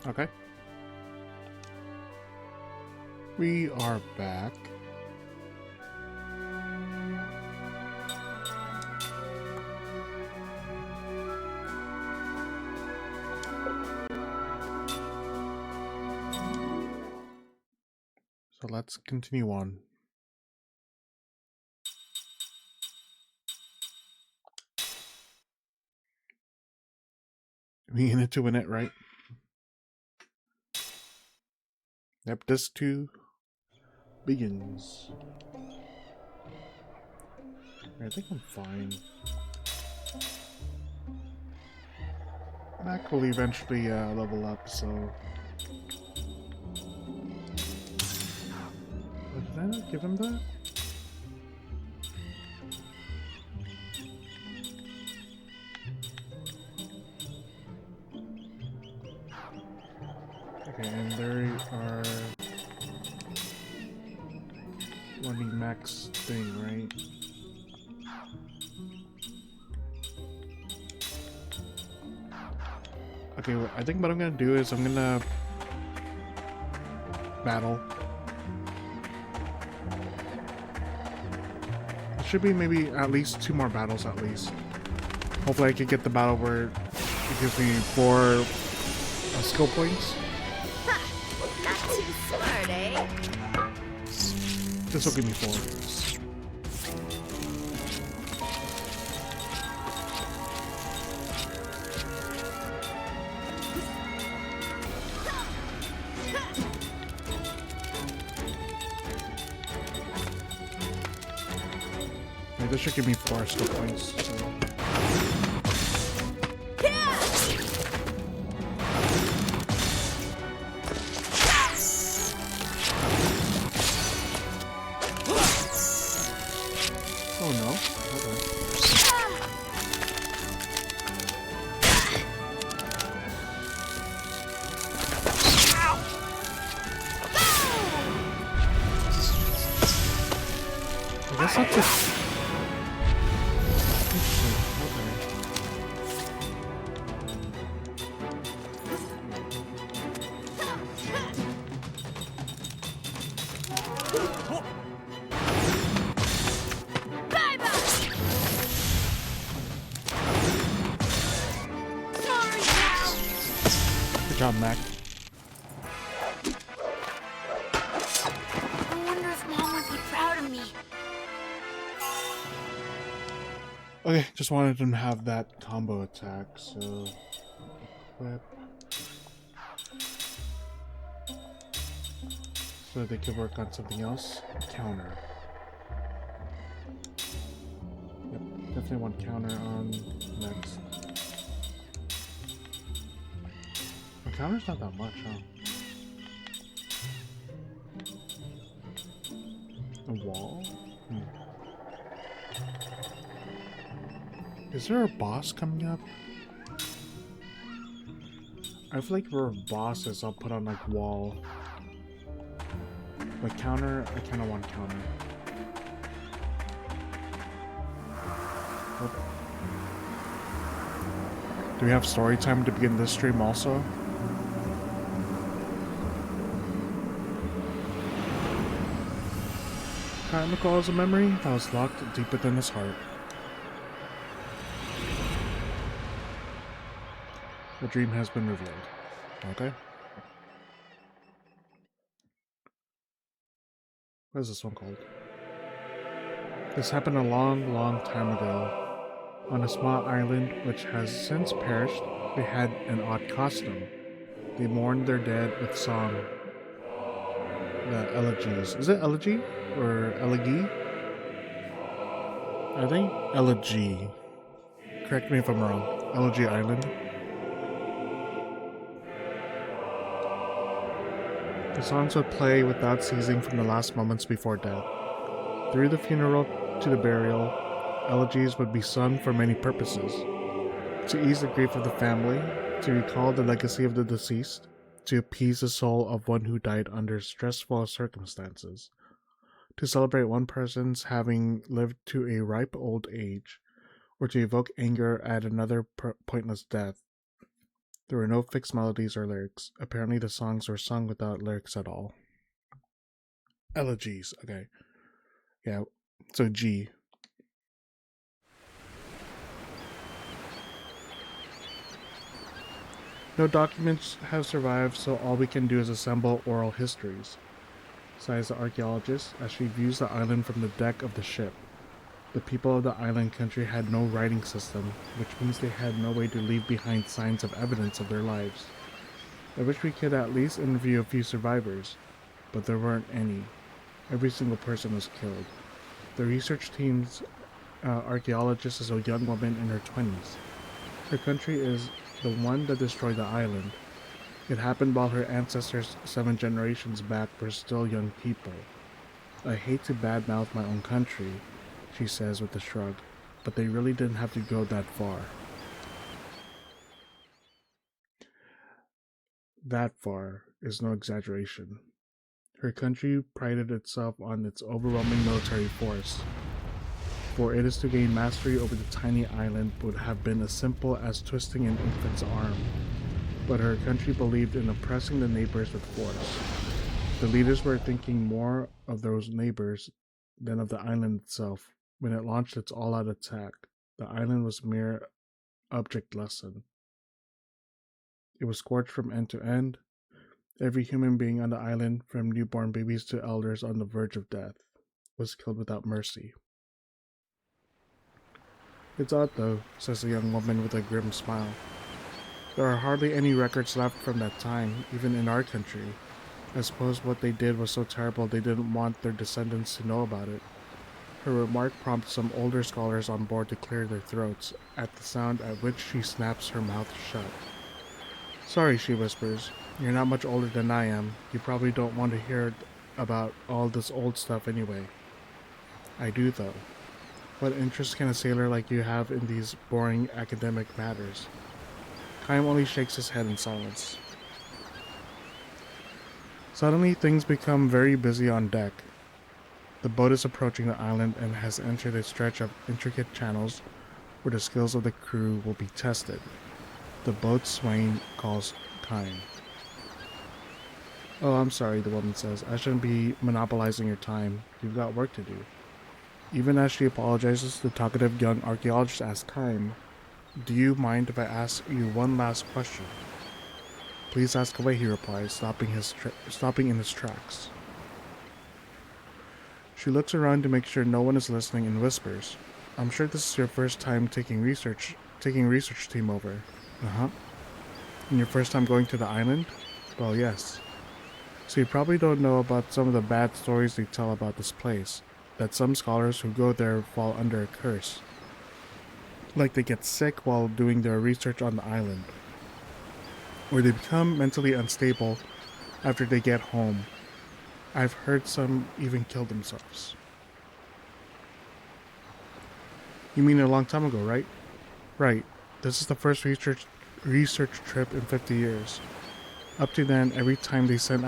Okay. We are back. So let's continue on. We in it to win it, right? Yep, this too begins. I think I'm fine. Mac will eventually level up, so... Oh, did I not give him that? Okay, and there are... one max thing, right? Okay, well, I think what I'm gonna do is I'm gonna battle. It should be maybe at least 2 more battles at least. Hopefully I can get the battle where it gives me 4 skill points. Ha! Not too smart, eh? This will give me 4. Yeah, this should give me 4 skill points. So. Oh no. Okay. I guess that's just... Good job, Mac. I wonder if Mom would be proud of me. Okay, just wanted them to have that combo attack, so... Equip. So they could work on something else. Counter. Yep, definitely want counter on next. Well, counter's not that much, huh? A wall? Is there a boss coming up? I feel like for bosses, I'll put on like wall. But counter, I kind of want counter. Oh. Do we have story time to begin this stream also? Time recalls a memory that was locked deep within his heart. The dream has been revealed. Okay. What is this one called? This happened a long, long time ago. On a small island which has since perished, they had an odd custom. They mourned their dead with song. The elegies. Is it elegy? Or elegy? I think elegy. Correct me if I'm wrong. Elegy Island. The songs would play without ceasing from the last moments before death. Through the funeral to the burial, elegies would be sung for many purposes. To ease the grief of the family, to recall the legacy of the deceased, to appease the soul of one who died under stressful circumstances, to celebrate one person's having lived to a ripe old age, or to evoke anger at another pointless death. There were no fixed melodies or lyrics. Apparently, the songs were sung without lyrics at all. Elegies, okay. Yeah, so G. No documents have survived, so all we can do is assemble oral histories, sighs the archaeologist as she views the island from the deck of the ship. The people of the island country had no writing system, which means they had no way to leave behind signs of evidence of their lives. I wish we could at least interview a few survivors, but there weren't any. Every single person was killed. The research team's archaeologist is a young woman in her 20s. Her country is the one that destroyed the island. It happened while her ancestors 7 generations back were still young people. I hate to badmouth my own country, she says with a shrug, but they really didn't have to go that far. That far is no exaggeration. Her country prided itself on its overwhelming military force. For it is to gain mastery over the tiny island would have been as simple as twisting an infant's arm. But her country believed in oppressing the neighbors with force. The leaders were thinking more of those neighbors than of the island itself. When it launched its all-out attack, the island was a mere object lesson. It was scorched from end to end. Every human being on the island, from newborn babies to elders on the verge of death, was killed without mercy. It's odd though, says the young woman with a grim smile. There are hardly any records left from that time, even in our country. I suppose what they did was so terrible they didn't want their descendants to know about it. Her remark prompts some older scholars on board to clear their throats, at the sound at which she snaps her mouth shut. Sorry, she whispers. You're not much older than I am. You probably don't want to hear about all this old stuff anyway. I do, though. What interest can a sailor like you have in these boring academic matters? Chaim only shakes his head in silence. Suddenly, things become very busy on deck. The boat is approaching the island and has entered a stretch of intricate channels where the skills of the crew will be tested. The boat's swain calls Chaim. Oh, I'm sorry, the woman says. I shouldn't be monopolizing your time. You've got work to do. Even as she apologizes, the talkative young archaeologist asks Chaim, do you mind if I ask you one last question? Please ask away, he replies, stopping in his tracks. She looks around to make sure no one is listening and whispers, I'm sure this is your first time taking research team over. Uh-huh. And your first time going to the island? Well, yes. So you probably don't know about some of the bad stories they tell about this place, that some scholars who go there fall under a curse. Like they get sick while doing their research on the island. Or they become mentally unstable after they get home. I've heard some even kill themselves. You mean a long time ago, right? Right. This is the first research trip in 50 years. Up to then, every time they set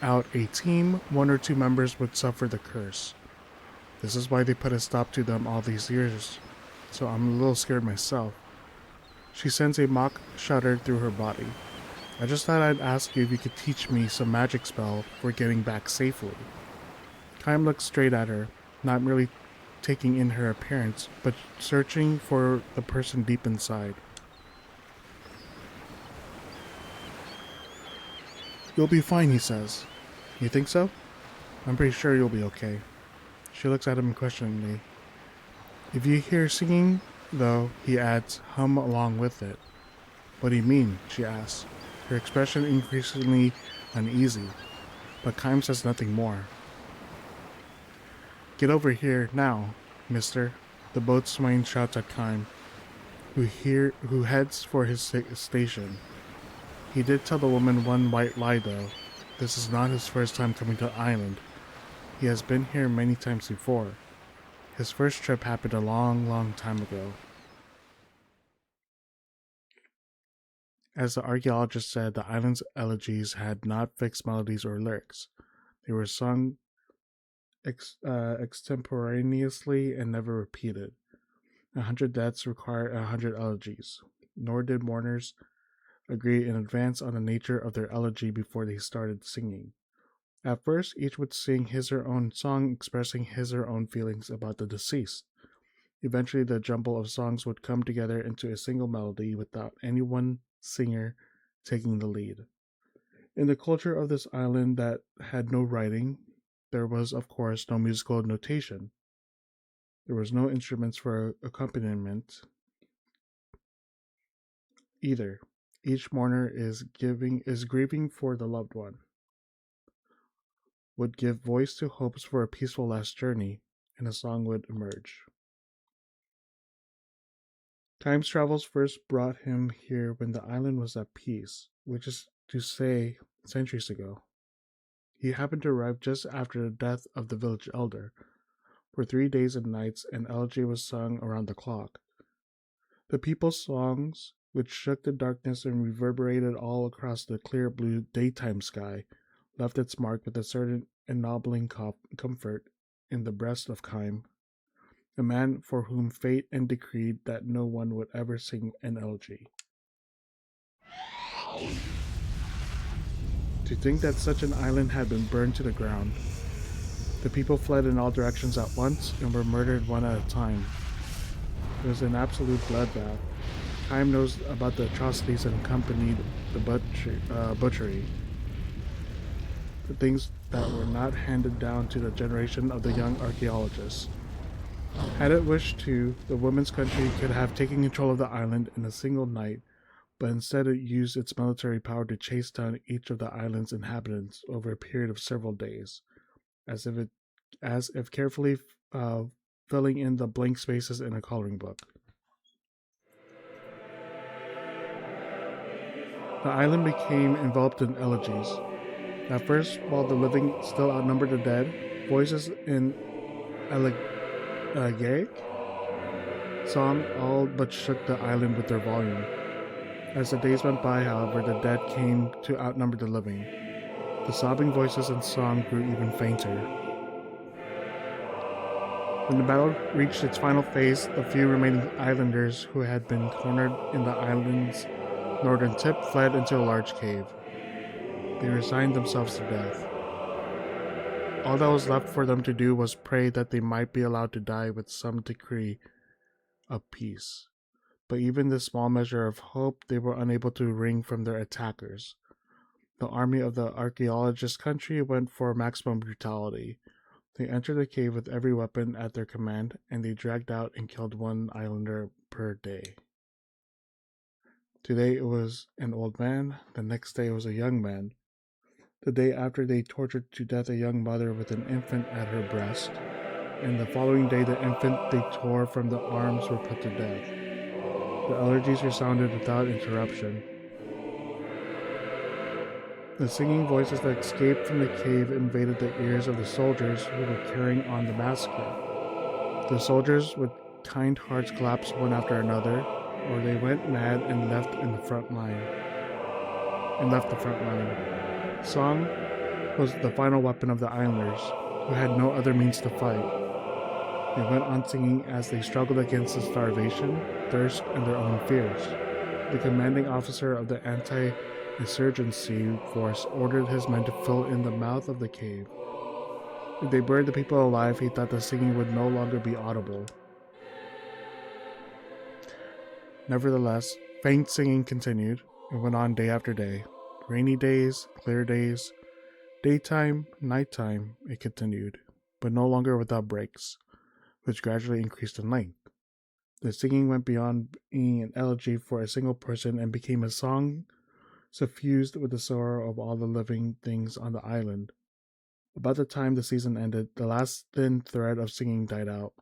out a team, 1 or 2 members would suffer the curse. This is why they put a stop to them all these years. So I'm a little scared myself. She sends a mock shudder through her body. I just thought I'd ask you if you could teach me some magic spell for getting back safely. Chaim looks straight at her, not merely taking in her appearance, but searching for the person deep inside. You'll be fine, he says. You think so? I'm pretty sure you'll be okay. She looks at him questioningly. If you hear singing, though, he adds, hum along with it. What do you mean? She asks, her expression increasingly uneasy, but Chaim says nothing more. Get over here, now, mister, the boatswain shouts at Chaim, who heads for his station. He did tell the woman one white lie, though. This is not his first time coming to the island. He has been here many times before. His first trip happened a long, long time ago. As the archaeologist said, the island's elegies had not fixed melodies or lyrics. They were sung extemporaneously and never repeated. 100 deaths required 100 elegies, nor did mourners agree in advance on the nature of their elegy before they started singing. At first, each would sing his or her own song expressing his or her own feelings about the deceased. Eventually, the jumble of songs would come together into a single melody without any one singer taking the lead. In the culture of this island that had no writing, there was, of course, no musical notation. There was no instruments for accompaniment either. Each mourner is grieving for the loved one, would give voice to hopes for a peaceful last journey, and a song would emerge. Time's travels first brought him here when the island was at peace, which is to say, centuries ago. He happened to arrive just after the death of the village elder. For 3 days and nights, an elegy was sung around the clock. The people's songs, which shook the darkness and reverberated all across the clear blue daytime sky, left its mark with a certain ennobling comfort in the breast of Kime, a man for whom fate had decreed that no one would ever sing an elegy. To think that such an island had been burned to the ground. The people fled in all directions at once and were murdered one at a time. It was an absolute bloodbath. Time knows about the atrocities that accompanied the butchery, the things that were not handed down to the generation of the young archaeologists. Had it wished to, the women's country could have taken control of the island in a single night, but instead it used its military power to chase down each of the island's inhabitants over a period of several days, as if carefully filling in the blank spaces in a coloring book. The island became enveloped in elegies. At first, while the living still outnumbered the dead, voices in elegiac song all but shook the island with their volume. As the days went by, however, the dead came to outnumber the living. The sobbing voices and song grew even fainter. When the battle reached its final phase, the few remaining islanders who had been cornered in the island's northern tip fled into a large cave. They resigned themselves to death. All that was left for them to do was pray that they might be allowed to die with some degree of peace. But even this small measure of hope they were unable to wring from their attackers. The army of the archaeologist country went for maximum brutality. They entered the cave with every weapon at their command, and they dragged out and killed one islander per day. Today it was an old man, the next day it was a young man. The day after they tortured to death a young mother with an infant at her breast, and the following day the infant they tore from the arms were put to death. The elegies resounded without interruption. The singing voices that escaped from the cave invaded the ears of the soldiers who were carrying on the massacre. The soldiers with kind hearts collapsed one after another, or they went mad and left the front line. Song was the final weapon of the islanders, who had no other means to fight. They went on singing as they struggled against the starvation, thirst, and their own fears. The commanding officer of the anti-insurgency force ordered his men to fill in the mouth of the cave. If they burned the people alive, he thought the singing would no longer be audible. Nevertheless, faint singing continued and went on day after day. Rainy days, clear days, daytime, nighttime, it continued, but no longer without breaks, which gradually increased in length. The singing went beyond being an elegy for a single person and became a song suffused with the sorrow of all the living things on the island. About the time the season ended, the last thin thread of singing died out.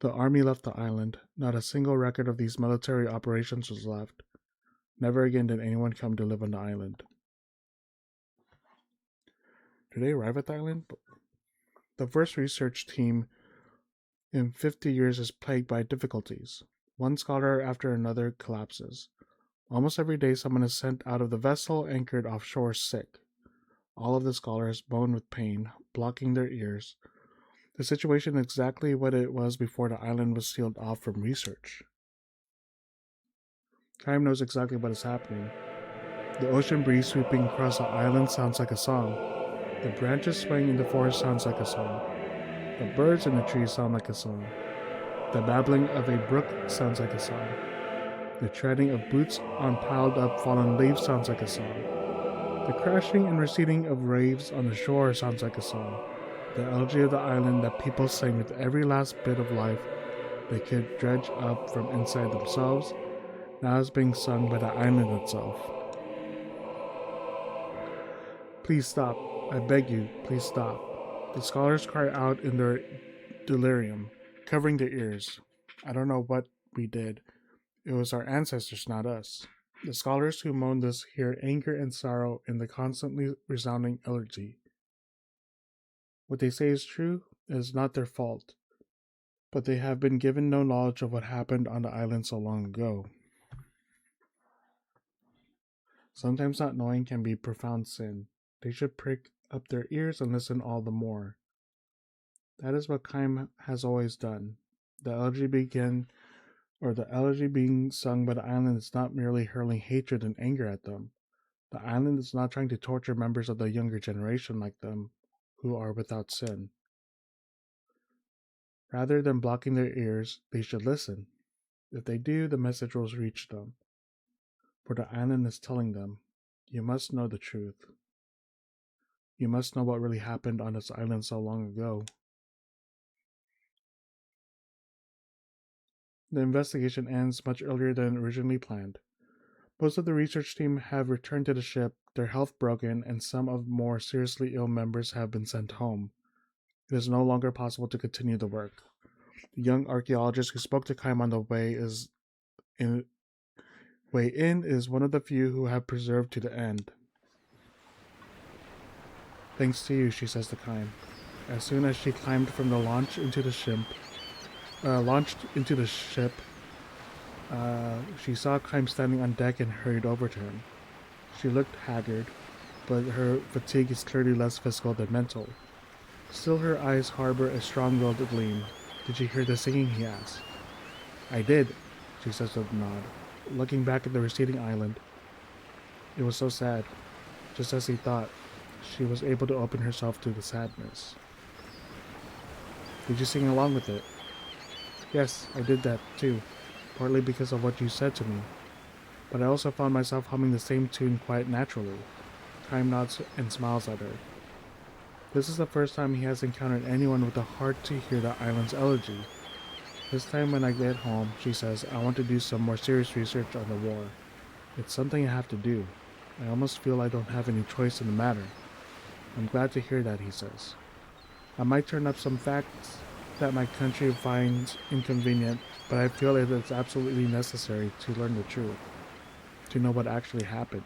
The army left the island. Not a single record of these military operations was left. Never again did anyone come to live on the island. Did they arrive at the island? The first research team in 50 years is plagued by difficulties. One scholar after another collapses. Almost every day someone is sent out of the vessel anchored offshore sick. All of the scholars moan with pain, blocking their ears. The situation is exactly what it was before the island was sealed off from research. Kaim knows exactly what is happening. The ocean breeze sweeping across the island sounds like a song. The branches swaying in the forest sounds like a song. The birds in the trees sound like a song. The babbling of a brook sounds like a song. The treading of boots on piled up fallen leaves sounds like a song. The crashing and receding of waves on the shore sounds like a song. The elegy of the island that people sang with every last bit of life they could dredge up from inside themselves now is being sung by the island itself. Please stop. I beg you, please stop. The scholars cry out in their delirium, covering their ears. I don't know what we did. It was our ancestors, not us. The scholars who moan this hear anger and sorrow in the constantly resounding elegy. What they say is true. It is not their fault. But they have been given no knowledge of what happened on the island so long ago. Sometimes not knowing can be profound sin. They should prick up their ears and listen all the more. That is what Kaim has always done. The elegy being sung by the island is not merely hurling hatred and anger at them. The island is not trying to torture members of the younger generation like them, who are without sin. Rather than blocking their ears, they should listen. If they do, the message will reach them. For the island is telling them, you must know the truth. You must know what really happened on this island so long ago. The investigation ends much earlier than originally planned. Most of the research team have returned to the ship, their health broken, and some of more seriously ill members have been sent home. It is no longer possible to continue the work. The young archaeologist who spoke to Kaim on the way in is one of the few who have persevered to the end. Thanks to you, she says to Kaim. As soon as she climbed from the launched into the ship, she saw Kaim standing on deck and hurried over to him. She looked haggard, but her fatigue is clearly less physical than mental. Still, her eyes harbor a strong-willed gleam. Did you hear the singing? He asked. I did, she says with a nod, looking back at the receding island. It was so sad. Just as he thought, she was able to open herself to the sadness. Did you sing along with it? Yes, I did that too, partly because of what you said to me. But I also found myself humming the same tune quite naturally. Kaim nods and smiles at her. This is the first time he has encountered anyone with the heart to hear the island's elegy. This time when I get home, she says, I want to do some more serious research on the war. It's something I have to do. I almost feel I don't have any choice in the matter. I'm glad to hear that, he says. I might turn up some facts that my country finds inconvenient, but I feel it is absolutely necessary to learn the truth, to know what actually happened.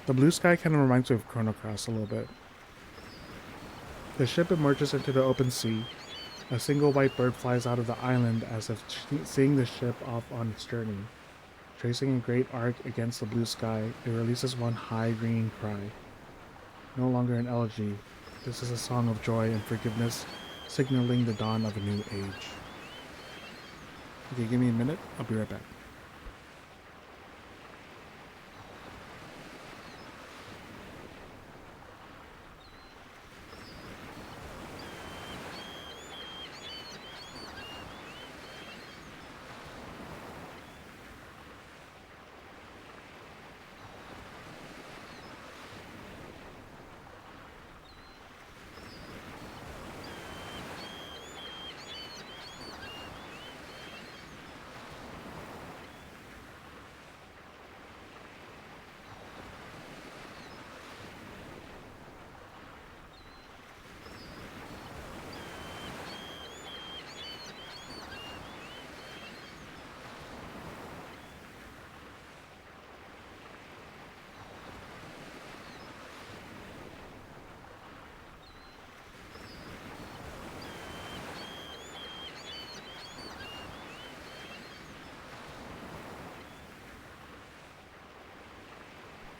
The blue sky kind of reminds me of Chrono Cross a little bit. The ship emerges into the open sea. A single white bird flies out of the island as if seeing the ship off on its journey. Tracing a great arc against the blue sky, it releases one high ringing cry. No longer an elegy. This is a song of joy and forgiveness, signaling the dawn of a new age. Okay, give me a minute. I'll be right back.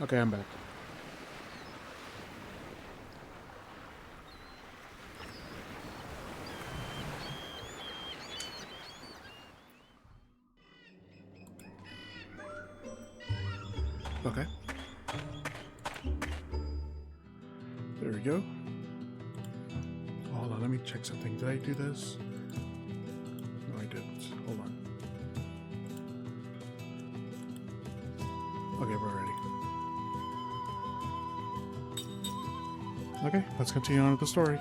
Okay, I'm back. Okay. There we go. Hold on, let me check something. Did I do this? No, I didn't. Hold on. Okay, we're ready. Okay, let's continue on with the story.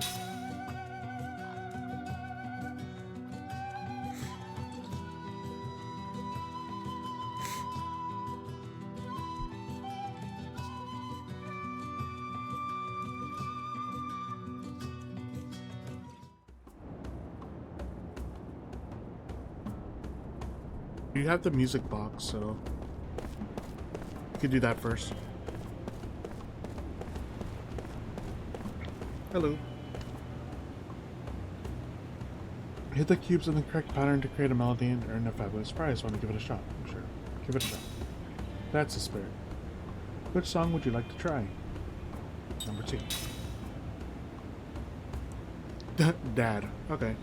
You have the music box, so you could do that first. Hello. Hit the cubes in the correct pattern to create a melody and earn a fabulous prize. Want to give it a shot? I'm sure. Give it a shot. That's the spirit. Which song would you like to try? Number 2. Dad. Okay.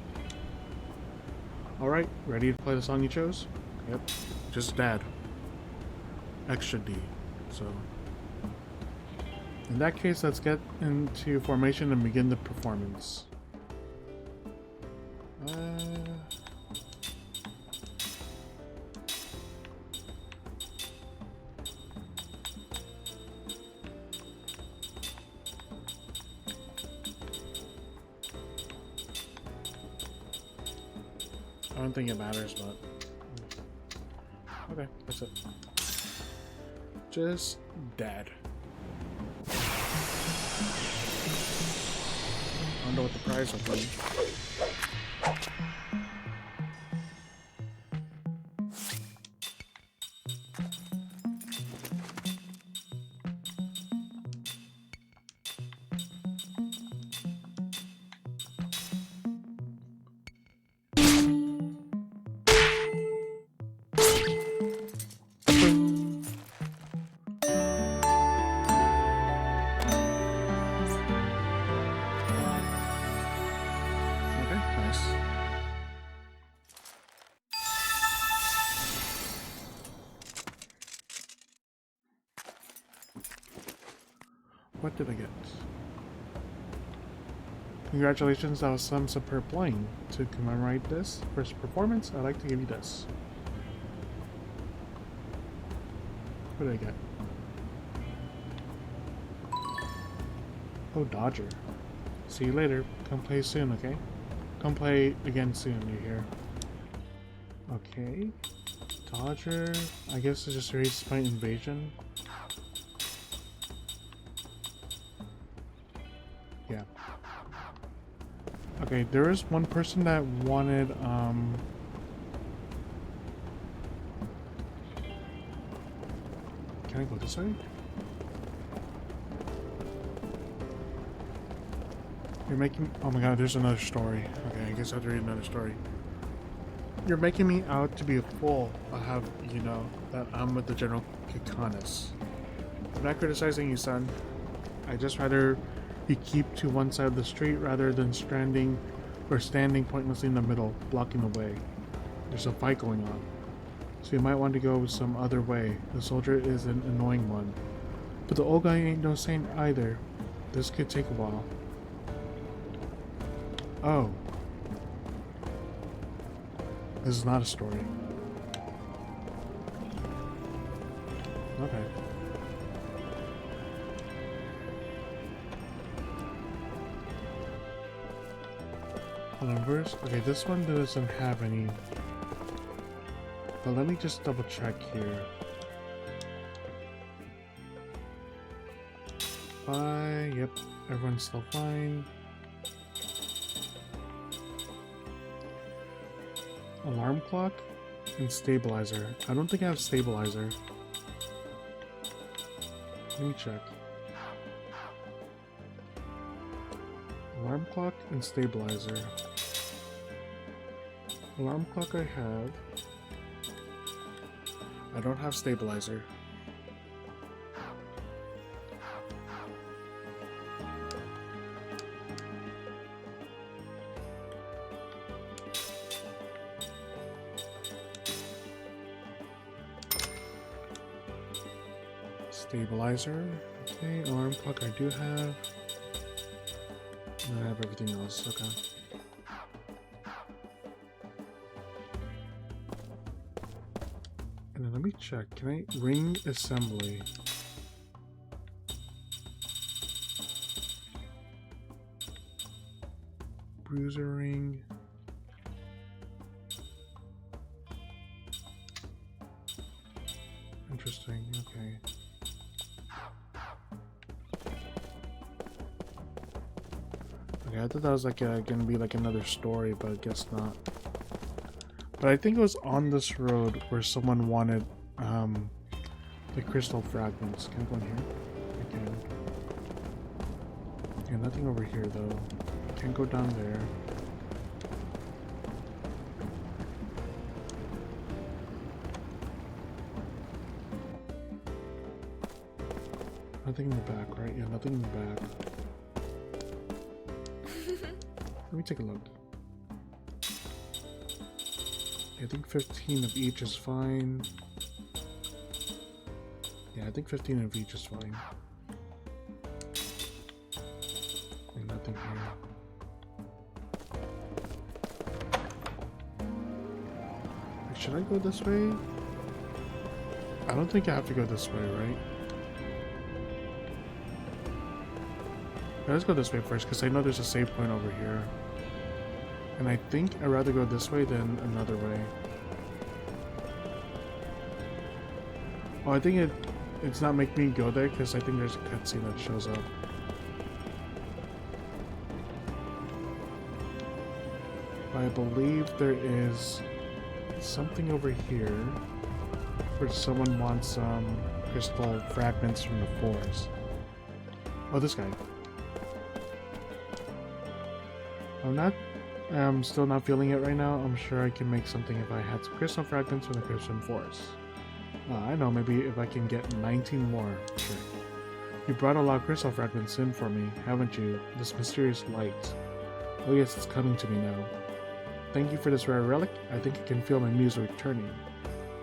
Alright, ready to play the song you chose? Yep. Just Dad. Extra D. So, in that case, let's get into formation and begin the performance. I don't think it matters, but okay, that's it. Just Dad. I don't know what the prize will be. What did I get? Congratulations, that was some superb playing. To commemorate this first performance, I'd like to give you this. What did I get? Oh, Dodger. See you later. Come play soon, okay? Come play again soon, you hear? Okay. Dodger. I guess it's just race point invasion. Yeah. Okay, there is one person that wanted, Can I go this way? You're making... Oh my god, there's another story. Okay, I guess I have to read another story. You're making me out to be a fool. I'll have you know that I'm with the General Kikanis. I'm not criticizing you, son. I just rather you keep to one side of the street rather than standing pointlessly in the middle, blocking the way. There's a fight going on, so you might want to go some other way. The soldier is an annoying one, but the old guy ain't no saint either. This could take a while. Oh. This is not a story. Okay. Hold on, where's... Okay, this one doesn't have any... But let me just double check here. Yep, everyone's still fine. Alarm clock and stabilizer. I don't think I have stabilizer. Let me check. Alarm clock and stabilizer. Alarm clock I have. I don't have stabilizer. Stabilizer. Okay, alarm clock I do have. And I have everything else. Okay. And then let me check. Can I ring assembly? Bruiser ring. Interesting. Okay. Okay, I thought that was like gonna be like another story, but I guess not. But I think it was on this road where someone wanted the crystal fragments. Can I go in here? I can. Okay, nothing over here though. Can't go down there. Nothing in the back, right? Yeah, nothing in the back. Let me take a look. I think 15 of each is fine. Yeah, I think 15 of each is fine. And nothing here. Should I go this way? I don't think I have to go this way, right? Yeah, let's go this way first, because I know there's a save point over here. And I think I'd rather go this way than another way. Oh, I think it's not making me go there, because I think there's a cutscene that shows up. I believe there is something over here where someone wants crystal fragments from the forest. Oh, this guy. I'm still not feeling it right now. I'm sure I can make something if I had some crystal fragments from the crystal forest. I know, maybe if I can get 19 more. Sure. You brought a lot of crystal fragments in for me, haven't you? This mysterious light. Oh yes, it's coming to me now. Thank you for this rare relic. I think I can feel my muse returning.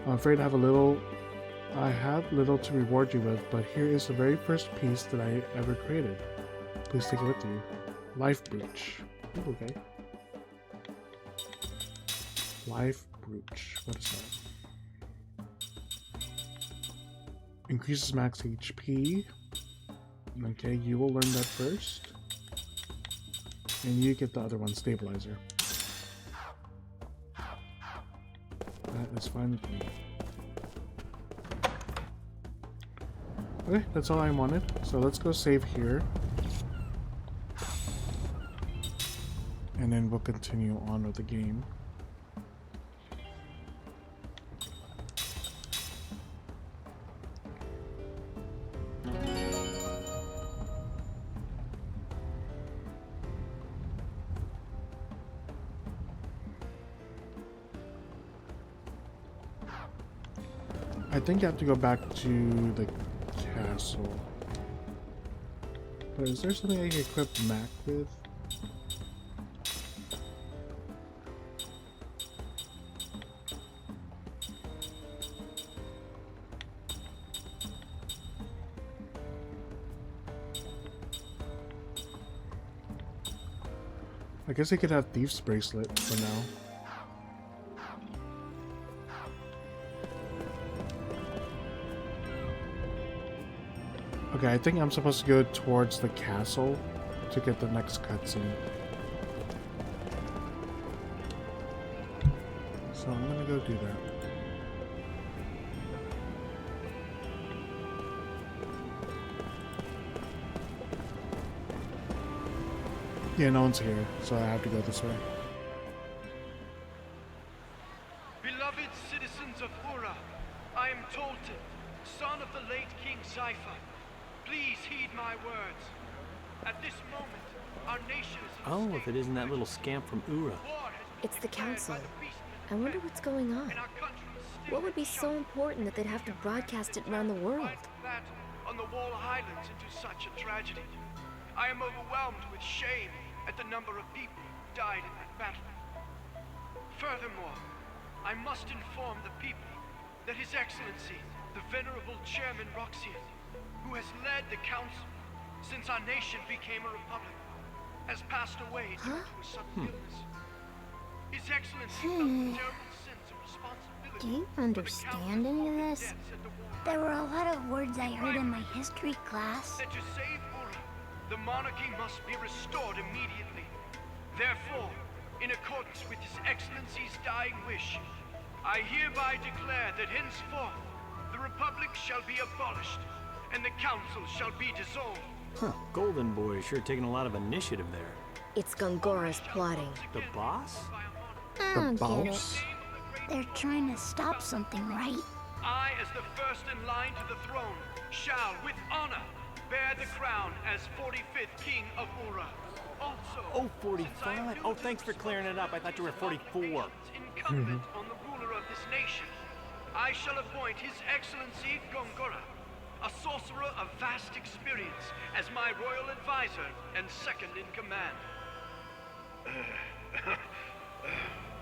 I'm afraid I have little to reward you with, but here is the very first piece that I ever created. Please take it with you. Life brooch. Ooh, okay. Life brooch. What is that? Increases max HP. Okay, you will learn that first. And you get the other one, stabilizer. That is fine with me. Okay, that's all I wanted. So let's go save here. And then we'll continue on with the game. I think I have to go back to the castle. But is there something I can equip Mac with? I guess I could have Thief's Bracelet for now. Okay, I think I'm supposed to go towards the castle to get the next cutscene. So I'm gonna go do that. Yeah, no one's here, so I have to go this way. Beloved citizens of Ura, I am Tolton, son of the late King Zypher. Please heed my words. At this moment, our nation is in Oh, if it isn't that little scamp from Ura. It's the council. I wonder what's going on. What would be so important that they'd have to broadcast it around the world? That on the Wall Highlands into such a tragedy. I am overwhelmed with shame at the number of people who died in that battle. Furthermore, I must inform the people that His Excellency, the Venerable Chairman Roxian, who has led the council since our nation became a republic, has passed away due to a sudden illness. His Excellency felt a terrible sense of responsibility. Do you for the understand council any of of the this? deaths at the war. There were a lot of words I heard in my history class. That to save Ura, the monarchy must be restored immediately. Therefore, in accordance with His Excellency's dying wish, I hereby declare that henceforth the Republic shall be abolished, and the Council shall be dissolved. Huh, Golden Boy sure taking a lot of initiative there. It's Gongora's plotting. The boss? I The don't get it. boss? They're trying to stop something, right? I, as the first in line to the throne, shall, with honor, bear the crown as 45th King of Ura. Also, Oh, since I am 45. new Oh, to thanks the for clearing it up. I thought you were 44. incumbent on the ruler of this nation, I shall appoint His Excellency Gongora, a sorcerer of vast experience, as my royal advisor and second in command.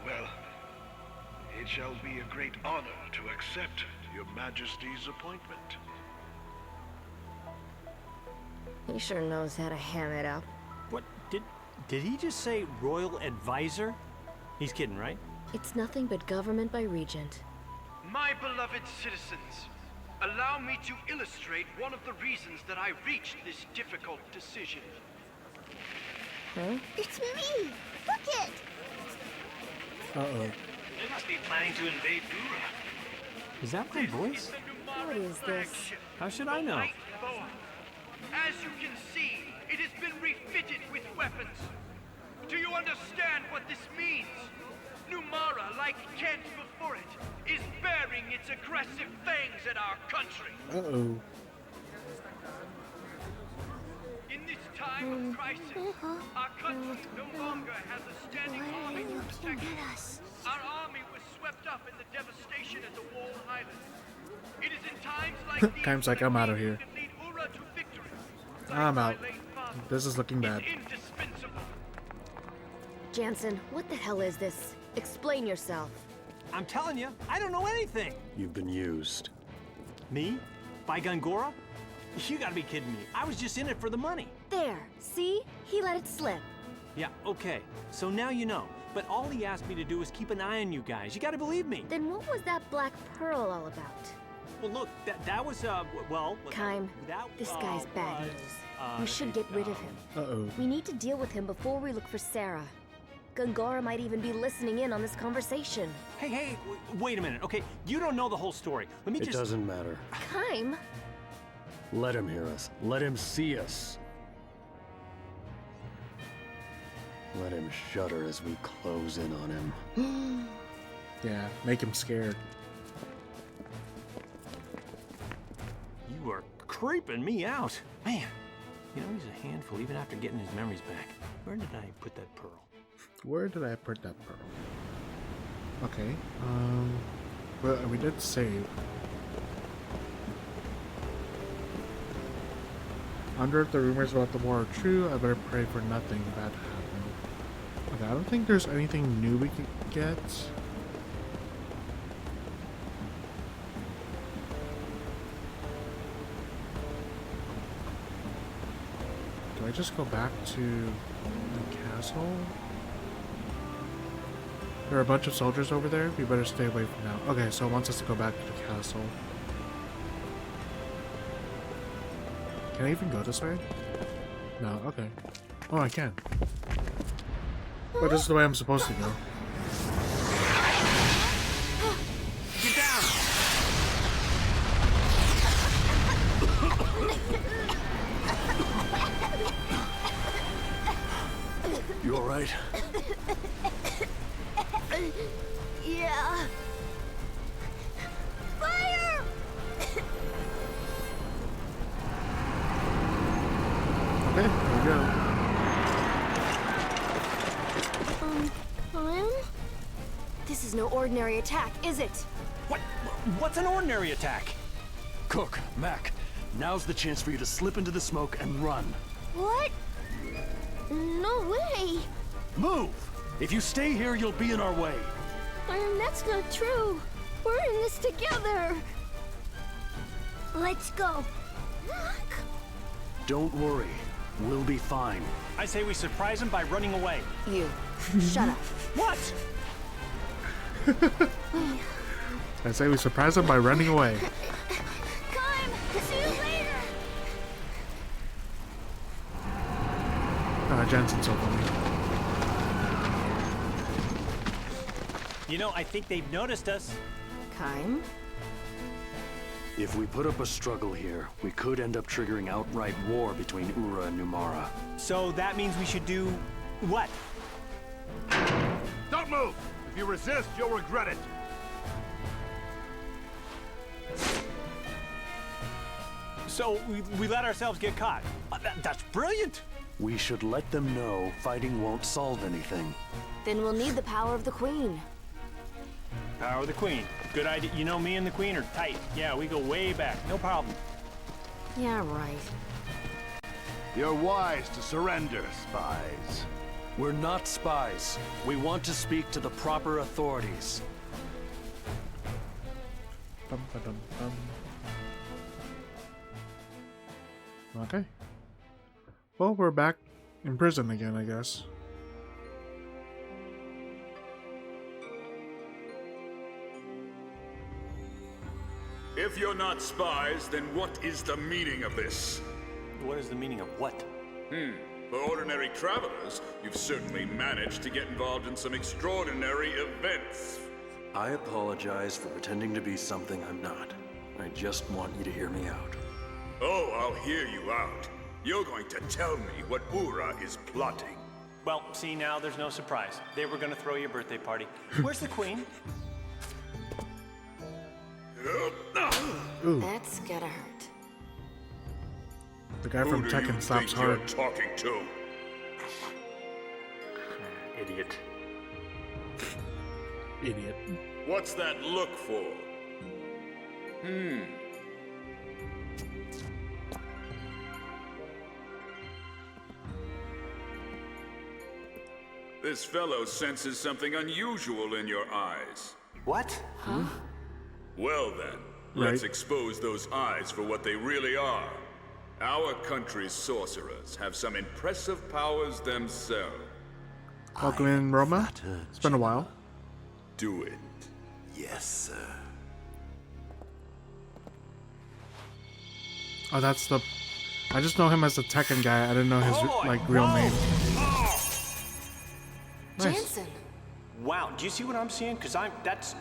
Well, it shall be a great honor to accept your Majesty's appointment. He sure knows how to ham it up. What? Did he just say royal advisor? He's kidding, right? It's nothing but government by regent. My beloved citizens, allow me to illustrate one of the reasons that I reached this difficult decision. Huh? It's me! Look it! Uh-oh. They must be planning to invade Ura. Is that my voice? What is this? How should I know? Light boa. As you can see, it has been refitted with weapons. Do you understand what this means? Numara, like Kent before it, is baring its aggressive fangs at our country. Uh-oh. In this time of crisis, our country no longer has a standing Why are army you to looking protect at us. us? Our army was swept up in the devastation at the Wall Island. It is in times like these Times like that I'm a outta king here. can lead Ura to victory. Like I'm my out. late father This is looking is bad. indispensable. Jansen, what the hell is this? Explain yourself. I'm telling you, I don't know anything. You've been used. Me? By Gongora? You gotta be kidding me. I was just in it for the money. There, see? He let it slip. Yeah, okay. So now you know. But all he asked me to do is keep an eye on you guys. You gotta believe me. Then what was that black pearl all about? Well, look, that was, well... Kime, that, this guy's bad was, news. We should get rid of him. Uh-oh. We need to deal with him before we look for Sarah. Gongora might even be listening in on this conversation. Hey, wait a minute, okay? You don't know the whole story. Let me It just... doesn't matter. Kime? Let him hear us. Let him see us. Let him shudder as we close in on him. Yeah, make him scared. You are creeping me out. Man, you know, he's a handful even after getting his memories back. Where did I put that pearl? Where did I put that pearl? Okay, well, we did save. Wonder if the rumors about the war are true. I better pray for nothing bad to happen. Okay, I don't think there's anything new we can get. Do I just go back to the castle? There are a bunch of soldiers over there. We better stay away from now. Okay, so it wants us to go back to the castle. Can I even go this way? No, okay. Oh, I can. But this is the way I'm supposed to go. Get down! You alright? Yeah. Fire! Okay, there we go. Liam? This is no ordinary attack, is it? What's an ordinary attack? Cook, Mac, now's the chance for you to slip into the smoke and run. What? No way! Move! If you stay here, you'll be in our way. That's not true. We're in this together. Let's go. Don't worry. We'll be fine. I say we surprise him by running away. You. Shut up. What? I say we surprise him by running away. Climb! See you later! Jensen's so funny. You know, I think they've noticed us. Kaim? If we put up a struggle here, we could end up triggering outright war between Ura and Numara. So that means we should do what? Don't move! If you resist, you'll regret it. So we let ourselves get caught. That's brilliant. We should let them know fighting won't solve anything. Then we'll need the power of the Queen. Power of the Queen. Good idea. You know, me and the Queen are tight. Yeah, we go way back. No problem. Yeah, right. You're wise to surrender, spies. We're not spies. We want to speak to the proper authorities. Bum, ba-dum, bum. Okay. Well, we're back in prison again, I guess. If you're not spies, then what is the meaning of this? What is the meaning of what? For ordinary travelers, you've certainly managed to get involved in some extraordinary events. I apologize for pretending to be something I'm not. I just want you to hear me out. Oh, I'll hear you out. You're going to tell me what Ura is plotting. Well, see, now there's no surprise. They were gonna throw your birthday party. Where's the Queen? Ooh, That's gotta hurt. the guy from Who do you Tekken slaps think you're hard. talking to? Idiot. Idiot. What's that look for? This fellow senses something unusual in your eyes. What? Well then, Right. let's expose those eyes for what they really are. Our country's sorcerers have some impressive powers themselves. Welcome in, Roma. It's been a while. Do it. Yes, sir. Oh, that's the... I just know him as the Tekken guy. I didn't know his, like, real name. Nice. Jansen! Wow, do you see what I'm seeing? Because that's...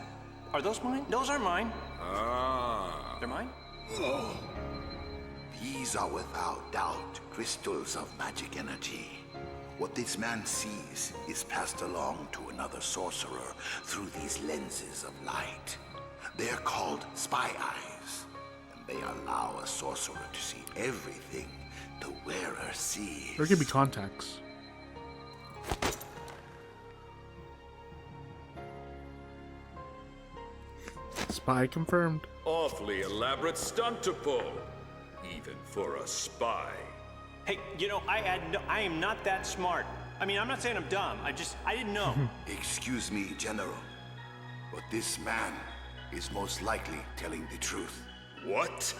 Are those mine? Those are mine. Ah. They're mine? These are without doubt crystals of magic energy. What this man sees is passed along to another sorcerer through these lenses of light. They're called spy eyes, and they allow a sorcerer to see everything the wearer sees. There could be contacts. Spy confirmed. Awfully elaborate stunt to pull. Even for a spy. Hey, you know, I am not that smart. I mean, I'm not saying I'm dumb. I didn't know. Excuse me, General, but this man is most likely telling the truth. What?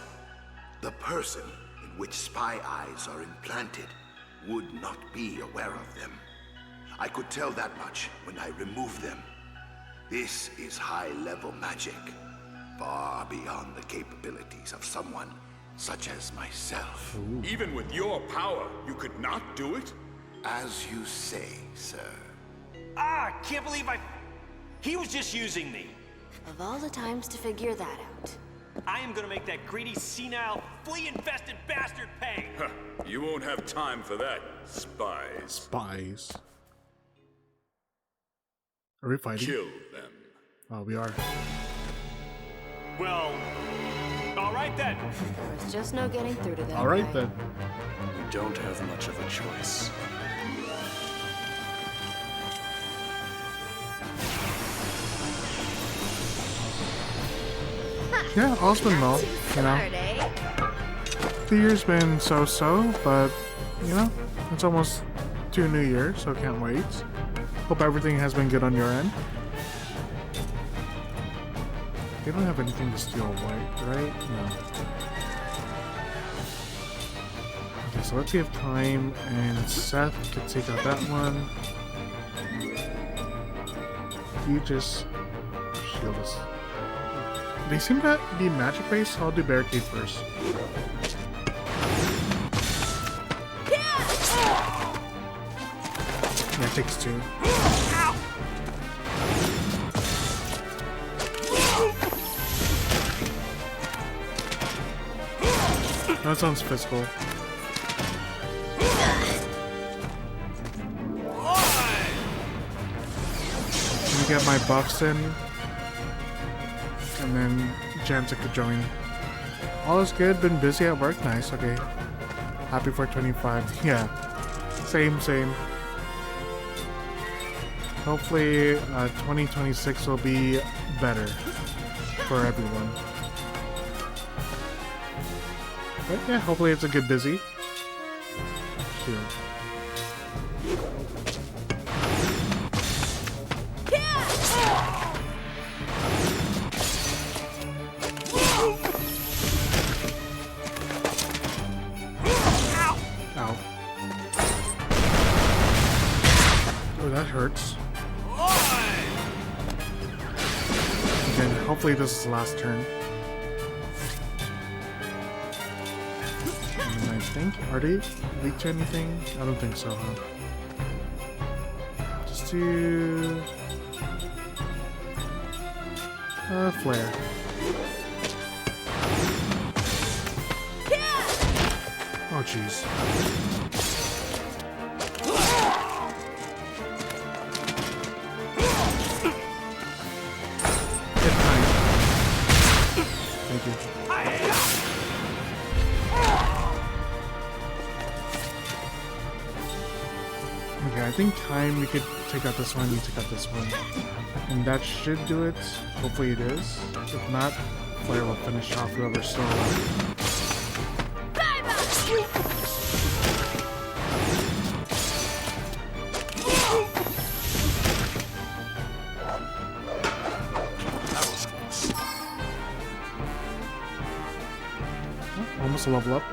The person in which spy eyes are implanted would not be aware of them. I could tell that much when I remove them. This is high-level magic, far beyond the capabilities of someone such as myself. Even with your power, you could not do it? As you say, sir. Ah, can't believe he was just using me. Of all the times to figure that out. I am gonna make that greedy, senile, flea-infested bastard pay. Huh, you won't have time for that, spies. Spies. Are we fighting? Kill them. Oh, we are. Well, all right then. There's just no getting through to them. All right then. We don't have much of a choice. Yeah, all's been well, you know. The year's been so-so, but, you know, it's almost to New Year, so can't wait. Hope everything has been good on your end. They don't have anything to steal white, right? No. so let's see if Time and Seth can take out that one. You just shield us. They seem to be magic based, so I'll do barricade first. Yeah, it takes 2. That sounds physical. Let me get my buffs in. And then Janza could join. All is good, been busy at work. Nice, okay. Happy for 25. Yeah. Same. Hopefully 2026 will be better for everyone. But yeah, hopefully it's a good busy. Sure. Ow. Oh, that hurts. Again, hopefully this is the last turn. And I think, are they weak to anything? I don't think so, huh? Just do... flare. Oh, jeez. Hit time. Thank you. Okay, I think time we could take out this one, you take out this one. And that should do it. Hopefully it is. If not, Flare will finish off whoever's still alive. Almost a level up.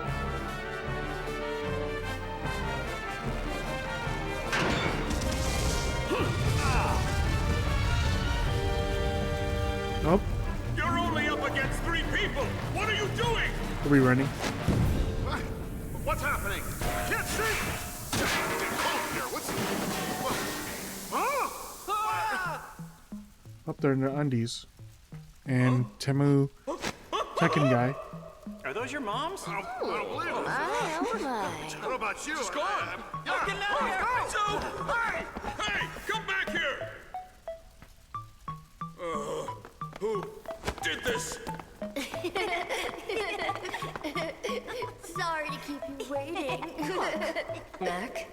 Nope. You're only up against 3 people. What are you doing? Are we running? What's happening? I can't see! It's cold here. Up there in the undies. And Temu, Tekken guy. Are those your moms? I don't believe it. What about you? Just go on. Yeah. Get out here. Hey, come back here. Who did this? Sorry to keep you waiting. Mac?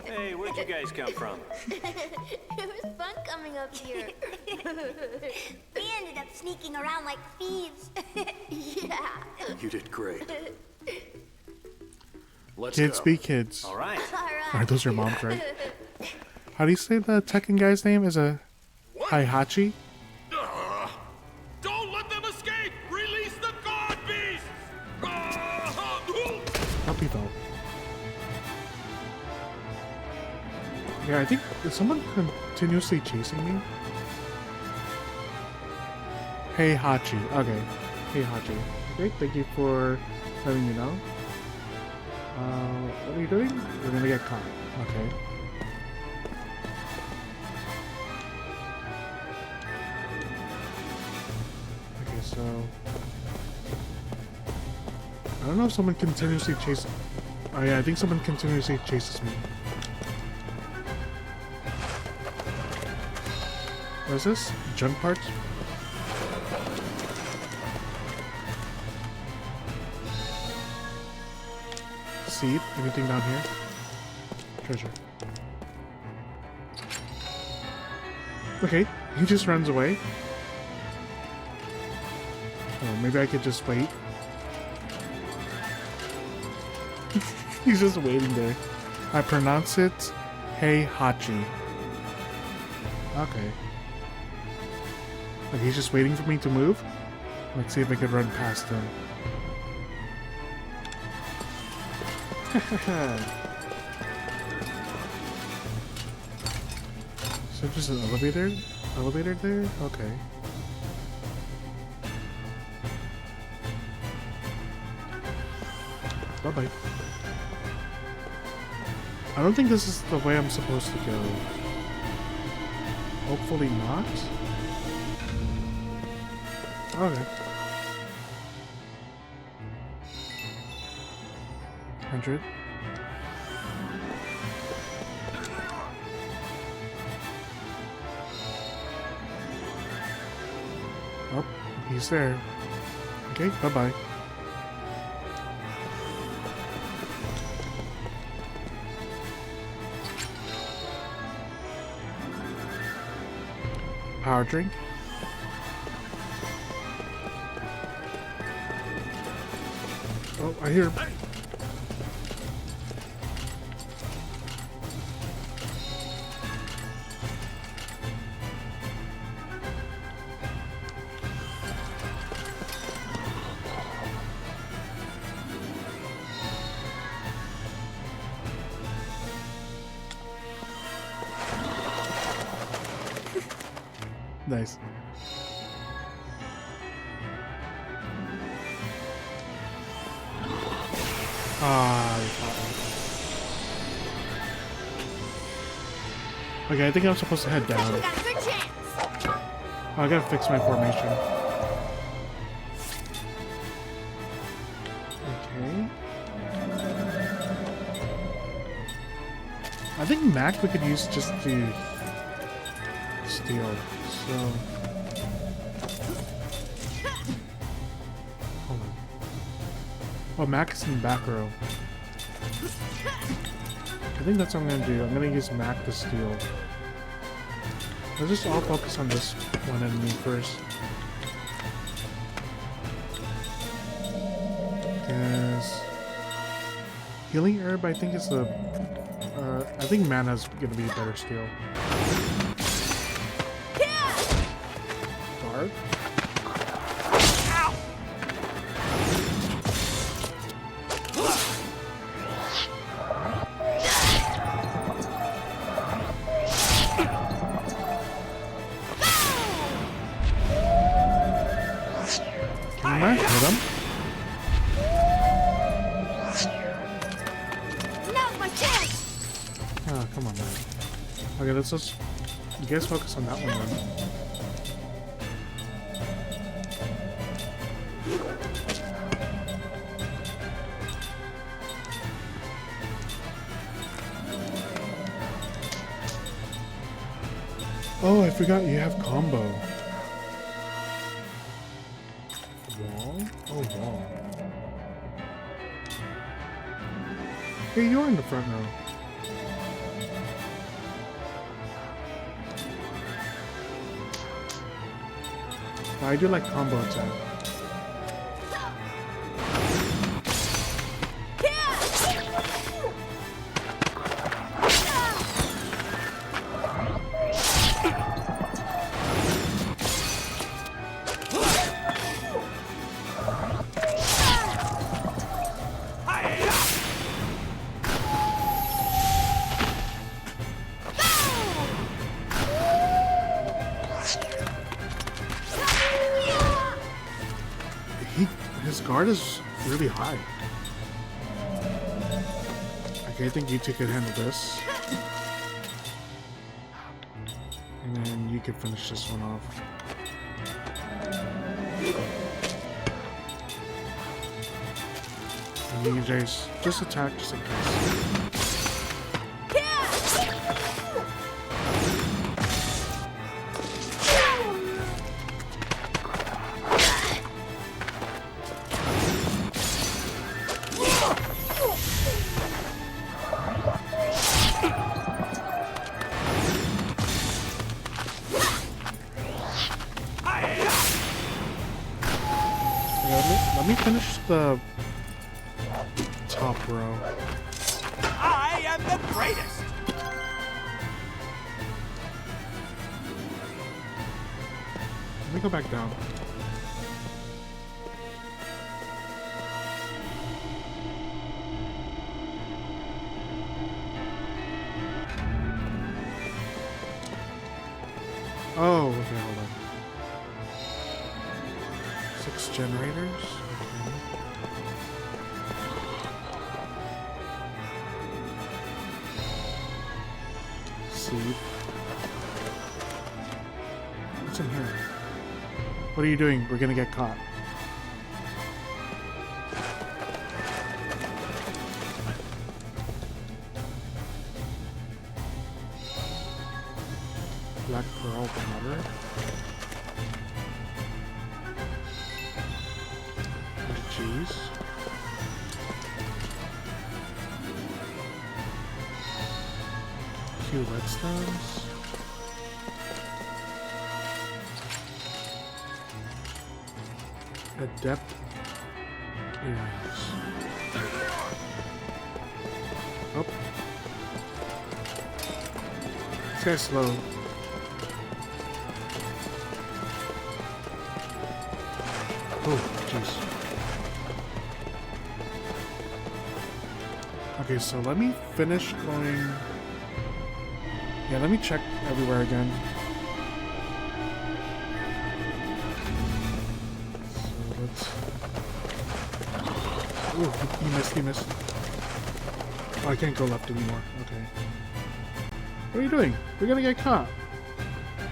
Hey, where'd you guys come from? It was fun coming up here. We ended up sneaking around like thieves. Yeah. You did great. Let's Kids go. be kids. All right. Alright, those are your moms, right? How do you say the Tekken guy's name? Is a Heihachi? Don't let them escape! Release the god beasts! Puppy though. Yeah, I think, is someone continuously chasing me? Hey Hachi. Okay. Hey Hachi. Great, thank you for letting me know. What are you doing? We're gonna get caught. Okay. Okay, so... I don't know if someone continuously chases... Oh yeah, I think someone continuously chases me. What is this? Junk parts? Seed? Anything down here? Treasure. Okay, he just runs away. Oh, maybe I could just wait. He's just waiting there. I pronounce it Hey Hachi. Okay. Like he's just waiting for me to move? Let's see if I can run past him. So just an elevator? Elevator there? Okay. Bye-bye. I don't think this is the way I'm supposed to go. Hopefully not. Okay. 100. Oh, he's there. Okay, bye-bye. Power drink. Oh, I hear him. Nice. Okay, I think I'm supposed to head down. Oh, I gotta fix my formation. Okay. I think Mac we could use just to steal. So hold on. Oh, Mac is in the back row. I think that's what I'm gonna do. I'm gonna use Mac to steal. Let's just all focus on this one enemy first. Because healing herb, I think is the. I think mana's gonna be a better steal. Guard. Let's just, you guys focus on that one then. Oh, I forgot you have combo. Wall? Oh, wall. Hey, you're in the front row. I do like combo attack. His guard is really high. Okay, I think you two can handle this. And then you can finish this one off. And you guys just attack just in case. Let me finish the top row. I am the greatest! Let me go back down. Oh, okay, hold on. 6 generators. Okay. Seed. What's in here? What are you doing? We're gonna get caught. Black pearl powder. Cheese. Few redstones. Adept earrings. Oh. This guy's slow. Oh, jeez. Okay, so let me finish going... Yeah, let me check everywhere again. So let's... Ooh, he missed. Oh, I can't go left anymore. Okay. What are you doing? We're gonna get caught.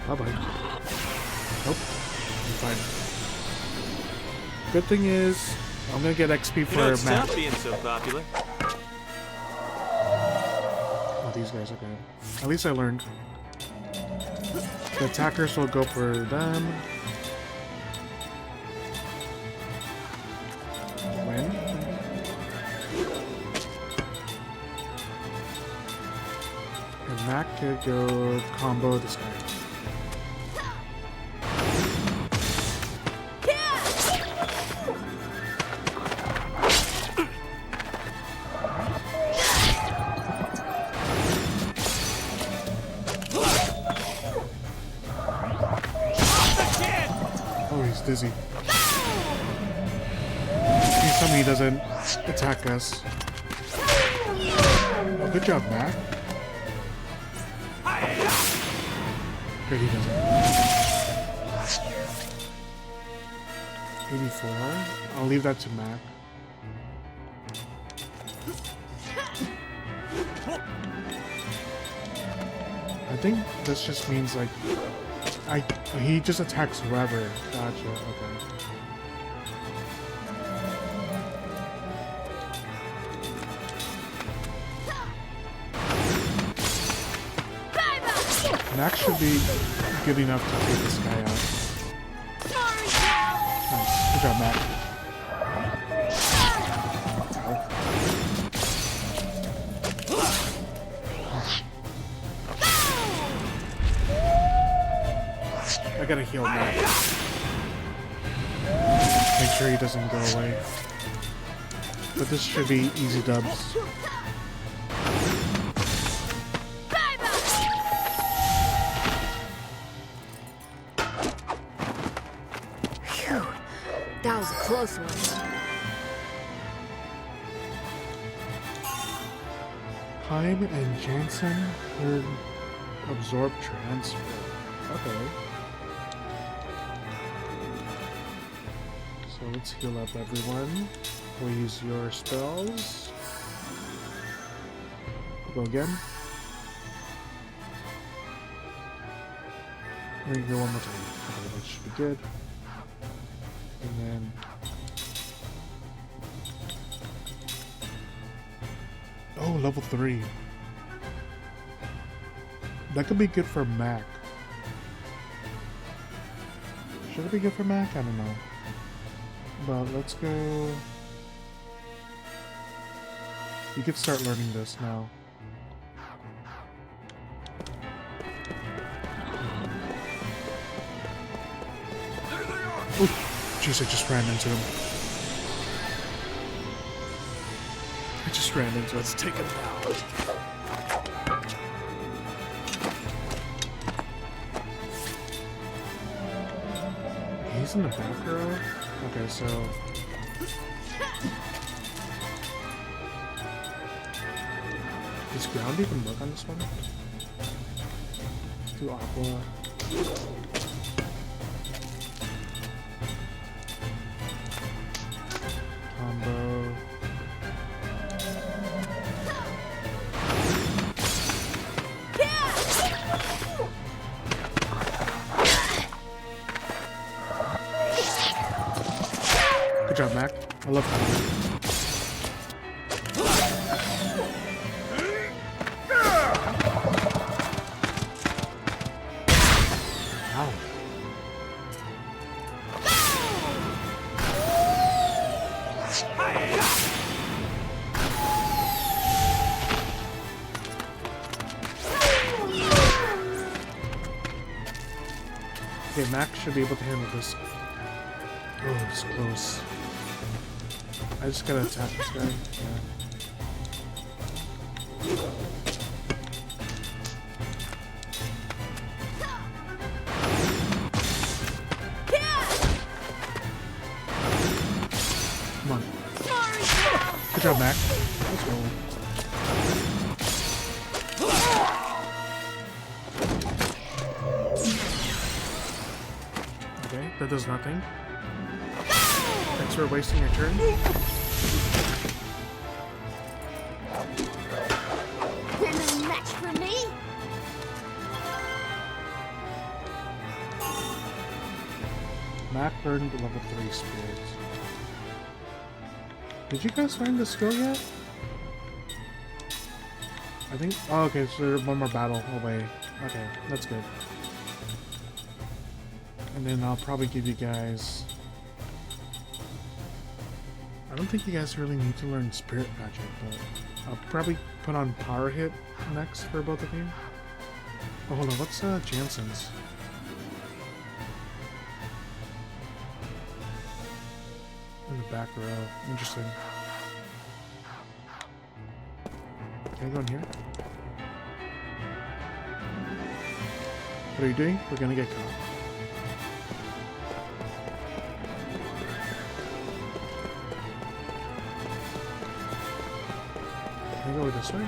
Bye-bye. Nope. I'm fine. Good thing is, I'm gonna get XP for it's Matt. tough being so popular. Oh, these guys, okay. At least I learned. The attackers will go for them. Win. And Mac could go combo this guy. Dizzy. Please tell me he doesn't attack us. Oh, good job, Mac. Good, he doesn't. 84. I'll leave that to Mac. I think this just means like he just attacks whoever. Gotcha, okay. Max should be good enough to take this guy out. Nice. Good job, Max. I gotta heal Mac. Make sure he doesn't go away. But this should be easy dubs. Phew, that was a close one. Heim and Jansen heard absorb transfer. Okay. So let's heal up everyone. We'll use your spells. Go again. We're gonna go one more time. Okay, that should be good. And then oh, level 3. That could be good for Mac. Should it be good for Mac? I don't know. But let's go. You can start learning this now. Oh, jeez, I just ran into him. I just ran into him. Let's take him down. He's in the back row? Okay, so... Does ground even work on this one? Let's do aqua. Combo. Good job, Mac. I love that. Okay, Max should be able to handle this. Oh, it's close. I just gotta attack this guy. Yeah. Come on. Good job, Mac. Let's go. Okay, that does nothing. Thanks for wasting your turn. There's a match for me. Mac learned level 3 spirits. Did you guys find the skill yet? I think. Oh, okay, so there's one more battle away. Okay, that's good. And then I'll probably give you guys. I don't think you guys really need to learn spirit magic, but I'll probably put on power hit next for both of you. Oh, hold on, what's Jansen's? In the back row. Interesting. Can I go in here? What are you doing? We're gonna get caught. Can I go this way?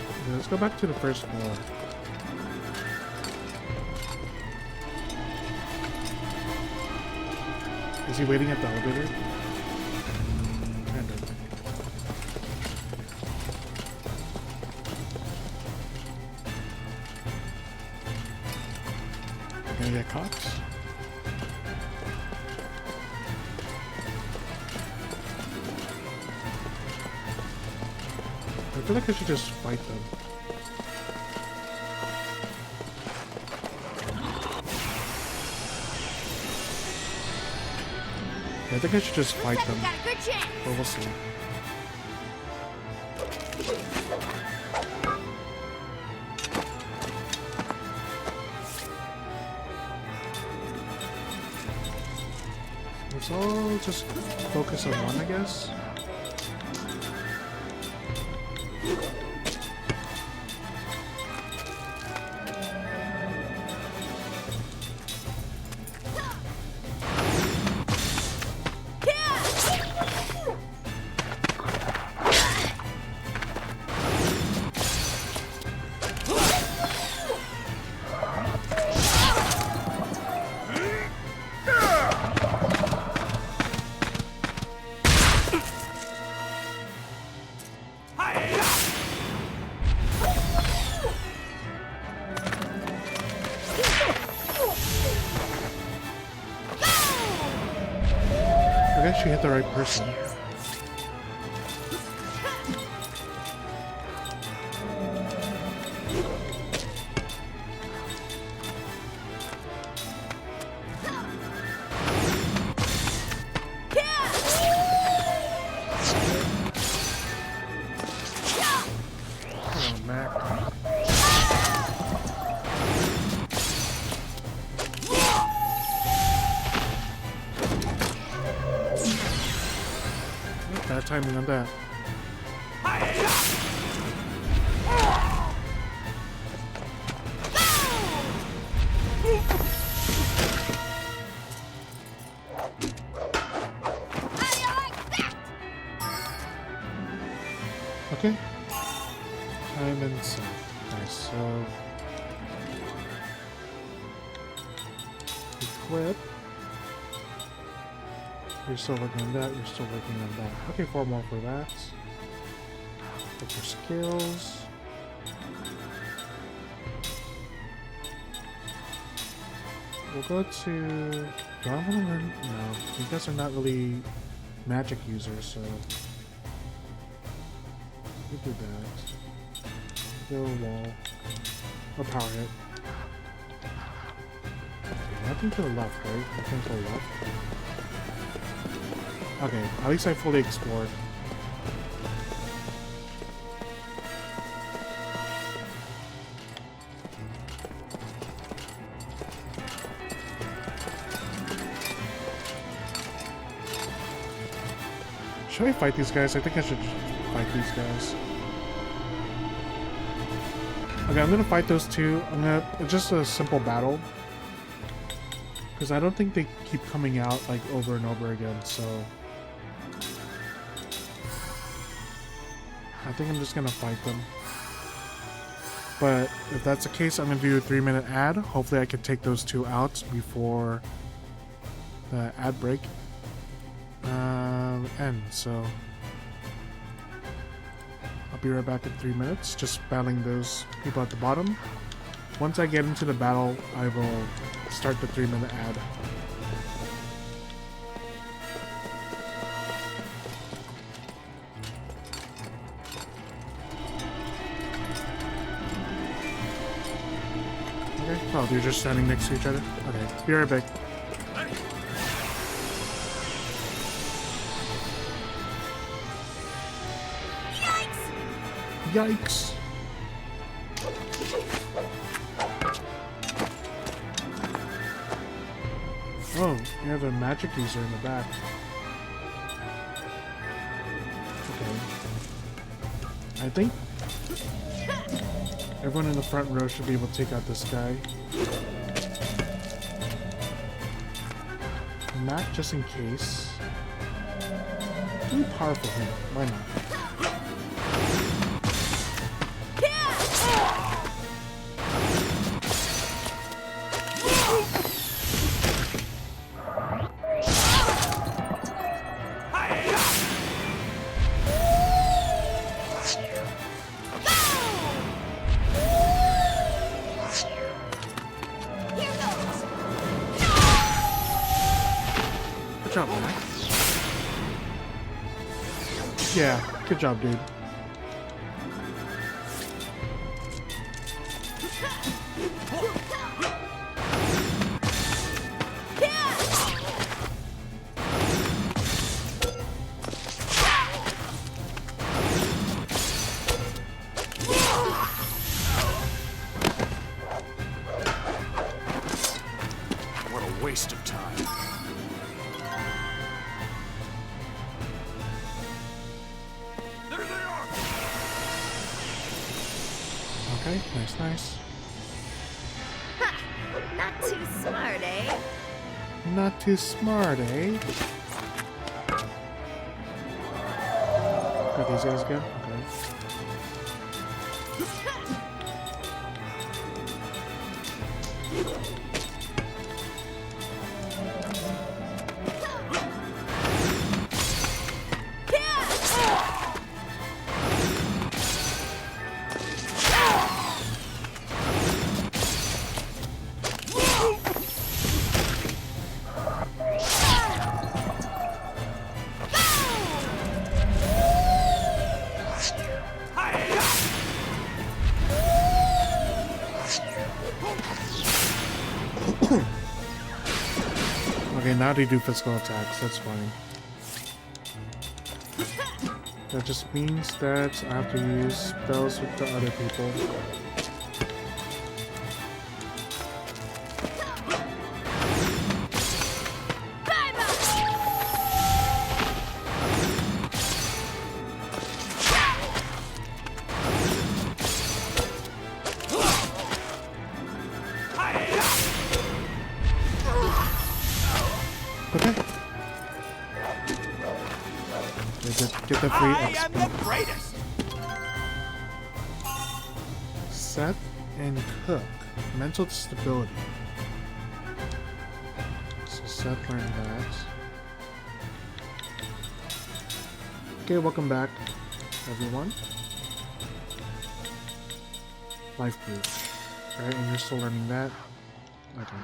Okay, let's go back to the first floor. Is he waiting at the elevator? Kind of. Gonna get caught? I feel like I should just fight them. I think I should just fight them. But we'll see. Let's all just focus on one, I guess. I guess she hit the right person. Come on, Mac. Bad timing on that. Okay. I'm inside. Equip. You're still working on that, you're still working on that. Okay, 4 more for that. Look for skills. We'll go to... Do I want to learn? No, you guys are not really magic users, so... We do that. Go wall. Or power hit. Okay, nothing to the left, right? Nothing to the left. Okay, at least I fully explored. Should I fight these guys? I think I should fight these guys. Okay, I'm gonna fight those two. It's just a simple battle. Because I don't think they keep coming out like over and over again, so... I think I'm just gonna fight them. But if that's the case, I'm gonna do a 3-minute ad. Hopefully I can take those two out before the ad break ends, so... I'll be right back in 3 minutes, just battling those people at the bottom. Once I get into the battle, I will start the 3-minute ad. Okay, oh, they're just standing next to each other? Okay, be right back. Yikes! Oh, you have a magic user in the back. Okay. I think everyone in the front row should be able to take out this guy. Mac, just in case. Too powerful him. Why not? Good job, Mac. Yeah, good job, dude. What a waste of time. Okay, nice, nice. Ha! Not too smart, eh? Not too smart, eh? Got these guys again? Okay. Okay, now they do physical attacks, that's fine. That just means that I have to use spells with the other people. Okay. Get the free I am the XP. greatest! Set and cook. Mental stability. So Seth learned that. Okay, welcome back, everyone. Life boost. Alright, and you're still learning that. Okay.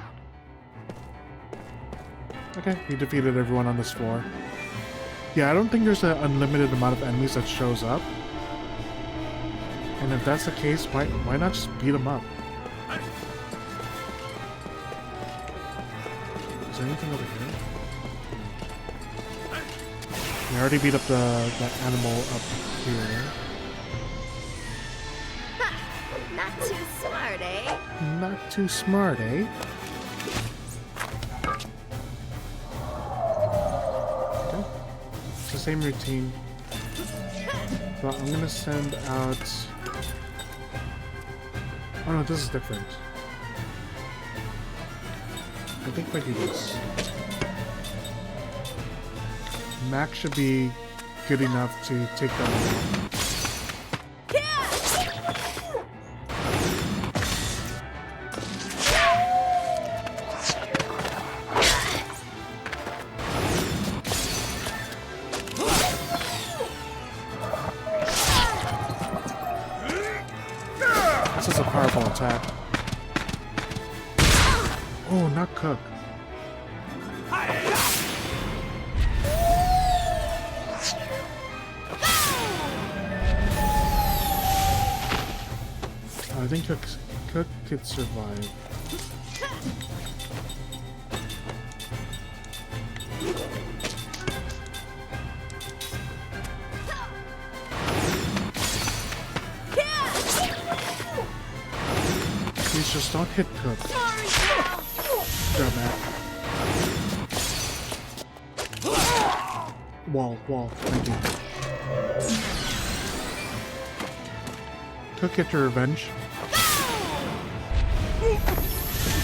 Okay, you defeated everyone on this floor. Yeah, I don't think there's an unlimited amount of enemies that shows up. And if that's the case, why not just beat them up? Is there anything over here? I already beat up the animal up here. Ha! Not too smart, eh? Not too smart, eh? Okay. It's the same routine. But I'm gonna send out... Oh no, this is different. I think if I do this... Max should be good enough to take them out. This is a powerful attack. Oh, not cook. I think Cook could survive. Please just don't hit Cook. Grab that. Wall, thank you. Cook, get your revenge.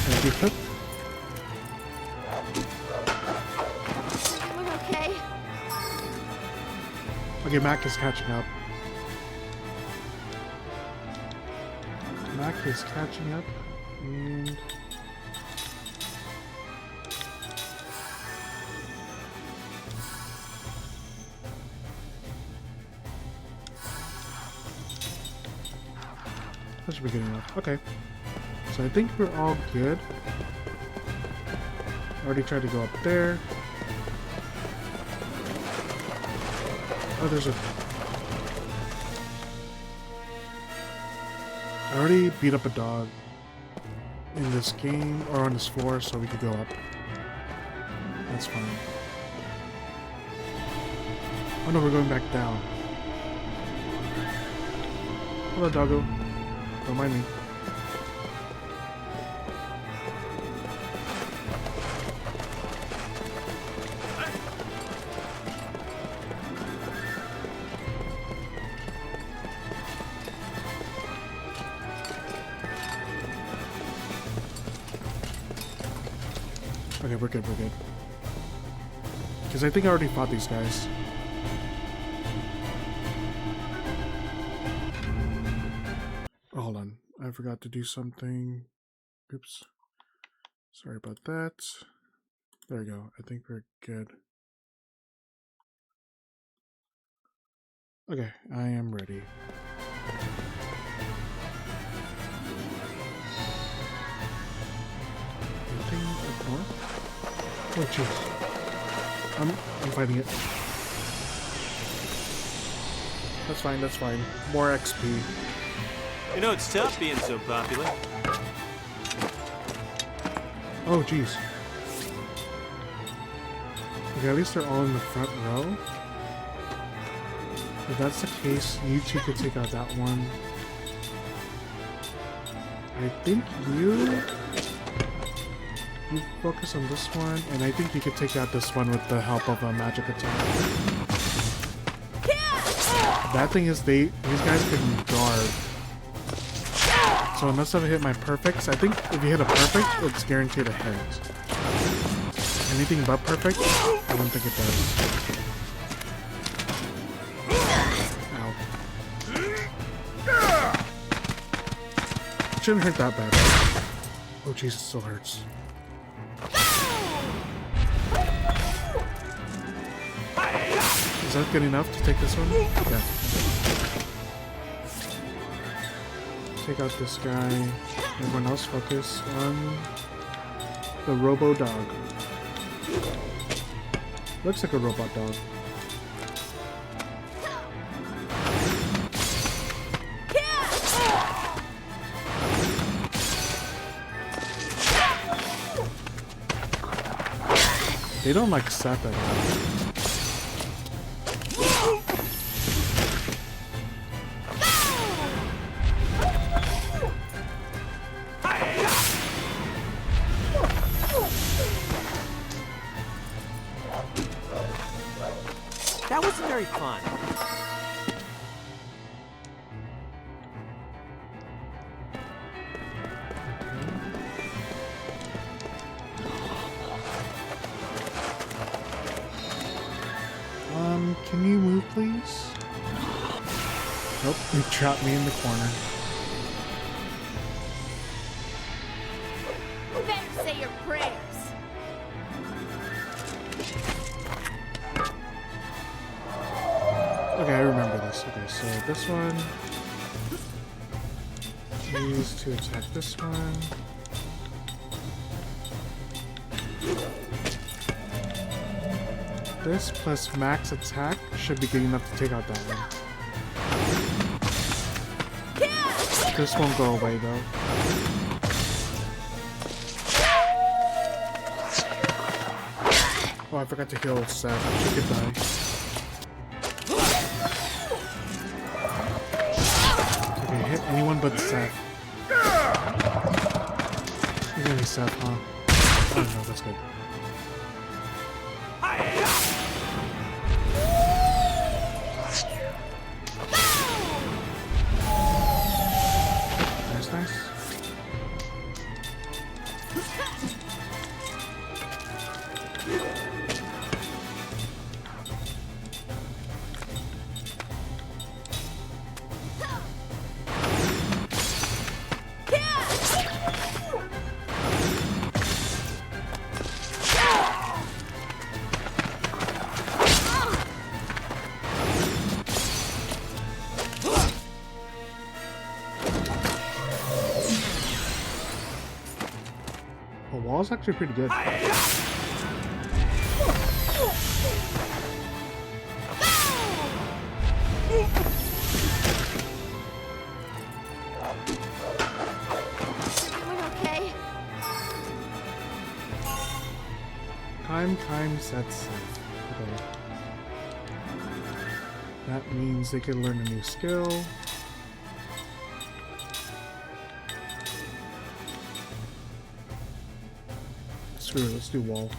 Thank you, Cook. We're okay. Okay, Mac is catching up. Mac is catching up, and... That should be good enough. Okay. So I think we're all good. Already tried to go up there. Oh, there's a... I already beat up a dog in this game, or on this floor, so we could go up. That's fine. Oh no, we're going back down. Hello, doggo. Don't mind me. Okay, we're good, because I think I already fought these guys. Oh, hold on. I forgot to do something. Oops. Sorry about that. There we go. I think we're good. Okay, I am ready. Anything up north? Oh, jeez. I'm fighting it. That's fine. More XP. You know, it's tough being so popular. Oh, jeez. Okay, at least they're all in the front row. If that's the case, you two could take out that one. I think you focus on this one, and I think you could take out this one with the help of a magic attack. Bad thing is these guys can guard. So unless I hit my perfects, I think if you hit a perfect, it's guaranteed a hit. Anything but perfect, I don't think it does. Ow. Shouldn't hurt that bad. Oh jeez, it still hurts. Is that good enough to take this one? Yeah. Take out this guy. Everyone else focus on the Robo Dog. Looks like a robot dog. They don't like Seth at all. That wasn't very fun. Can you move, please? Nope, you trapped me in the corner. You better say your prayers. Okay, I remember this. Okay, so this one. Use to attack this one. This plus max attack should be good enough to take out that one. This won't go away though. Oh, I forgot to heal Seth. She could die. Okay, hit anyone but Seth. You're gonna be Seth, huh? Oh no, that's good. Nice. The wall's actually pretty good. Time sets. Okay. That means they can learn a new skill. Screw it, let's do wall.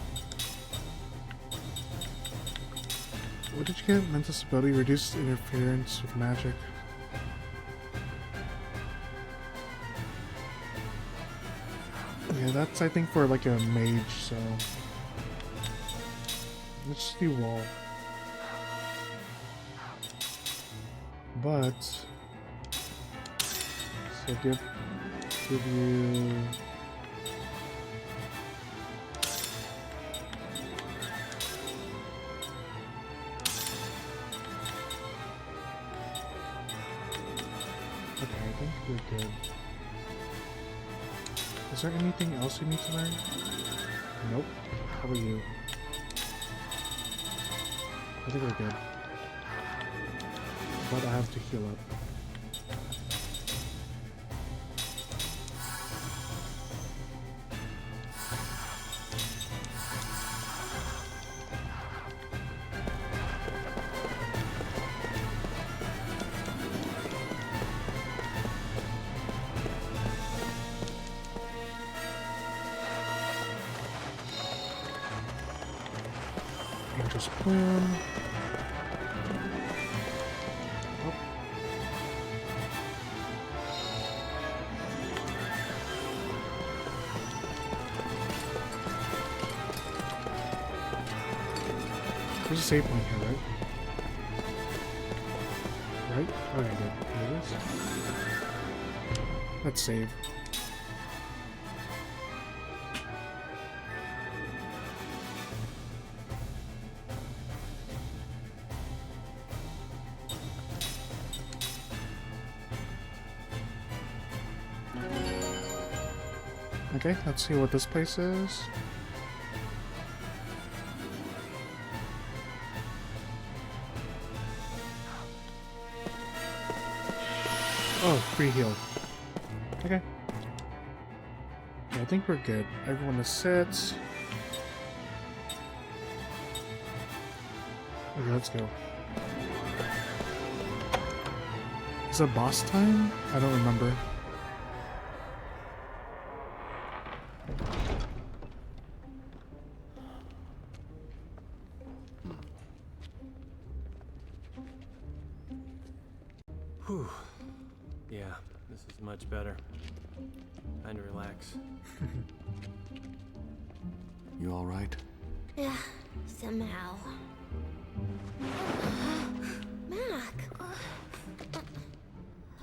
What did you get? Mental stability, reduced interference with magic. Yeah, that's I think for like a mage, so let's just do wall. But so give you okay, I think we're good. Is there anything else you need to learn? Nope. How about you? I think we're good. But I have to heal up. Angel's Plan. Oh. There's a save point here, right? Right? Okay, good. Here it is. Let's save. Okay, let's see what this place is. Oh, free heal. Okay. Yeah, I think we're good. Everyone that sits. Okay, let's go. Is it boss time? I don't remember. Whew. Yeah, this is much better. Time to relax. You all right? Yeah, somehow. Mac!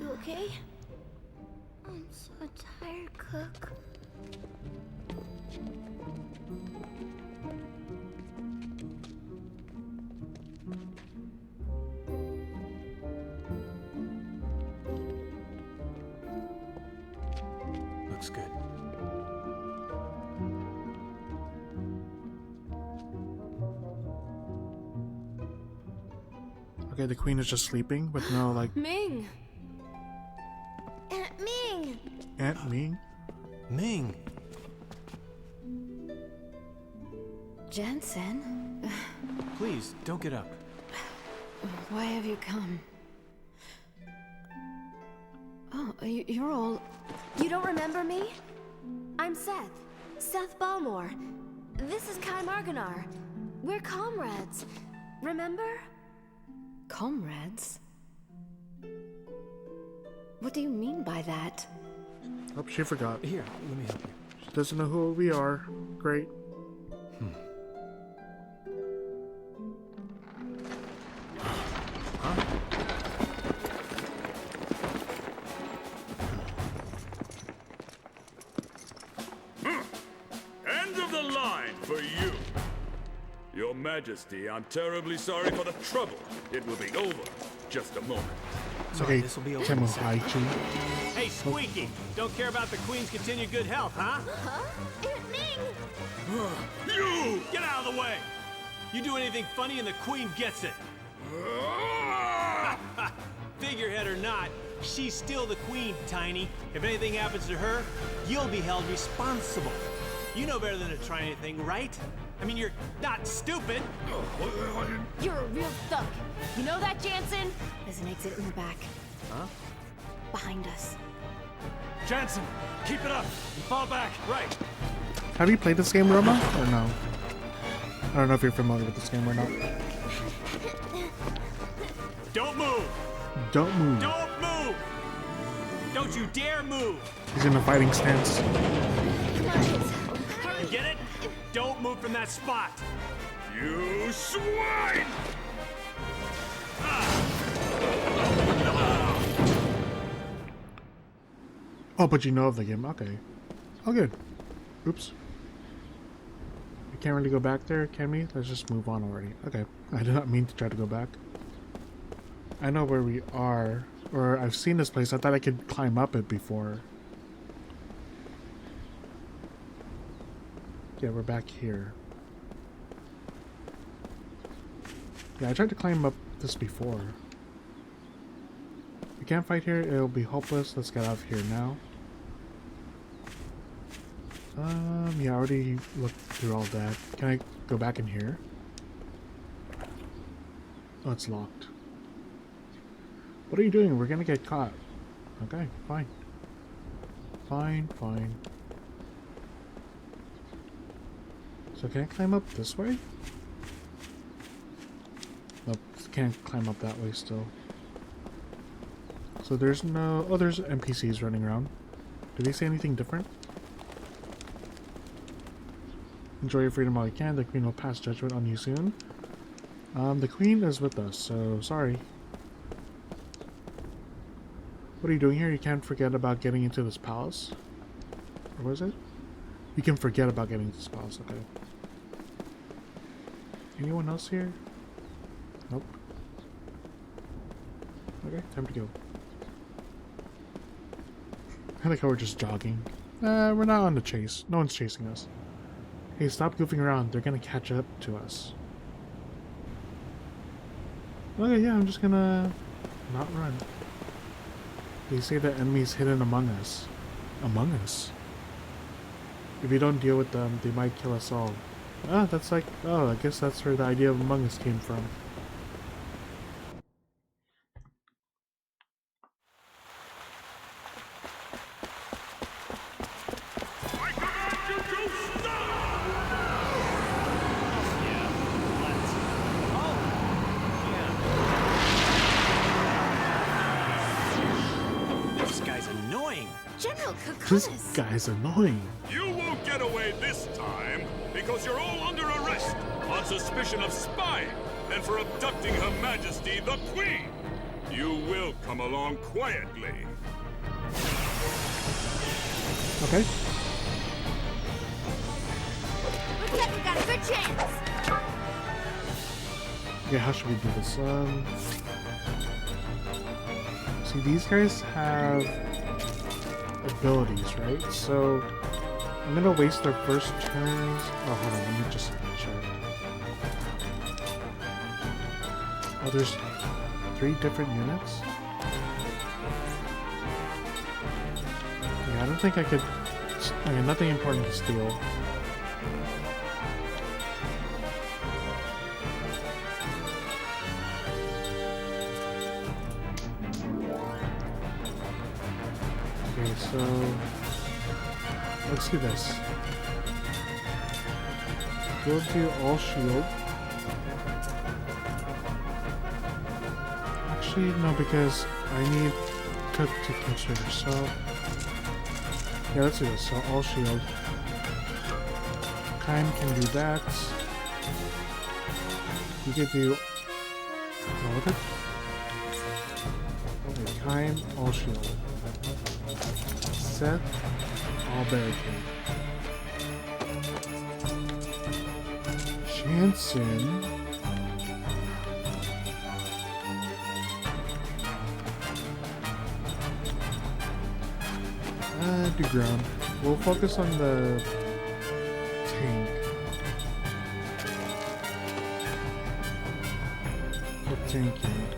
You okay? I'm so tired, Cook. Looks good. Okay, the queen is just sleeping with no, like, Ming! Aunt Ming! Aunt Ming? Ming! Jensen? Please, don't get up. Why have you come? Oh, you're all... You don't remember me? I'm Seth. Seth Balmore. This is Kai Marganar. We're comrades. Remember? Comrades? What do you mean by that? Oh, she forgot. Here, let me help you. She doesn't know who we are. Great. Huh? End of the line for you. Your Majesty, I'm terribly sorry for the trouble. It will be over. Just a moment. It's okay. This'll be over Tim in a was second. high-key. Hey, Squeaky, don't care about the Queen's continued good health, huh? Aunt Ming! You! Get out of the way! You do anything funny and the Queen gets it. Figurehead or not, she's still the Queen, Tiny. If anything happens to her, you'll be held responsible. You know better than to try anything, right? I mean, you're not stupid. You're a real thug. You know that, Jansen? There's an exit in the back. Huh? Behind us. Jansen, keep it up. And fall back. Right. Have you played this game, Roma? Or no? I don't know if you're familiar with this game or not. Don't move. Don't move. Don't move. Don't you dare move. He's in a fighting stance. Come on, kids. You get it? Don't move from that spot. You swine! Oh, but you know of the game. Okay. Oh, good. Oops. We can't really go back there, can we? Let's just move on already. Okay. I did not mean to try to go back. I know where we are. Or I've seen this place. I thought I could climb up it before. Yeah, we're back here. Yeah, I tried to climb up this before. We can't fight here. It'll be hopeless. Let's get out of here now. Yeah, I already looked through all that. Can I go back in here? Oh, it's locked. What are you doing? We're gonna get caught. Okay, fine. Fine, fine. So can I climb up this way? Nope, can't climb up that way still. So there's no... Oh, there's NPCs running around. Did they say anything different? Enjoy your freedom while you can. The Queen will pass judgment on you soon. The Queen is with us, so sorry. What are you doing here? You can't forget about getting into this palace? Or was it? You can forget about getting into this palace, okay. Anyone else here? Nope. Okay, time to go. I like how we're just jogging. We're not on the chase. No one's chasing us. Hey, stop goofing around. They're gonna catch up to us. Okay, yeah, I'm just gonna not run. They say the enemy's hidden among us. Among us? If you don't deal with them, they might kill us all. Ah, that's like... Oh, I guess that's where the idea of Among Us came from. This guy's annoying. General This Kukunis. guy's annoying. You won't get away this time, because you're all under arrest on suspicion of spying and for abducting Her Majesty the Queen. You will come along quietly. Okay. Looks like we got a good chance. Okay, how should we do this? See, these guys have abilities, right? So I'm gonna waste their first turns. Oh, hold on, let me just check. Oh, there's 3 different units? Yeah, I don't think I could... Okay, nothing important to steal. Okay, so... Let's do this. Go to all shield. Actually, no, because I need to consider, so... Yeah, let's do this. So, all shield. Kind can do that. You could do... What was it? Okay, Kind, all shield. Seth, all barricade. Jansen... Do ground. We'll focus on the tank. The tank unit.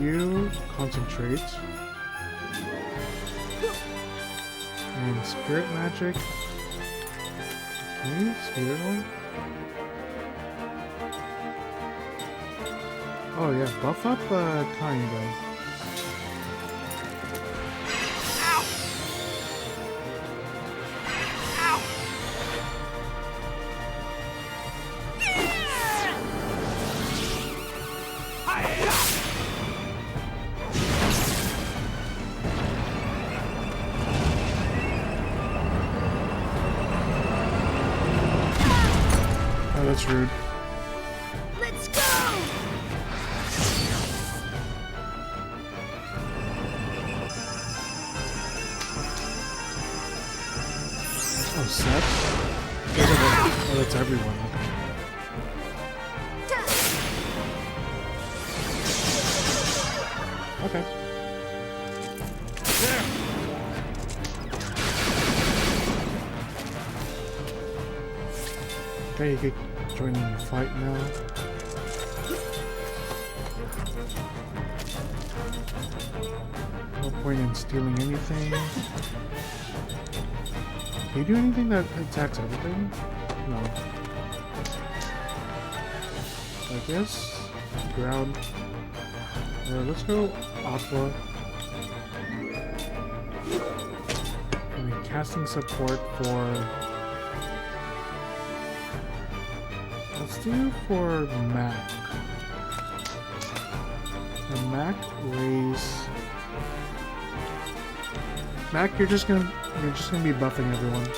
You concentrate. And spirit magic. Okay, spirit one. Oh yeah, buff up Kind though. Oh, that's rude. Let's go! Oh, Seth? Oh, that's everyone. Okay. Okay, you could join in the fight now. No point in stealing anything. Can you do anything that attacks everything? No. I guess ground. Let's go Aqua. I mean, casting support for. Let's do for Mac. And Mac raise. Mac, you're just gonna be buffing everyone.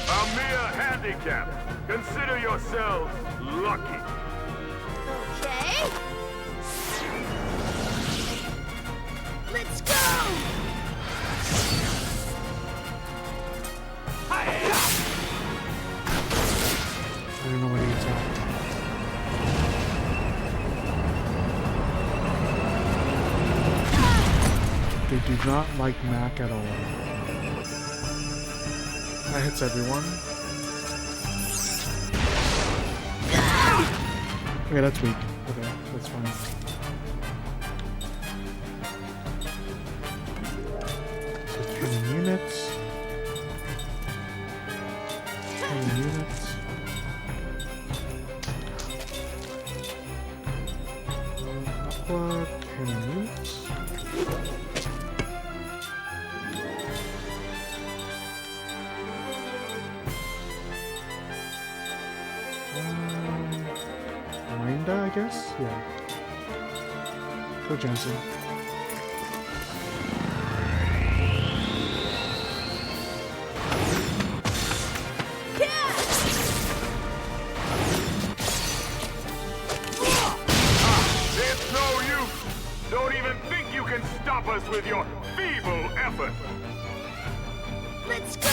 A mere handicap. Consider yourselves lucky. Okay. They do not like Mac at all. That hits everyone. Okay, that's weak. Okay, that's fine. So 20 units. 20 units. Aqua, 10 units. Linda, I guess? Yeah. Go Jensen. It's no use! Don't even think you can stop us with your feeble effort! Let's go!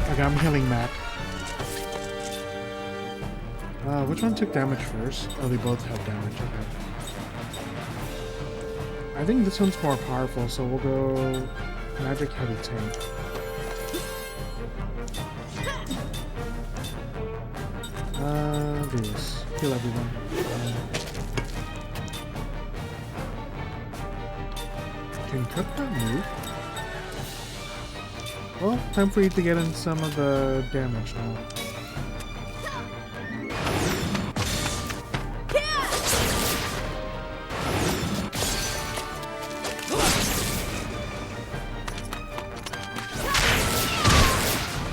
Okay, I'm healing Mac. Which one took damage first? Oh, they both have damage. Okay. I think this one's more powerful, so we'll go Magic Heavy Tank. Do this. Heal everyone. Can Cook not move? Well, time for you to get in some of the damage now.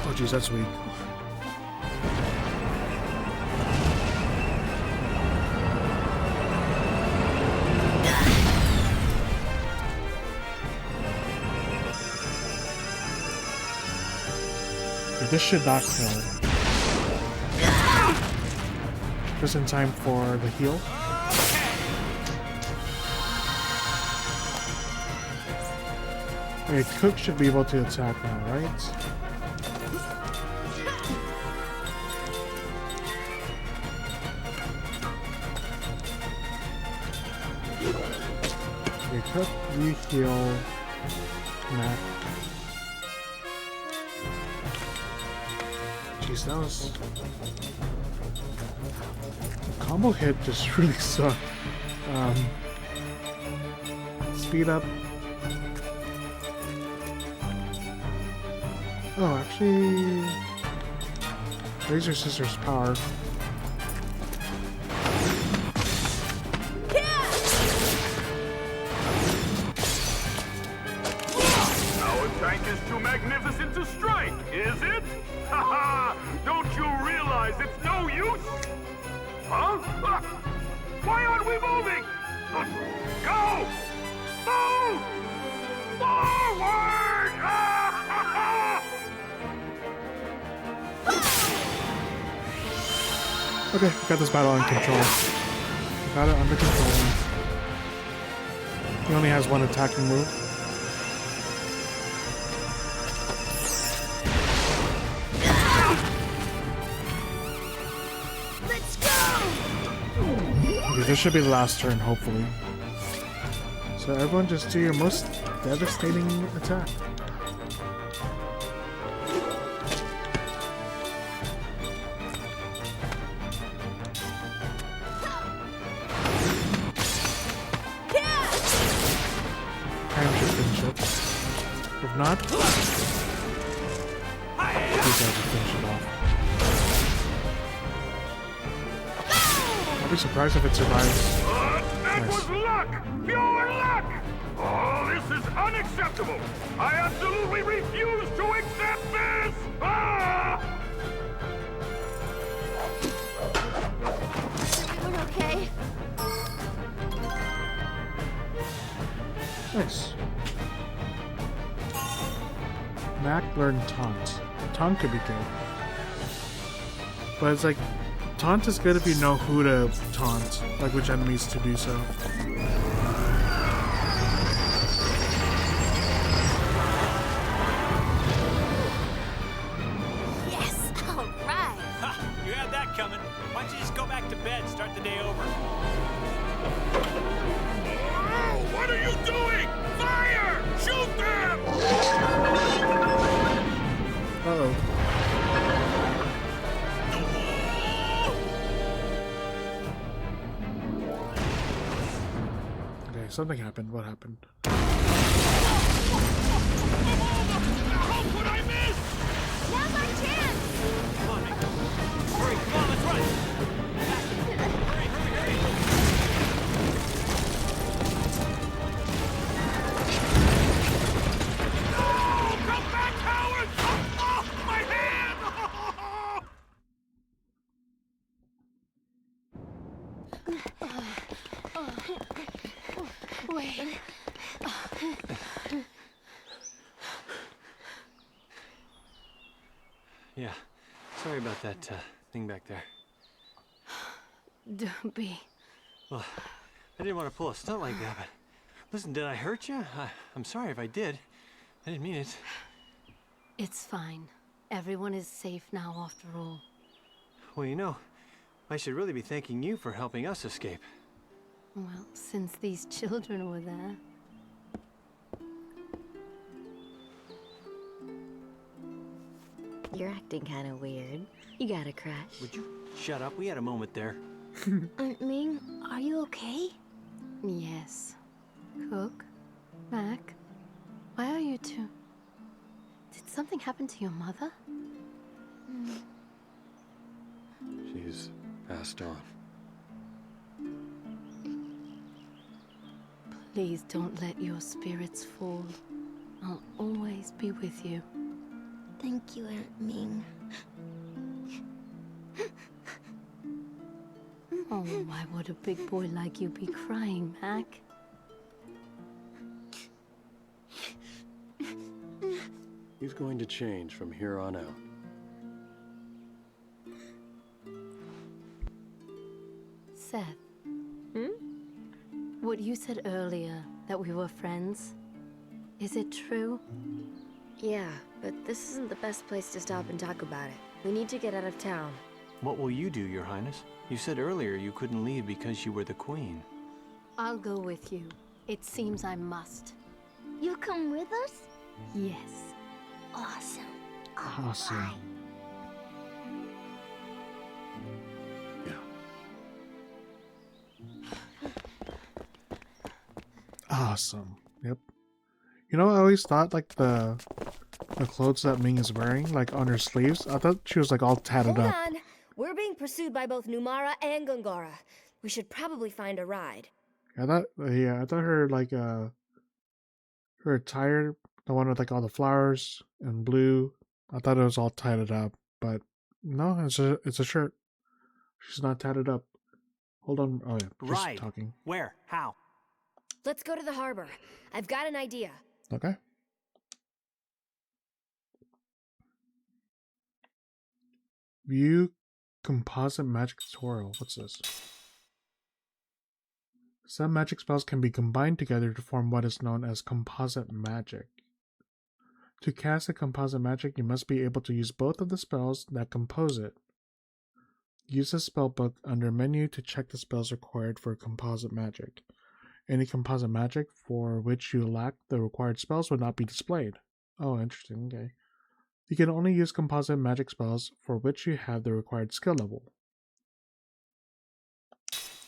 Oh jeez, that's weak. This should not kill. Just in time for the heal. Okay, Cook should be able to attack now, right? Okay, Cook, you heal Mac. Jeez, that was... The combo hit just really sucked. Speed up. Oh, actually... Razor Scissors power. Our tank is too magnificent to strike, is it? Haha! Don't you realize it's no use? Huh? Why aren't we moving? Go! Move! Forward! Okay, we got this battle under control. We got it under control. He only has one attacking move. Okay, this should be the last turn, hopefully. So everyone just do your most devastating attack. Time should finish it. If not, these guys will finish it off. I'll be surprised if it survives. That Nice. was luck! Pure luck! Oh, this is unacceptable! I absolutely refuse to accept this! Ah! Is everyone okay? Nice. Mac learned Taunt. Taunt could be good. But it's like, taunt is good if you know who to taunt, like which enemies to do so. Yes, all right. Ha! You had that coming. Why don't you just go back to bed and start the day over? Oh, what are you doing? Fire! Shoot them! Uh-oh. Okay, something happened. What happened? How could I miss? Now's our chance. Come on, Nick. Hurry, come on, let's run. Hurry, hurry, hurry. Oh, come back, Howard! Oh, my hand! Wait. Yeah, sorry about that thing back there. Don't be. Well, I didn't want to pull a stunt like that, but listen, did I hurt you? I'm sorry if I did. I didn't mean it. It's fine. Everyone is safe now after all. Well, you know, I should really be thanking you for helping us escape. Well, since these children were there. You're acting kind of weird. You got a crush? Would you shut up? We had a moment there. Aunt Ming, are you okay? Yes. Cook? Mac? Why are you two? Did something happen to your mother? She's passed on. Please don't let your spirits fall. I'll always be with you. Thank you, Aunt Ming. Oh, why would a big boy like you be crying, Mac? He's going to change from here on out. Seth. What you said earlier, that we were friends, is it true? Yeah, but this isn't the best place to stop and talk about it. We need to get out of town. What will you do, Your Highness? You said earlier you couldn't leave because you were the queen. I'll go with you. It seems I must. You'll come with us? Yes. Awesome. Awesome. Alright. Awesome. Yep. You know, I always thought like the clothes that Ming is wearing, like on her sleeves, I thought she was like all tatted Hold up. on. We're being pursued by both Numara and Gongora. We should probably find a ride. I thought her like her attire, the one with like all the flowers and blue, I thought it was all tatted up, but no, it's a shirt. She's not tatted up. Hold on. Oh yeah, just Ride. talking. Where? How? Let's go to the harbor. I've got an idea. Okay. View composite magic tutorial. What's this? Some magic spells can be combined together to form what is known as composite magic. To cast a composite magic, you must be able to use both of the spells that compose it. Use the spellbook under menu to check the spells required for composite magic. Any composite magic for which you lack the required spells will not be displayed. Oh, interesting. Okay. You can only use composite magic spells for which you have the required skill level.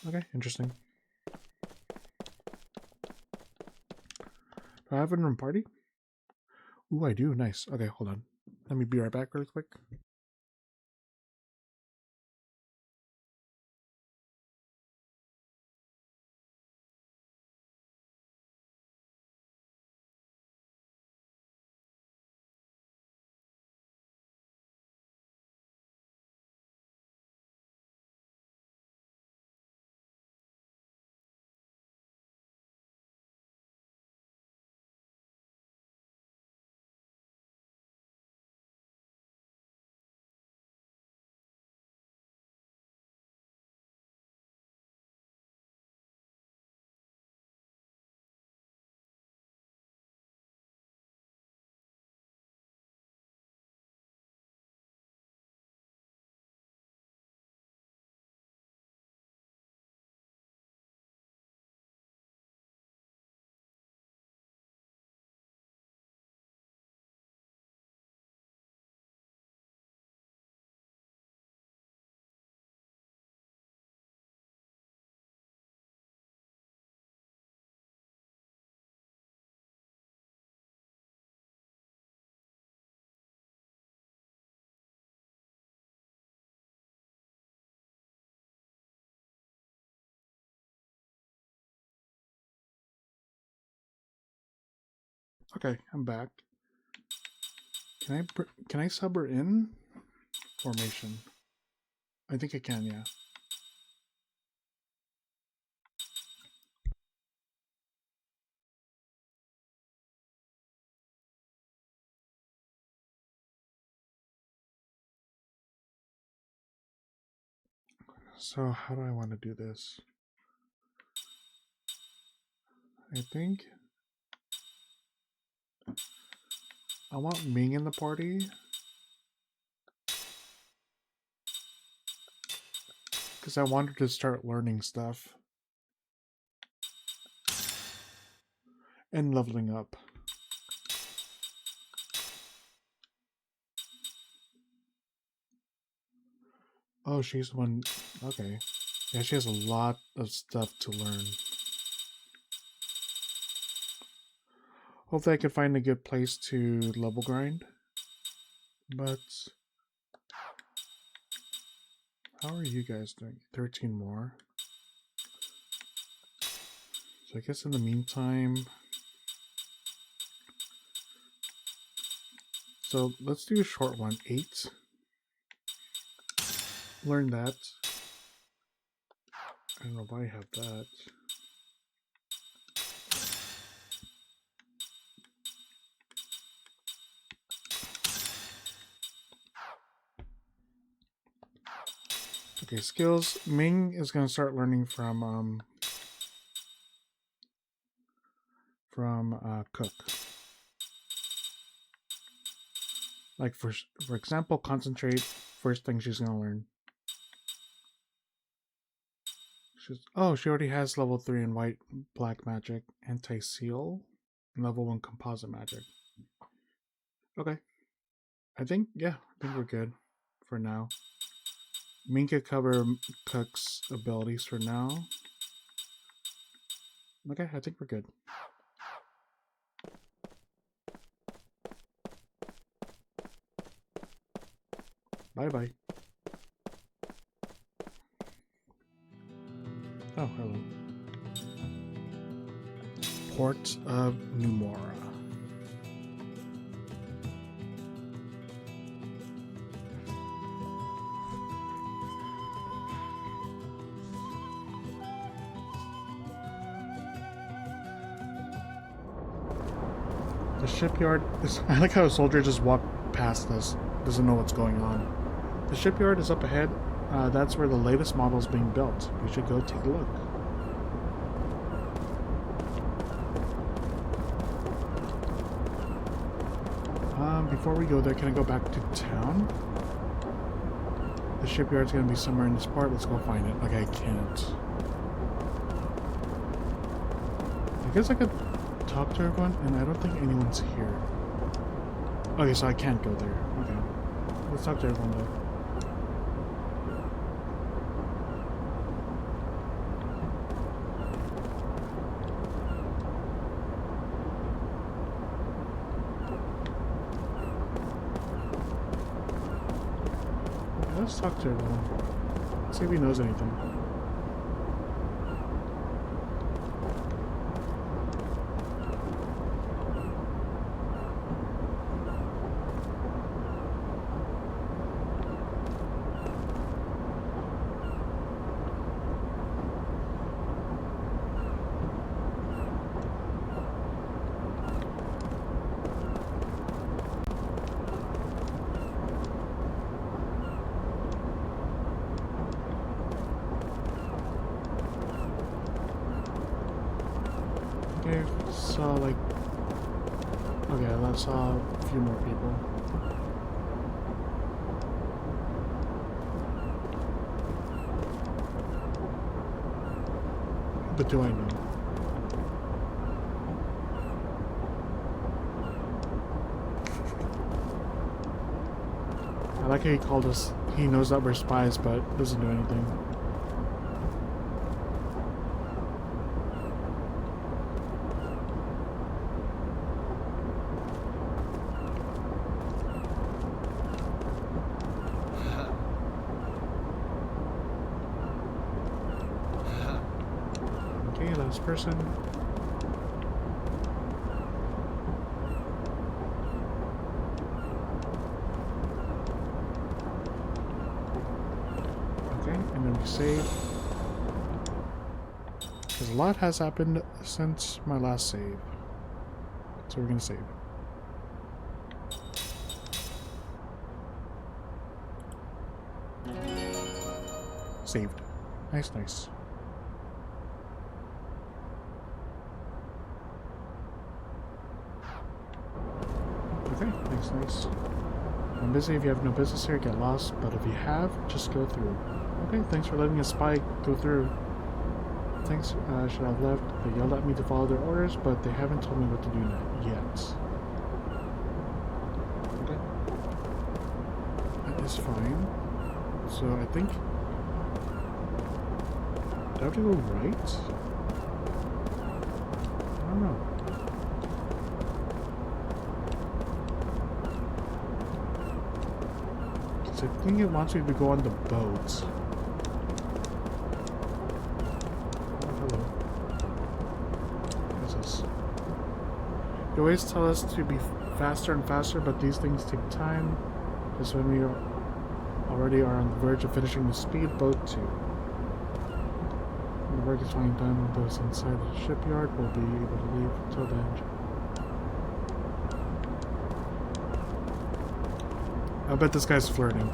Okay, interesting. Do I have it in a party? Ooh, I do. Nice. Okay, hold on. Let me be right back really quick. Okay, I'm back. Can I sub her in formation? I think I can, yeah. So how do I want to do this? I think I want Ming in the party. Because I wanted to start learning stuff. And leveling up. Oh, she's the one. Okay. Yeah, she has a lot of stuff to learn. Hopefully I can find a good place to level grind. But how are you guys doing? 13 more. So I guess in the meantime... So let's do a short one. 8. Learn that. I don't know why I have that. Okay, skills. Ming is going to start learning from Cook. Like for example, concentrate. First thing she's going to learn. She already has level 3 in white black magic, anti-seal, and level 1 composite magic. Okay. I think we're good for now. Ming could cover Cook's abilities for now. Okay, I think we're good. Bye-bye. Oh, hello. Port of Numora. The shipyard is... I like how a soldier just walked past us. Doesn't know what's going on. The shipyard is up ahead. That's where the latest model is being built. We should go take a look. Before we go there, can I go back to town? The shipyard's gonna be somewhere in this part. Let's go find it. Okay, I can't. I guess I could talk to everyone, and I don't think anyone's here. Okay, so I can't go there. Okay. Let's talk to everyone though. Let's talk to everyone. See if he knows anything. I saw a few more people. But do I know? I like how he called us. He knows that we're spies, but doesn't do anything. Person. and then we save. Because a lot has happened since my last save. So we're gonna save. Saved. Nice, nice. Okay, nice, nice. I'm busy. If you have no business here, get lost. But if you have, just go through. Okay, thanks for letting a spy go through. Thanks, should have left. They yelled at me to follow their orders, but they haven't told me what to do yet. Okay. That is fine. So I think... do I have to go right? I don't know. So I think it wants me to go on the boat. Oh, hello. What is this? They always tell us to be faster and faster, but these things take time. Just when we already are on the verge of finishing the speedboat too. When the work is finally done, those inside the shipyard will be able to leave until then. I bet this guy's flirting.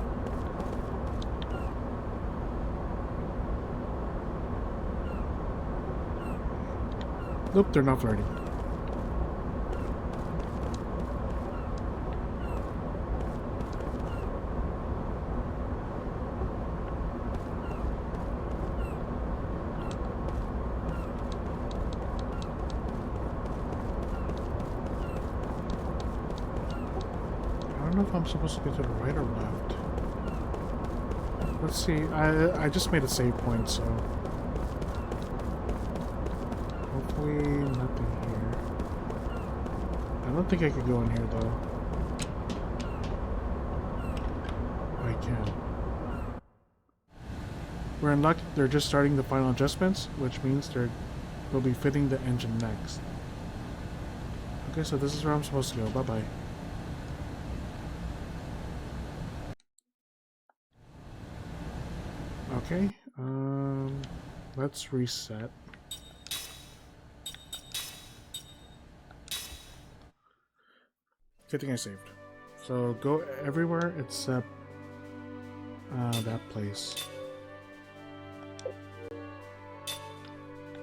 Nope, they're not flirting. I don't know if I'm supposed to go to the right or left. Let's see. I just made a save point, so hopefully nothing here. I don't think I could go in here though. Oh, I can. We're in luck. They're just starting the final adjustments, which means they'll be fitting the engine next. Okay, so this is where I'm supposed to go. Bye bye. Okay, let's reset. Good thing I saved. So go everywhere except that place.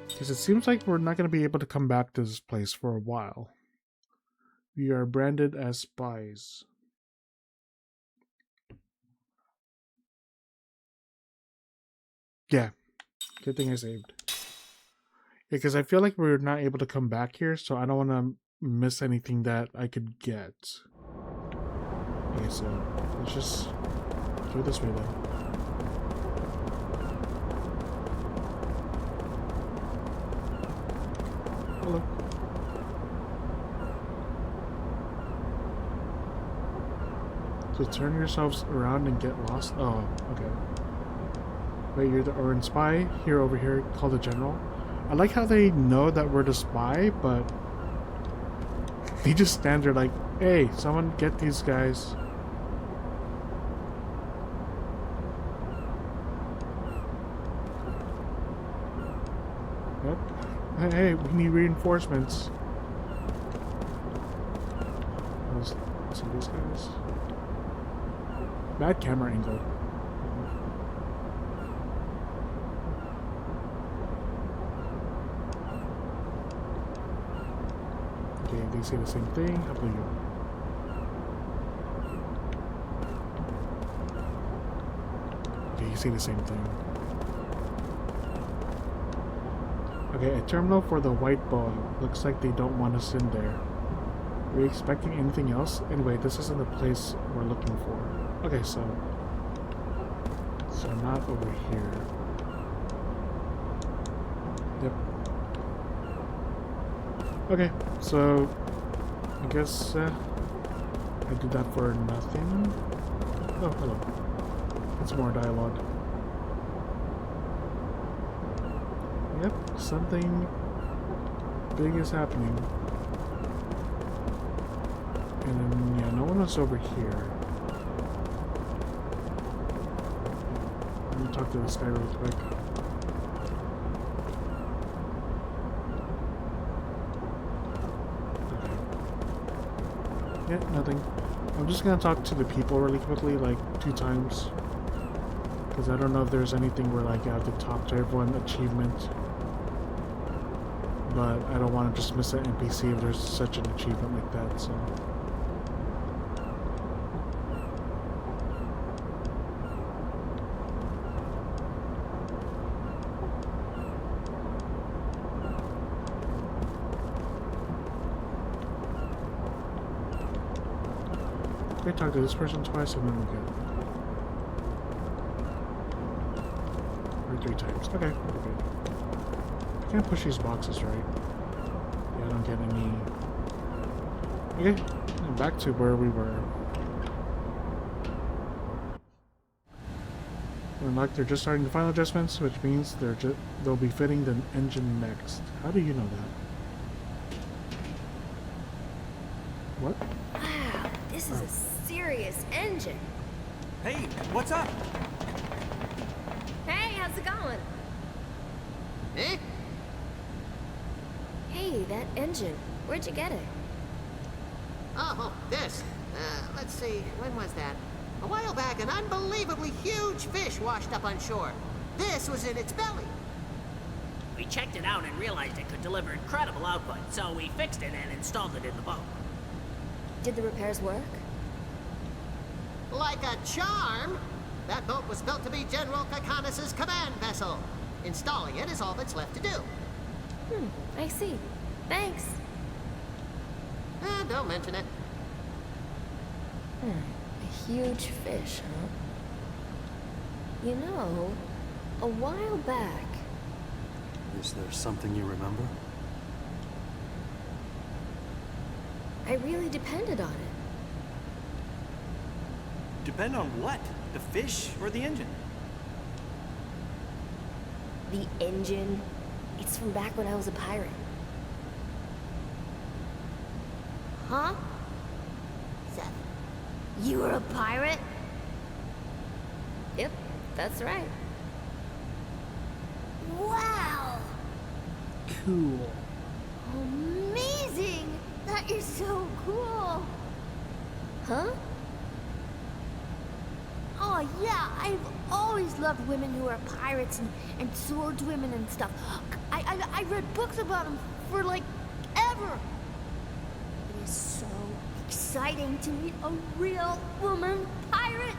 Because it seems like we're not going to be able to come back to this place for a while. We are branded as spies. Yeah, good thing I saved. Yeah, because I feel like we're not able to come back here, so I don't want to miss anything that I could get. Okay, so let's just go this way then. Hello. So turn yourselves around and get lost. Oh, okay. Wait, you're the Orange spy here over here, called the general. I like how they know that we're the spy, but they just stand there like, hey, someone get these guys. Yep. Hey, we need reinforcements. See these guys? Bad camera angle. Okay, they say the same thing. I believe you. Okay, you say the same thing. Okay, a terminal for the white boa. Looks like they don't want us in there. Are we expecting anything else? Anyway, this isn't the place we're looking for. Okay, so not over here. Yep. Okay, so I guess I did that for nothing. Oh, hello. It's more dialogue. Yep, something big is happening. And then, yeah, no one was over here. I'll talk to this guy real quick. Okay. Yeah, nothing. I'm just gonna talk to the people really quickly, like 2 times. Because I don't know if there's anything where like I have to talk to everyone achievement. But I don't want to just miss an NPC if there's such an achievement like that, so. I talk to this person twice and then we're good. Or 3 times. Okay, we're good. I can't push these boxes, right? Yeah, I don't get any... Okay, back to where we were. And like they're just starting the final adjustments, which means they'll be fitting the engine next. How do you know that? What? Wow, this is a serious engine. Hey, what's up? Hey, how's it going? Eh? Hey, that engine. Where'd you get it? Oh, this. Let's see, when was that? A while back, an unbelievably huge fish washed up on shore. This was in its belly. We checked it out and realized it could deliver incredible output, so we fixed it and installed it in the boat. Did the repairs work? Like a charm. That boat was built to be General Kakanis' command vessel. Installing it is all that's left to do. I see. Thanks. Don't mention it. A huge fish, huh? You know, a while back... Is there something you remember? I really depended on it. Depend on what? The fish or the engine? The engine? It's from back when I was a pirate. Huh? Seth, you were a pirate? Yep, that's right. Wow! Cool. Amazing! That is so cool! Huh? Oh yeah, I've always loved women who are pirates and swordswomen and stuff. I read books about them for like ever. It is so exciting to meet a real woman pirate.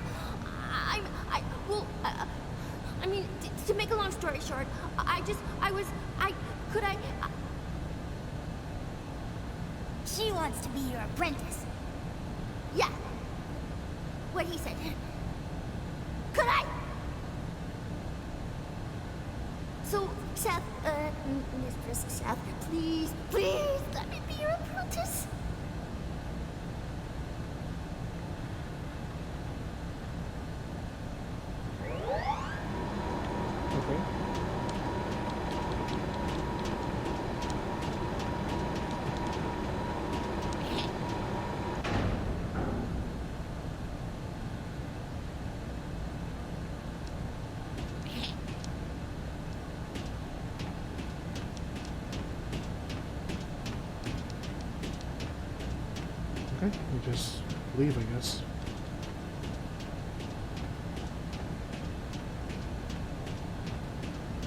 I mean, to make a long story short, She wants to be your apprentice. Yeah. What he said. Could I? So, Seth, Mistress Seth, please, let me be your apprentice. Okay. Okay, we just leave, I guess.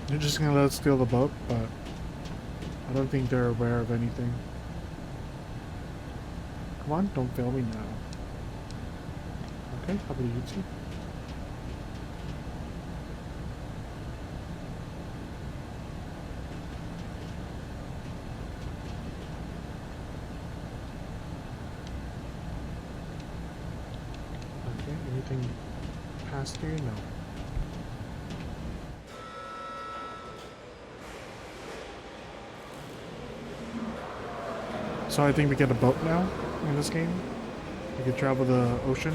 They're just gonna let us steal the boat, but I don't think they're aware of anything. Come on, don't fail me now. Okay, how about you two? Okay, anything past here? No. So I think we get a boat now in this game. We can travel the ocean.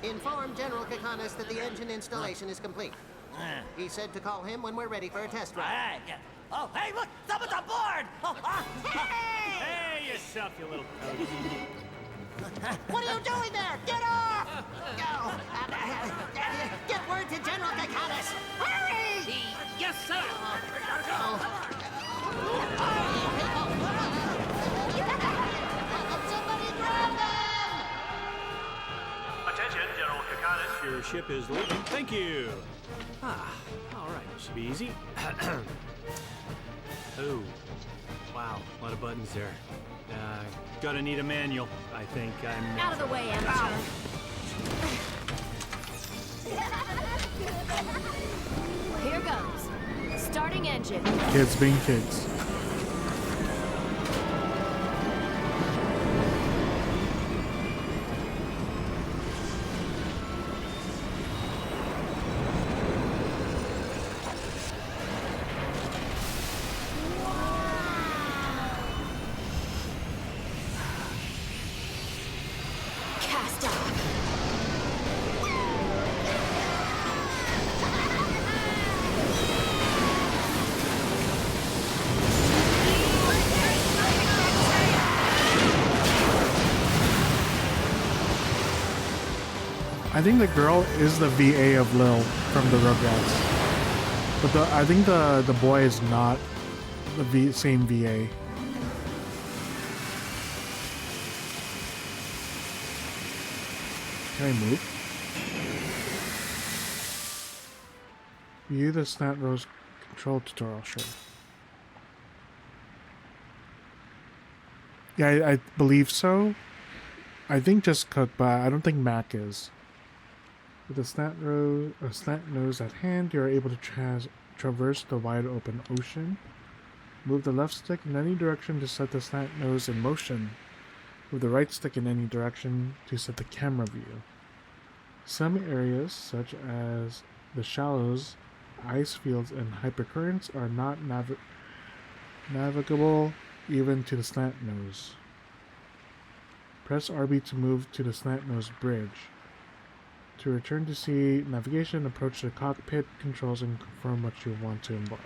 Inform General Kakanis that the engine installation is complete. He said to call him when we're ready for a test ride. Alright, yeah. Oh, hey, look! Someone's on board! Hey yourself, you little toad. What are you doing there? Get off! Go! Get word to General Kakanis! Hurry! Yes, sir. Somebody grab them! Attention, General Kakanis. Your ship is leaving. Thank you. Ah, all right. Should be easy. Oh, wow. A lot of buttons there. Gonna need a manual. I think I'm... Out of the way, amateur. Here goes. Starting engine. Kids being kids. Cast off. I think the girl is the VA of Lil from the Rugrats, but I think the boy is not the same VA. Can I move? View the Snap Rose control tutorial, sure. Yeah, I believe so. I think just Cook, but I don't think Mac is. With a snap nose at hand, you are able to traverse the wide open ocean. Move the left stick in any direction to set the snap nose in motion. Move the right stick in any direction to set the camera view. Some areas, such as the shallows, ice fields, and hypercurrents, are not navigable even to the snap nose. Press RB to move to the snap nose bridge. To return to sea navigation, approach the cockpit controls and confirm what you want to embark.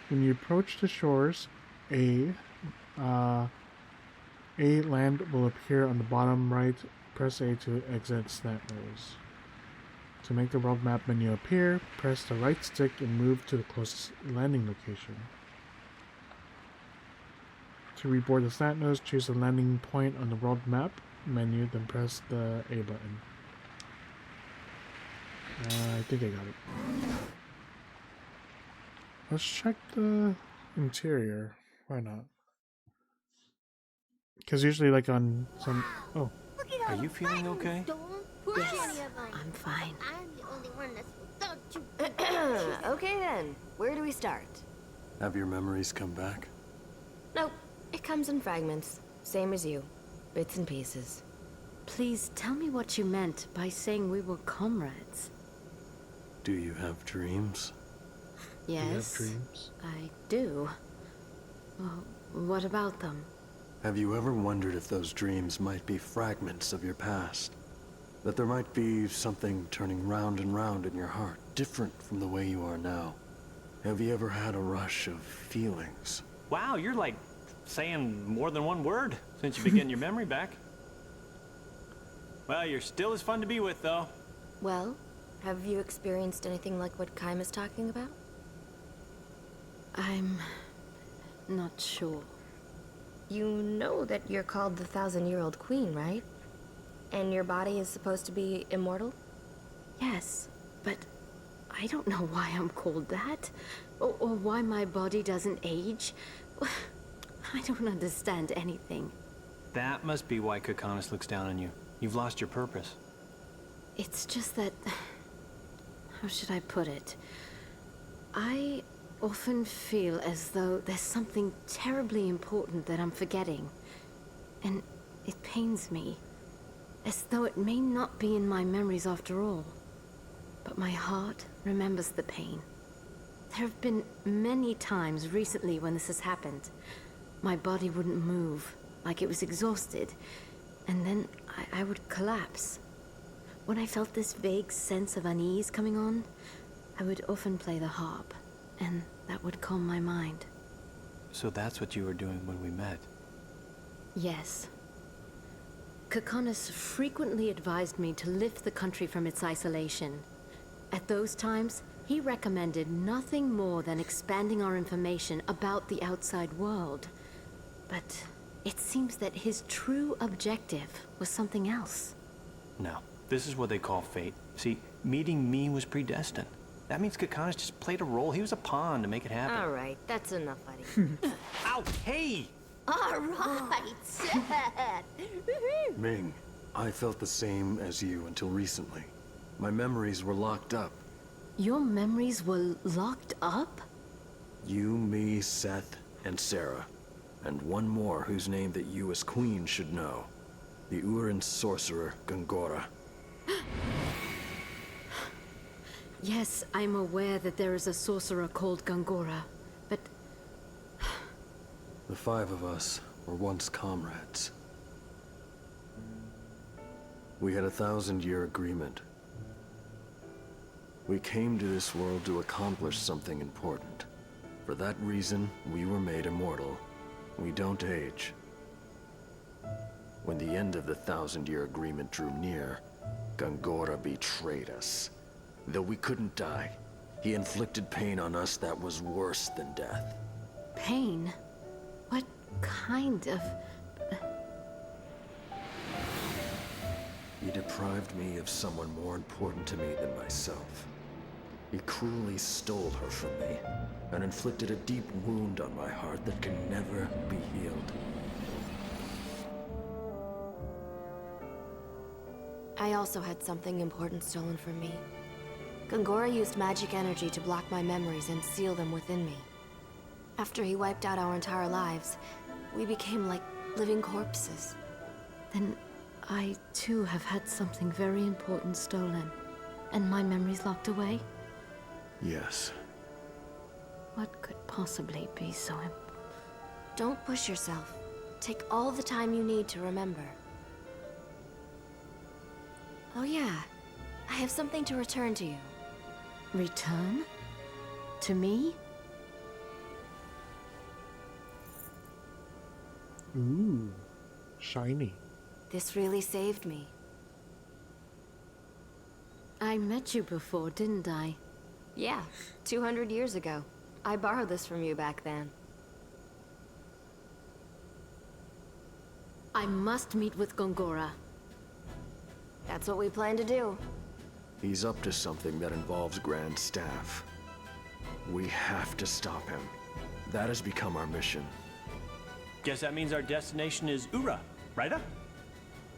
When you approach the shores, a land will appear on the bottom right. Press A to exit snap nose. To make the world map menu appear, press the right stick and move to the closest landing location. To reboard the snap nose, choose the landing point on the world map menu, then press the A button. I think I got it. Let's check the interior. Why not? Because usually, like on some. Oh. Are you feeling okay? Yes, I'm fine. I'm the only one that's without you. Okay then, where do we start? Have your memories come back? Nope, it comes in fragments. Same as you. Bits and pieces. Please tell me what you meant by saying we were comrades. Do you have dreams? Yes, Do you have dreams? I do. Well, what about them? Have you ever wondered if those dreams might be fragments of your past? That there might be something turning round and round in your heart, different from the way you are now? Have you ever had a rush of feelings? Wow, you're like saying more than one word since you've been getting your memory back. Well, you're still as fun to be with, though. Well, have you experienced anything like what Kaim is talking about? I'm not sure. You know that you're called the 1,000-year-old queen, right? And your body is supposed to be immortal? Yes, but I don't know why I'm called that, or why my body doesn't age. I don't understand anything. That must be why Kakanis looks down on you. You've lost your purpose. It's just that... How should I put it? I often feel as though there's something terribly important that I'm forgetting. And it pains me. As though it may not be in my memories after all. But my heart remembers the pain. There have been many times recently when this has happened. My body wouldn't move, like it was exhausted. And then I would collapse. When I felt this vague sense of unease coming on, I would often play the harp, and that would calm my mind. So that's what you were doing when we met? Yes. Kakanas frequently advised me to lift the country from its isolation. At those times, he recommended nothing more than expanding our information about the outside world. But it seems that his true objective was something else. No, this is what they call fate. See, meeting me was predestined. That means Kakanas just played a role. He was a pawn to make it happen. All right, that's enough, buddy. Ow, hey! All right, Seth. Ming, I felt the same as you until recently. My memories were locked up. Your memories were locked up? You, me, Seth, and Sarah. And one more whose name that you as queen should know. The Urin sorcerer, Gongora. Yes, I'm aware that there is a sorcerer called Gongora, but... The five of us were once comrades. We had a 1,000-year agreement. We came to this world to accomplish something important. For that reason, we were made immortal. We don't age. When the end of the 1,000-year agreement drew near, Gongora betrayed us. Though we couldn't die, he inflicted pain on us that was worse than death. Pain? What kind of... He deprived me of someone more important to me than myself. He cruelly stole her from me, and inflicted a deep wound on my heart that can never be healed. I also had something important stolen from me. Gongora used magic energy to block my memories and seal them within me. After he wiped out our entire lives, we became like living corpses. Then I too have had something very important stolen, and my memories locked away? Yes. What could possibly be so important? Don't push yourself. Take all the time you need to remember. Oh yeah, I have something to return to you. Return? To me? Ooh, shiny. This really saved me. I met you before, didn't I? Yeah, 200 years ago. I borrowed this from you back then. I must meet with Gongora. That's what we plan to do. He's up to something that involves Grand Staff. We have to stop him. That has become our mission. Guess that means our destination is Ura, right?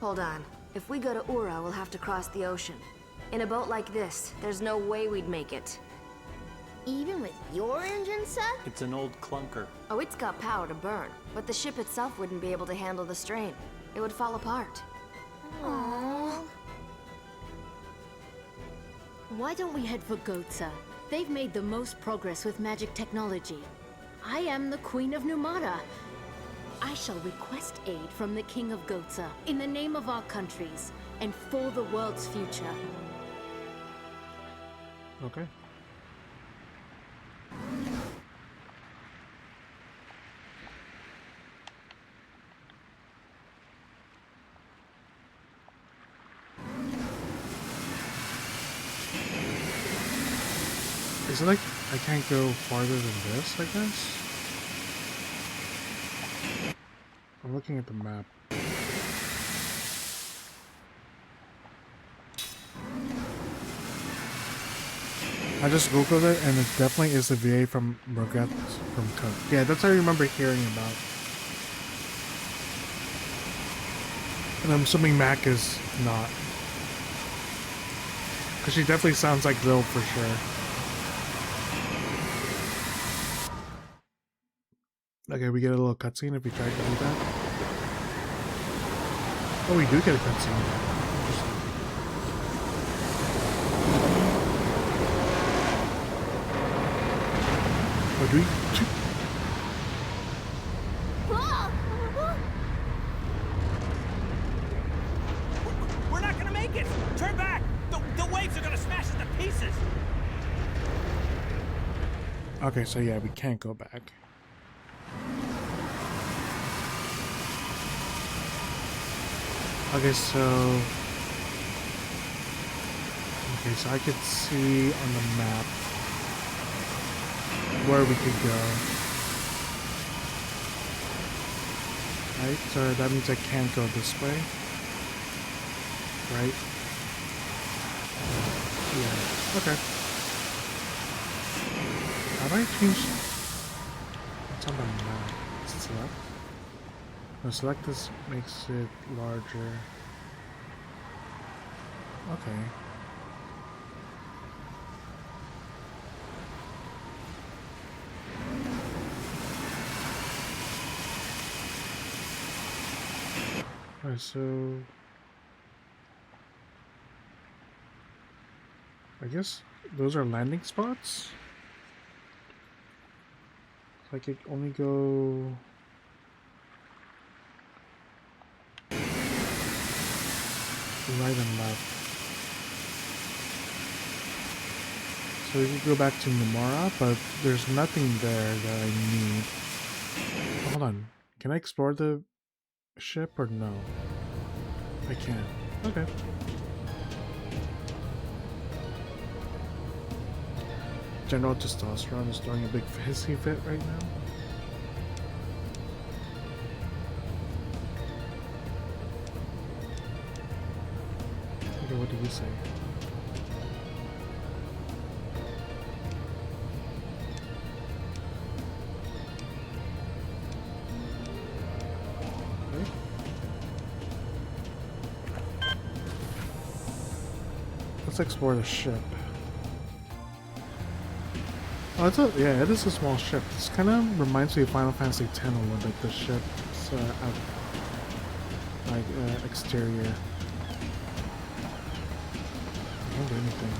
Hold on. If we go to Ura, we'll have to cross the ocean. In a boat like this, there's no way we'd make it. Even with your engine, Seth? It's an old clunker. Oh, it's got power to burn, but the ship itself wouldn't be able to handle the strain. It would fall apart. Aww. Why don't we head for Gotza? They've made the most progress with magic technology. I am the Queen of Numara. I shall request aid from the King of Gotza in the name of our countries and for the world's future. Okay. Is it like I can't go farther than this, I guess? I'm looking at the map. I just googled it and it definitely is the VA from Roget from Cook. Yeah, that's what I remember hearing about. And I'm assuming Mac is not. Because she definitely sounds like Lil for sure. Okay, we get a little cutscene if we try to do that. Oh, we do get a cutscene. Oh, do we? We're not gonna make it! Turn back! The waves are gonna smash us to pieces! Okay, so yeah, we can't go back. Okay, so I could see on the map where we could go. Right, so that means I can't go this way. Right? Yeah. Okay. How do I change? What's on the map? Is it select? No, select this makes it larger. Okay. Alright, so I guess those are landing spots? So I could only go right and left. So we could go back to Namara, but there's nothing there that I need. Hold on. Can I explore the ship or no? I can. Okay. General Testosterone is throwing a big hissy fit right now. Okay, what did he say? Okay. Let's explore the ship. Oh, it's yeah, it is a small ship. This kind of reminds me of Final Fantasy X a little bit. The ship's exterior. I can't do anything.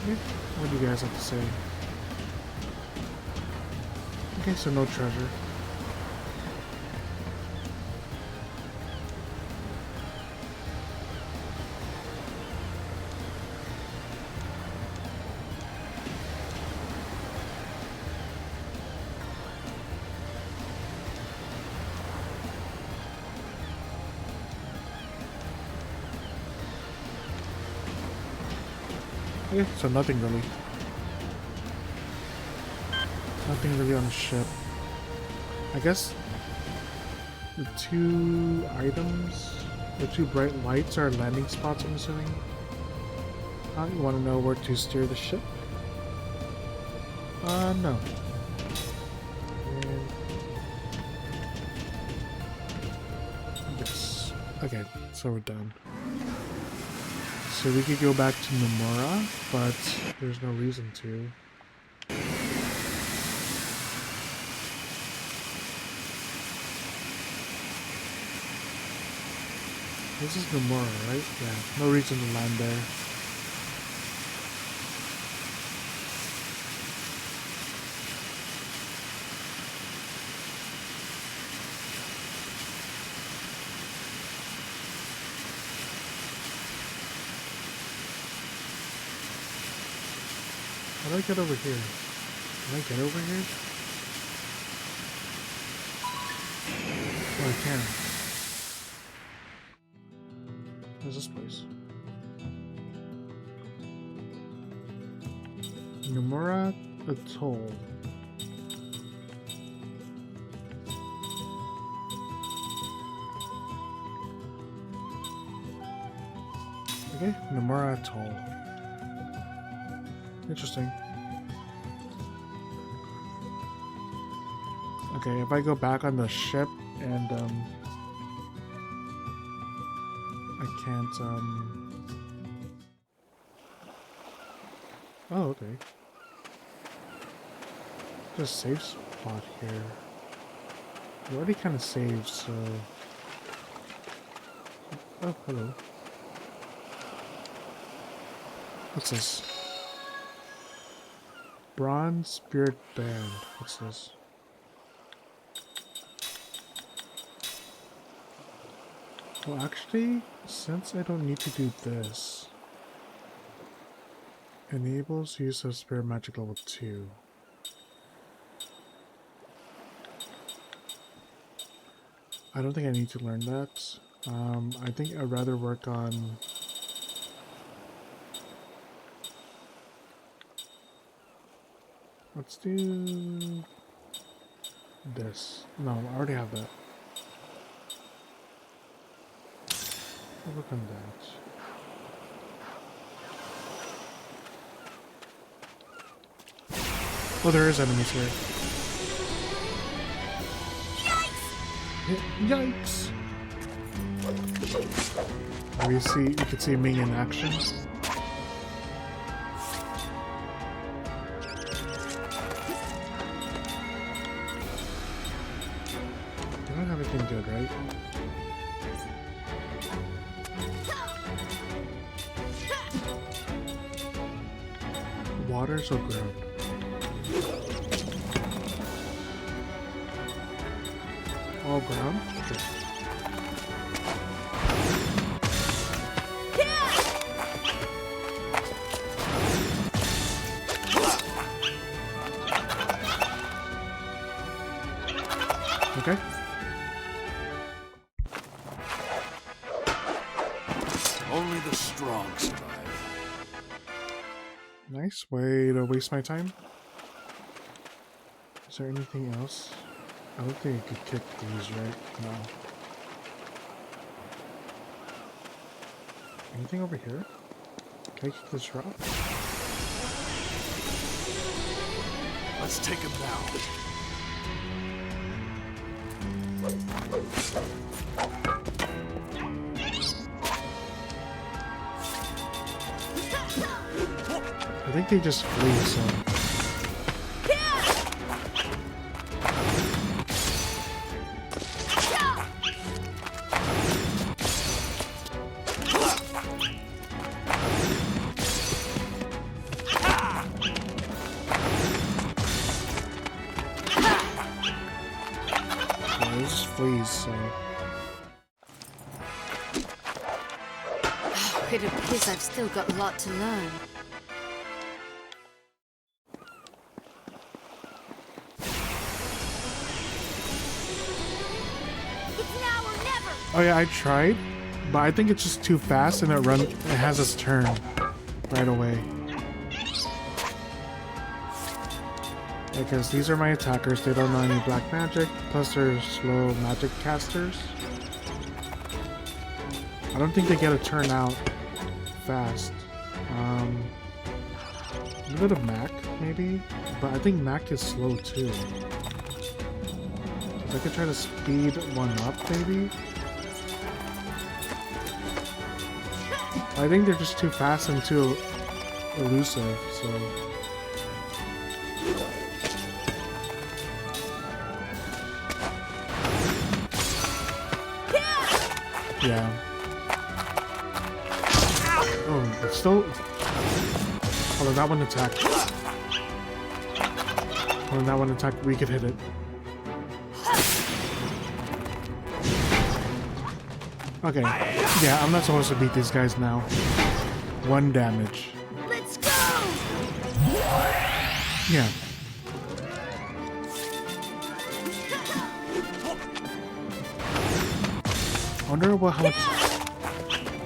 Okay. What do you guys have to say? Okay, so no treasure. Okay, so nothing really. Nothing really on the ship. I guess the two items, the two bright lights are landing spots, I'm assuming. You want to know where to steer the ship? No. And yes. Okay, so we're done. So we could go back to Nomura, but there's no reason to. This is Nomura, right? Yeah, no reason to land there. How do I get over here? Can I get over here? Oh, I can. Where's this place? Nomura Atoll. Okay, Nomura Atoll. Interesting. Okay, if I go back on the ship and I can't oh, okay. Just save spot here. We already kind of saved, so oh, hello. What's this? Bronze Spirit Band. What's this? Well, actually, since I don't need to do this, enables use of Spirit Magic level 2. I don't think I need to learn that. I think I'd rather work on... Let's do... this. No, I already have that. I'll work on that. Oh, there is enemies here. Yikes! You can see Ming in action. They don't have anything good, right? Waters or ground? All ground? Okay. Okay. Only the strong survive. Nice way to waste my time. Is there anything else? I don't think I could kick these, right? No. Anything over here? Can I kick this rock? Let's take him down. I think they just flee, so... Yeah, they just flees, so... It appears I've still got a lot to learn. Oh yeah, I tried, but I think it's just too fast and it has its turn right away. Because these are my attackers, they don't know any black magic, plus they're slow magic casters. I don't think they get a turn out fast. A bit of Mac, maybe? But I think Mac is slow too. I could try to speed one up, maybe? I think they're just too fast and too elusive, so... Yeah. Oh, it's still... Although that one attacked. When that one attacked, we could hit it. Okay. Yeah, I'm not supposed to beat these guys now. 1 damage. Let's go! Yeah. I wonder how much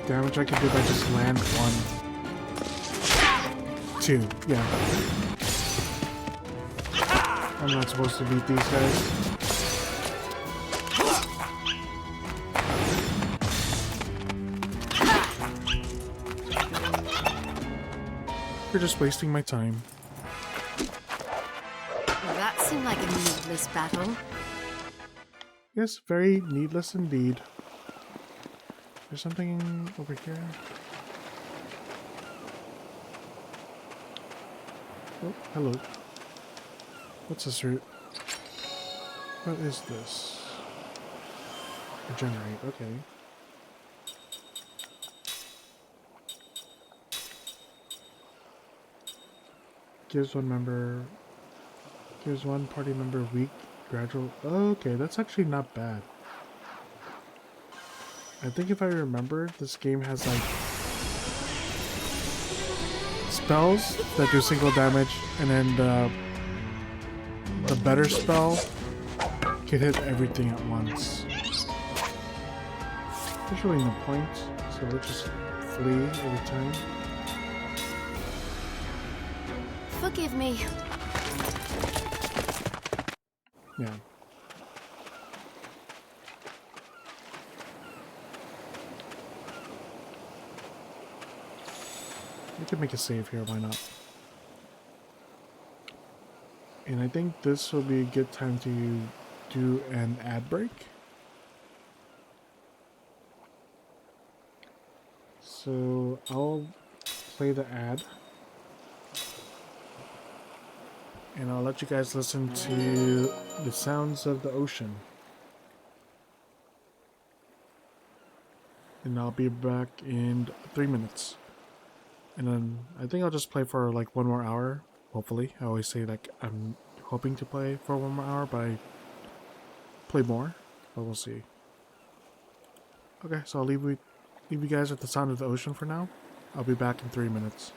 damage I can do if I just land 1. 2. Yeah. I'm not supposed to beat these guys. You're just wasting my time. Well, that seemed like a needless battle. Yes, very needless indeed. There's something over here. Oh, hello. What's this route? What is this? Regenerate, okay. Gives one party member weak gradual. Oh, okay, that's actually not bad. I think if I remember, this game has like spells that do single damage, and then the better spell can hit everything at once. There's really no point, so we'll just flee every time. Forgive me. Yeah. We could make a save here, why not? And I think this will be a good time to do an ad break. So I'll play the ad. And I'll let you guys listen to the sounds of the ocean. And I'll be back in 3 minutes. And then I think I'll just play for like 1 more hour, hopefully. I always say like I'm hoping to play for 1 more hour, but I play more, but we'll see. Okay, so I'll leave you guys with the sound of the ocean for now. I'll be back in 3 minutes.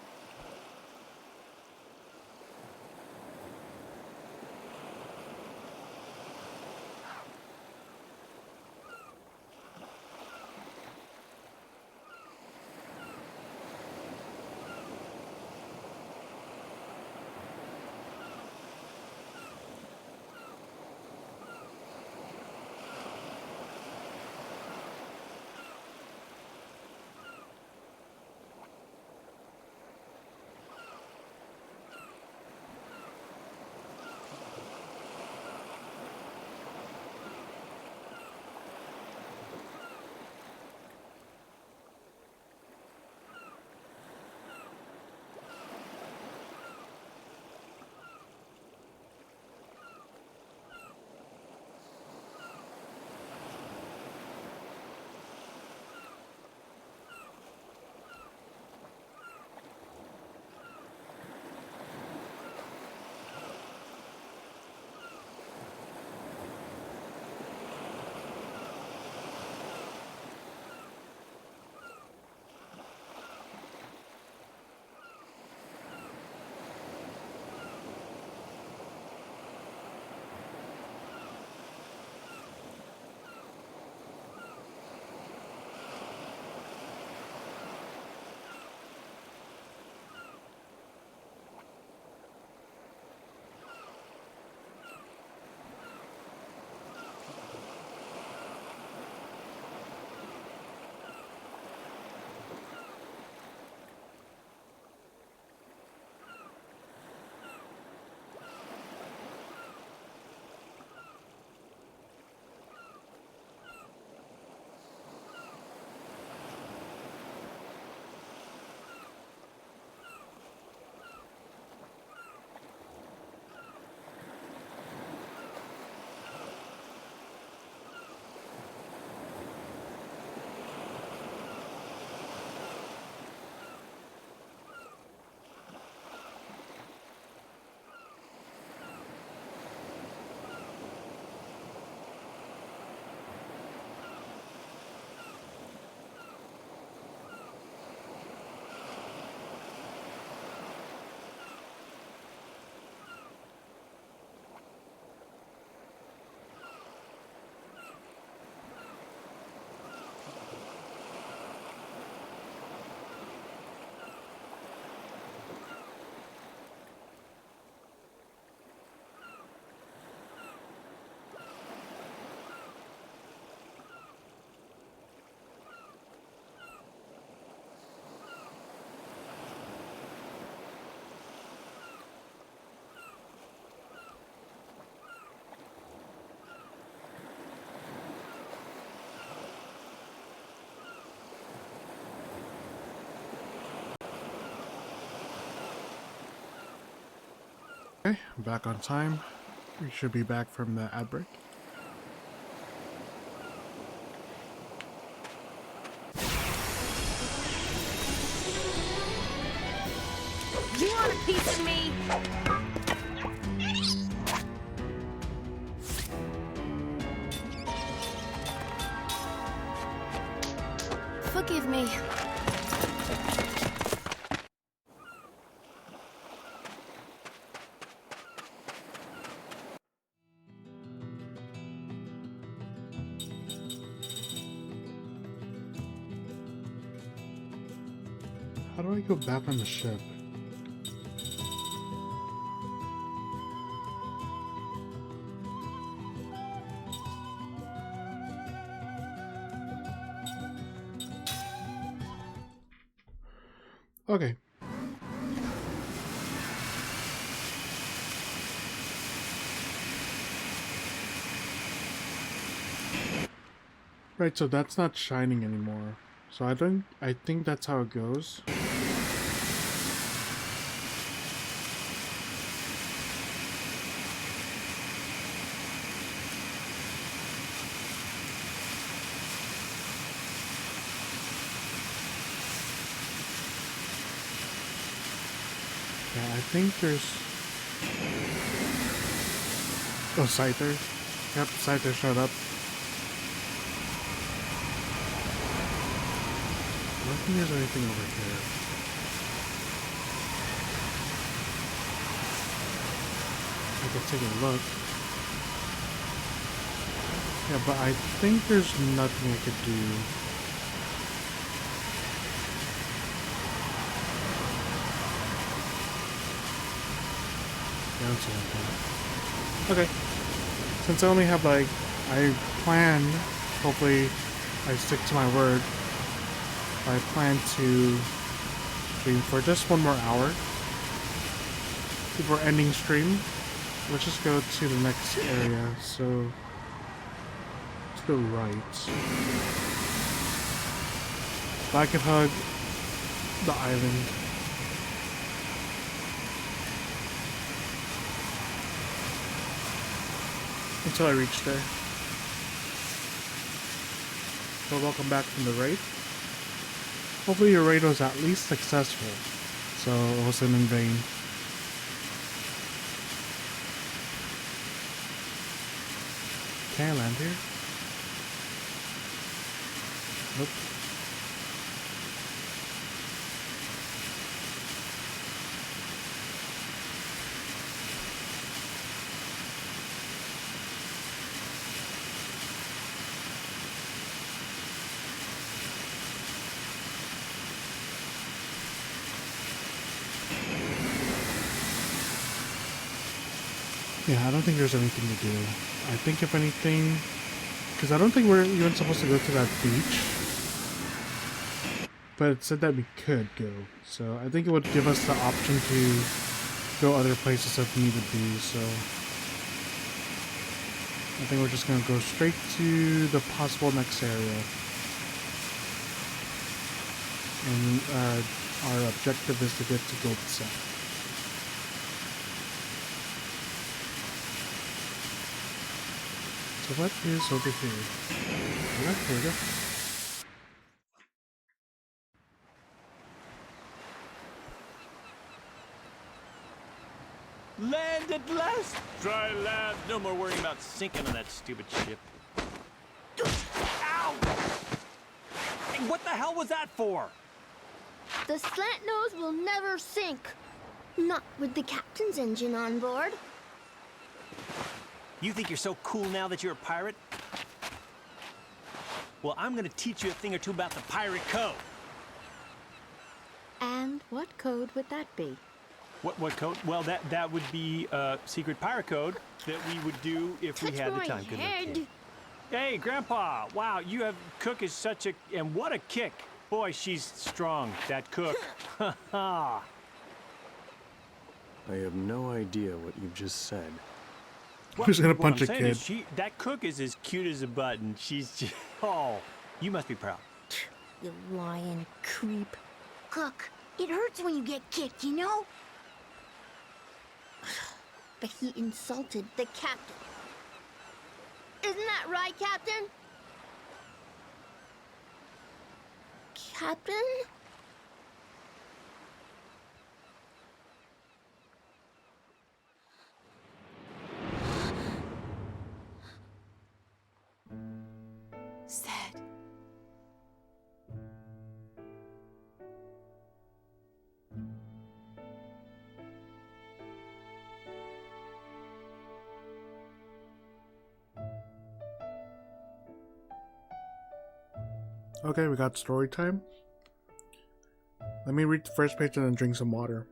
Okay, I'm back on time. We should be back from the ad break. You want a piece of me? Forgive me. How do I go back on the ship? Okay. Right, so that's not shining anymore. So I think that's how it goes. Yeah, I think there's... Oh, Scyther. Yep, Scyther showed up. I don't think there's anything over here. I could take a look. Yeah, but I think there's nothing I could do. Yeah, I don't see anything. Okay. Since I only have like, I plan, hopefully I stick to my word. I plan to stream for just one more hour before ending stream. Let's just go to the next area. So, to the right. So I can hug the island. Until I reach there. So welcome back from the raid. Hopefully your raid was at least successful, so it wasn't in vain. Can I land here? Nope. Yeah, I don't think there's anything to do. I think if anything, because I don't think we're even supposed to go to that beach, but it said that we could go, so I think it would give us the option to go other places if need to be, so I think we're just going to go straight to the possible next area. And our objective is to get to Gold Set. So what is over here? Yeah, here we go. Land at last! Dry land. No more worrying about sinking on that stupid ship. Ow! Hey, what the hell was that for? The slant nose will never sink. Not with the captain's engine on board. You think you're so cool now that you're a pirate? Well, I'm gonna teach you a thing or two about the pirate code. And what code would that be? What code? Well, that would be a secret pirate code that we would do if we had the time. Good luck, kid. Hey, Grandpa! Wow, you have Cook is such a and what a kick! Boy, she's strong. That Cook. Ha ha. I have no idea what you just said. Who's gonna punch a saying kid? Is that Cook is as cute as a button. She's just, oh, you must be proud. You lying creep. Cook, it hurts when you get kicked, you know? But he insulted the captain. Isn't that right, Captain? Captain? Sad. Okay, we got story time. Let me read the first page and then drink some water.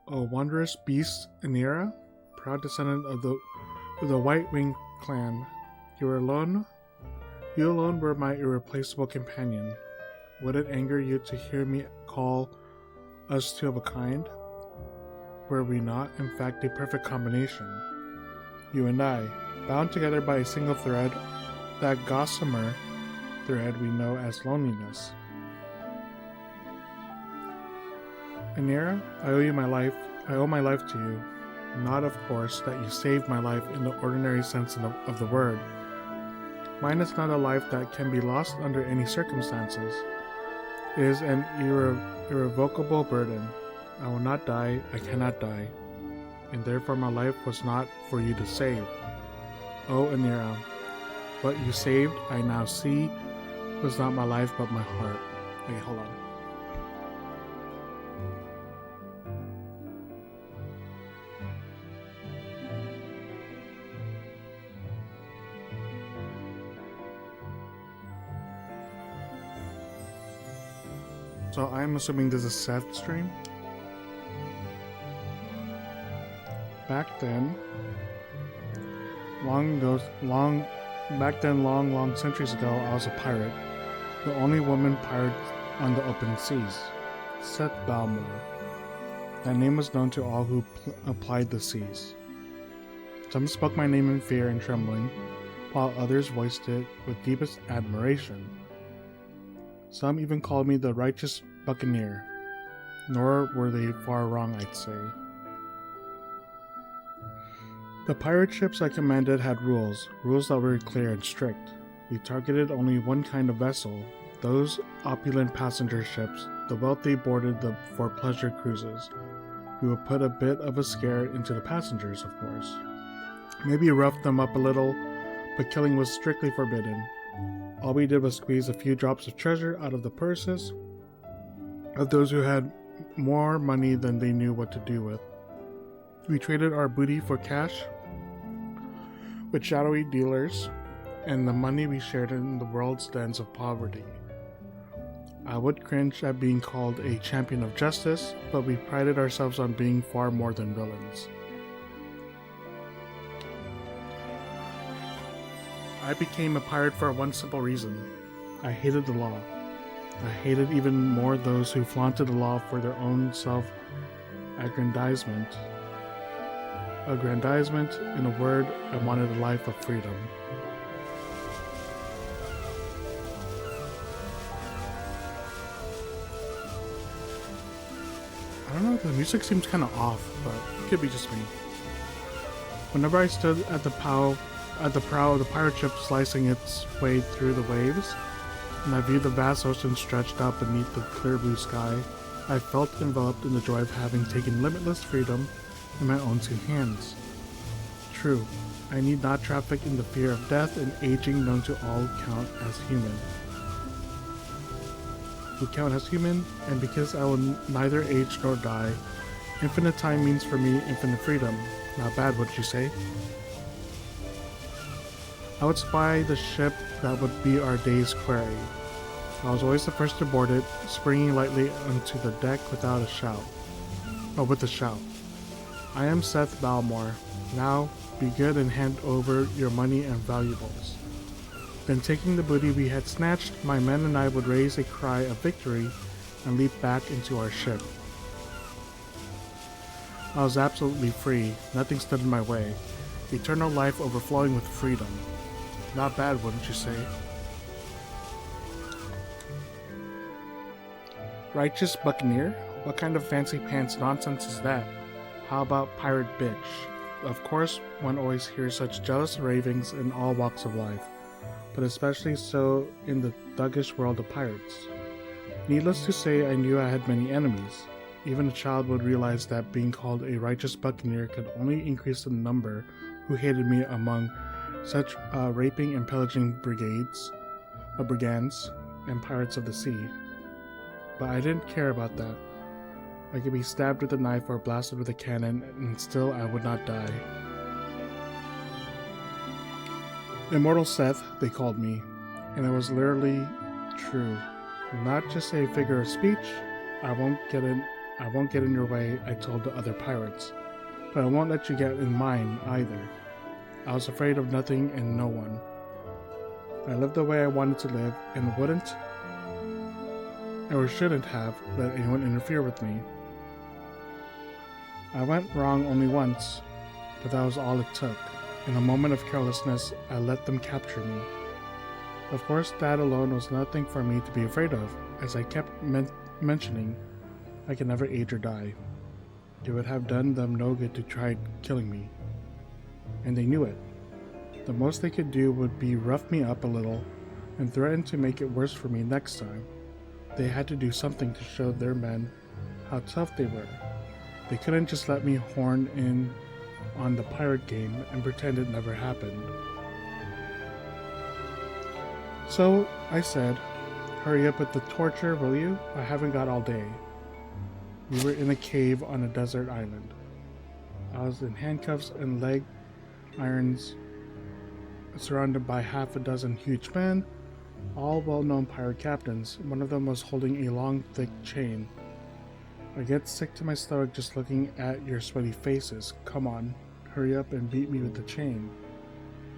O wondrous beast Anira, proud descendant of the White-Winged clan, you alone were my irreplaceable companion. Would it anger you to hear me call us two of a kind? Were we not, in fact, a perfect combination? You and I, bound together by a single thread, that gossamer thread we know as loneliness. Anira, I owe my life to you. Not, of course, that you saved my life in the ordinary sense of the word. Mine is not a life that can be lost under any circumstances. It is an irrevocable burden. I will not die, I cannot die. And therefore my life was not for you to save. Oh, Anira, what you saved, I now see, was not my life but my heart. Wait, hold on. So I'm assuming this is Seth's stream. Back then, long centuries ago, I was a pirate, the only woman pirate on the open seas, Seth Balmore. That name was known to all who applied the seas. Some spoke my name in fear and trembling, while others voiced it with deepest admiration. Some even called me the righteous buccaneer, nor were they far wrong, I'd say. The pirate ships I commanded had rules that were clear and strict. We targeted only one kind of vessel, those opulent passenger ships. The wealthy boarded them for pleasure cruises. We would put a bit of a scare into the passengers, of course. Maybe rough them up a little, but killing was strictly forbidden. All we did was squeeze a few drops of treasure out of the purses of those who had more money than they knew what to do with. We traded our booty for cash with shadowy dealers, and the money we shared in the world's dens of poverty. I would cringe at being called a champion of justice, but we prided ourselves on being far more than villains. I became a pirate for one simple reason. I hated the law. I hated even more those who flaunted the law for their own self-aggrandizement. Aggrandizement, in a word, I wanted a life of freedom. I don't know, the music seems kind of off, but it could be just me. Whenever I stood at the prow of the pirate ship slicing its way through the waves, and I viewed the vast ocean stretched out beneath the clear blue sky, I felt enveloped in the joy of having taken limitless freedom in my own two hands. True, I need not traffic in the fear of death and aging known to all count as human. Who count as human, and because I will neither age nor die, infinite time means for me infinite freedom. Not bad, wouldn't you say? I would spy the ship that would be our day's quarry. I was always the first to board it, springing lightly onto the deck without a shout. Or with a shout. I am Seth Balmore. Now, be good and hand over your money and valuables. Then taking the booty we had snatched, my men and I would raise a cry of victory and leap back into our ship. I was absolutely free, nothing stood in my way. Eternal life overflowing with freedom. Not bad, wouldn't you say? Righteous buccaneer? What kind of fancy pants nonsense is that? How about pirate bitch? Of course, one always hears such jealous ravings in all walks of life, but especially so in the thuggish world of pirates. Needless to say, I knew I had many enemies. Even a child would realize that being called a righteous buccaneer could only increase the number who hated me among such raping and pillaging brigands and pirates of the sea. But I didn't care about that. I could be stabbed with a knife or blasted with a cannon, and still I would not die. Immortal Seth, they called me, and it was literally true. Not just a figure of speech. I won't get in your way, I told the other pirates. But I won't let you get in mine either. I was afraid of nothing and no one. I lived the way I wanted to live and wouldn't, or shouldn't have, let anyone interfere with me. I went wrong only once, but that was all it took. In a moment of carelessness, I let them capture me. Of course, that alone was nothing for me to be afraid of, as I kept mentioning I could never age or die. It would have done them no good to try killing me. And they knew it. The most they could do would be rough me up a little and threaten to make it worse for me next time. They had to do something to show their men how tough they were. They couldn't just let me horn in on the pirate game and pretend it never happened. So I said, "Hurry up with the torture, will you? I haven't got all day." We were in a cave on a desert island. I was in handcuffs and leg irons, surrounded by half a dozen huge men, all well-known pirate captains. One of them was holding a long, thick chain. I get sick to my stomach just looking at your sweaty faces. Come on, hurry up and beat me with the chain.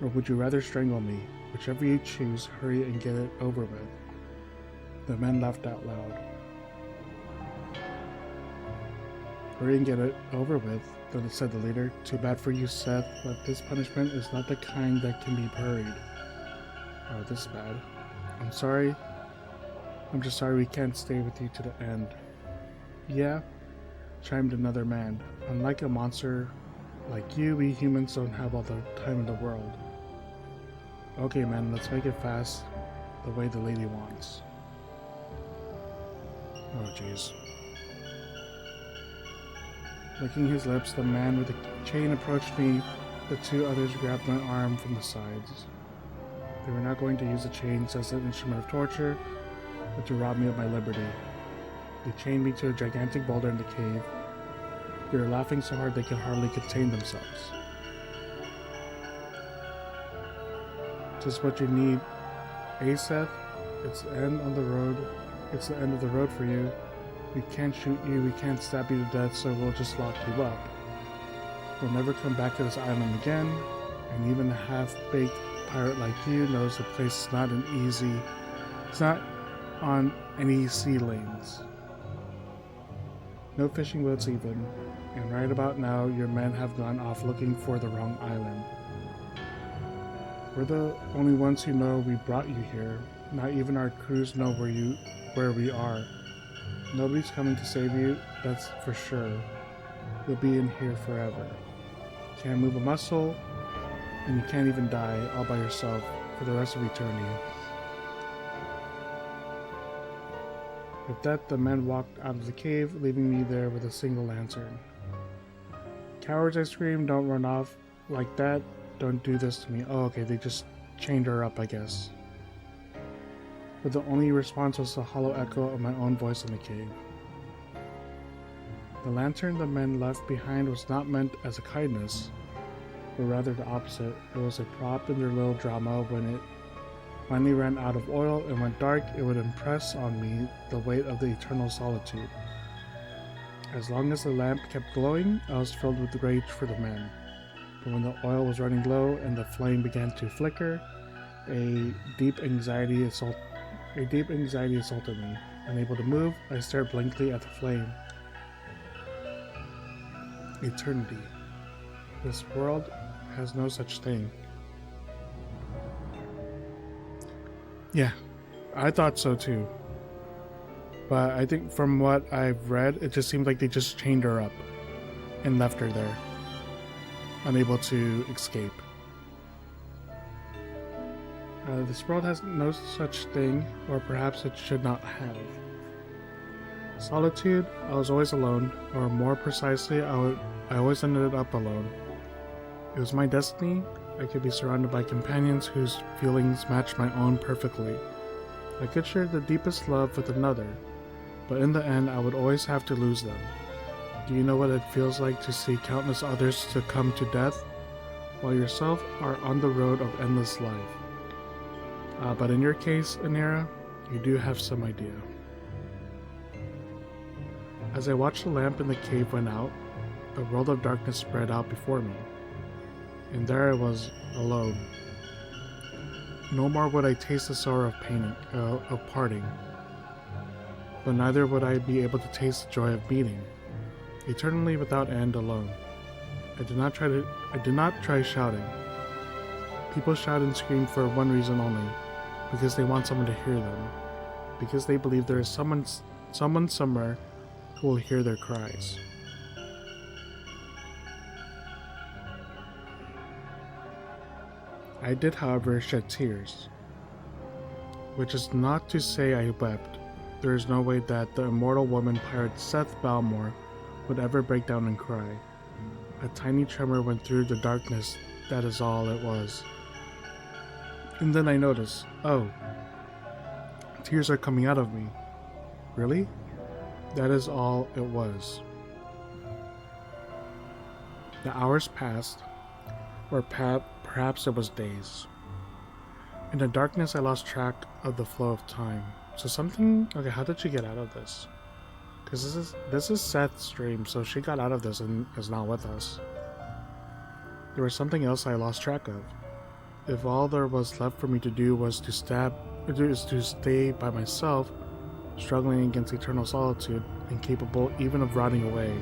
Or would you rather strangle me? Whichever you choose, hurry and get it over with. The men laughed out loud. Hurry and get it over with, said the leader. Too bad for you, Seth, but this punishment is not the kind that can be hurried. Oh, this is bad. I'm sorry. I'm just sorry we can't stay with you to the end. Yeah, chimed another man. Unlike a monster like you, we humans don't have all the time in the world. Okay, man, let's make it fast, the way the lady wants. Oh, jeez. Licking his lips, the man with the chain approached me. The two others grabbed my arm from the sides. They were not going to use the chains as an instrument of torture, but to rob me of my liberty. They chained me to a gigantic boulder in the cave. They were laughing so hard they could hardly contain themselves. Just what you need, Seth? It's the end of the road. It's the end of the road for you. We can't shoot you, we can't stab you to death, so we'll just lock you up. We'll never come back to this island again, and even a half-baked pirate like you knows the place is not it's not on any sea lanes. No fishing boats even, and right about now your men have gone off looking for the wrong island. We're the only ones who know we brought you here. Not even our crews know where we are. Nobody's coming to save you, that's for sure. You'll be in here forever. Can't move a muscle, and you can't even die all by yourself for the rest of eternity. With that, the men walked out of the cave, leaving me there with a single lantern. Cowards, I screamed, don't run off like that. Don't do this to me. Oh, okay, they just chained her up, I guess. But the only response was the hollow echo of my own voice in the cave. The lantern the men left behind was not meant as a kindness, but rather the opposite. It was a prop in their little drama. When it finally ran out of oil and went dark, it would impress on me the weight of the eternal solitude. As long as the lamp kept glowing, I was filled with rage for the men. But when the oil was running low and the flame began to flicker, a deep anxiety assaulted me. Unable to move, I stared blankly at the flame. Eternity. This world has no such thing. Yeah, I thought so too. But I think from what I've read, it just seemed like they just chained her up and left her there, unable to escape. This world has no such thing, or perhaps it should not have. Solitude, I was always alone, or more precisely, I always ended up alone. It was my destiny. I could be surrounded by companions whose feelings matched my own perfectly. I could share the deepest love with another, but in the end I would always have to lose them. Do you know what it feels like to see countless others succumb to death? while yourself are on the road of endless life. But in your case, Anira, you do have some idea. As I watched the lamp in the cave went out, a world of darkness spread out before me, and there I was, alone. No more would I taste the sorrow of parting, but neither would I be able to taste the joy of meeting, eternally without end, alone. I did not try shouting. People shout and scream for one reason only, because they want someone to hear them, because they believe there is someone somewhere who will hear their cries. I did, however, shed tears, which is not to say I wept. There is no way that the immortal woman pirate Seth Balmore would ever break down and cry. A tiny tremor went through the darkness, that is all it was. And then I noticed, oh, tears are coming out of me. Really? That is all it was. The hours passed, or perhaps it was days. In the darkness I lost track of the flow of time. So okay, how did she get out of this? Because this is Seth's dream, so she got out of this and is not with us. There was something else I lost track of. If all there was left for me to do was to stay by myself, struggling against eternal solitude, incapable even of rotting away,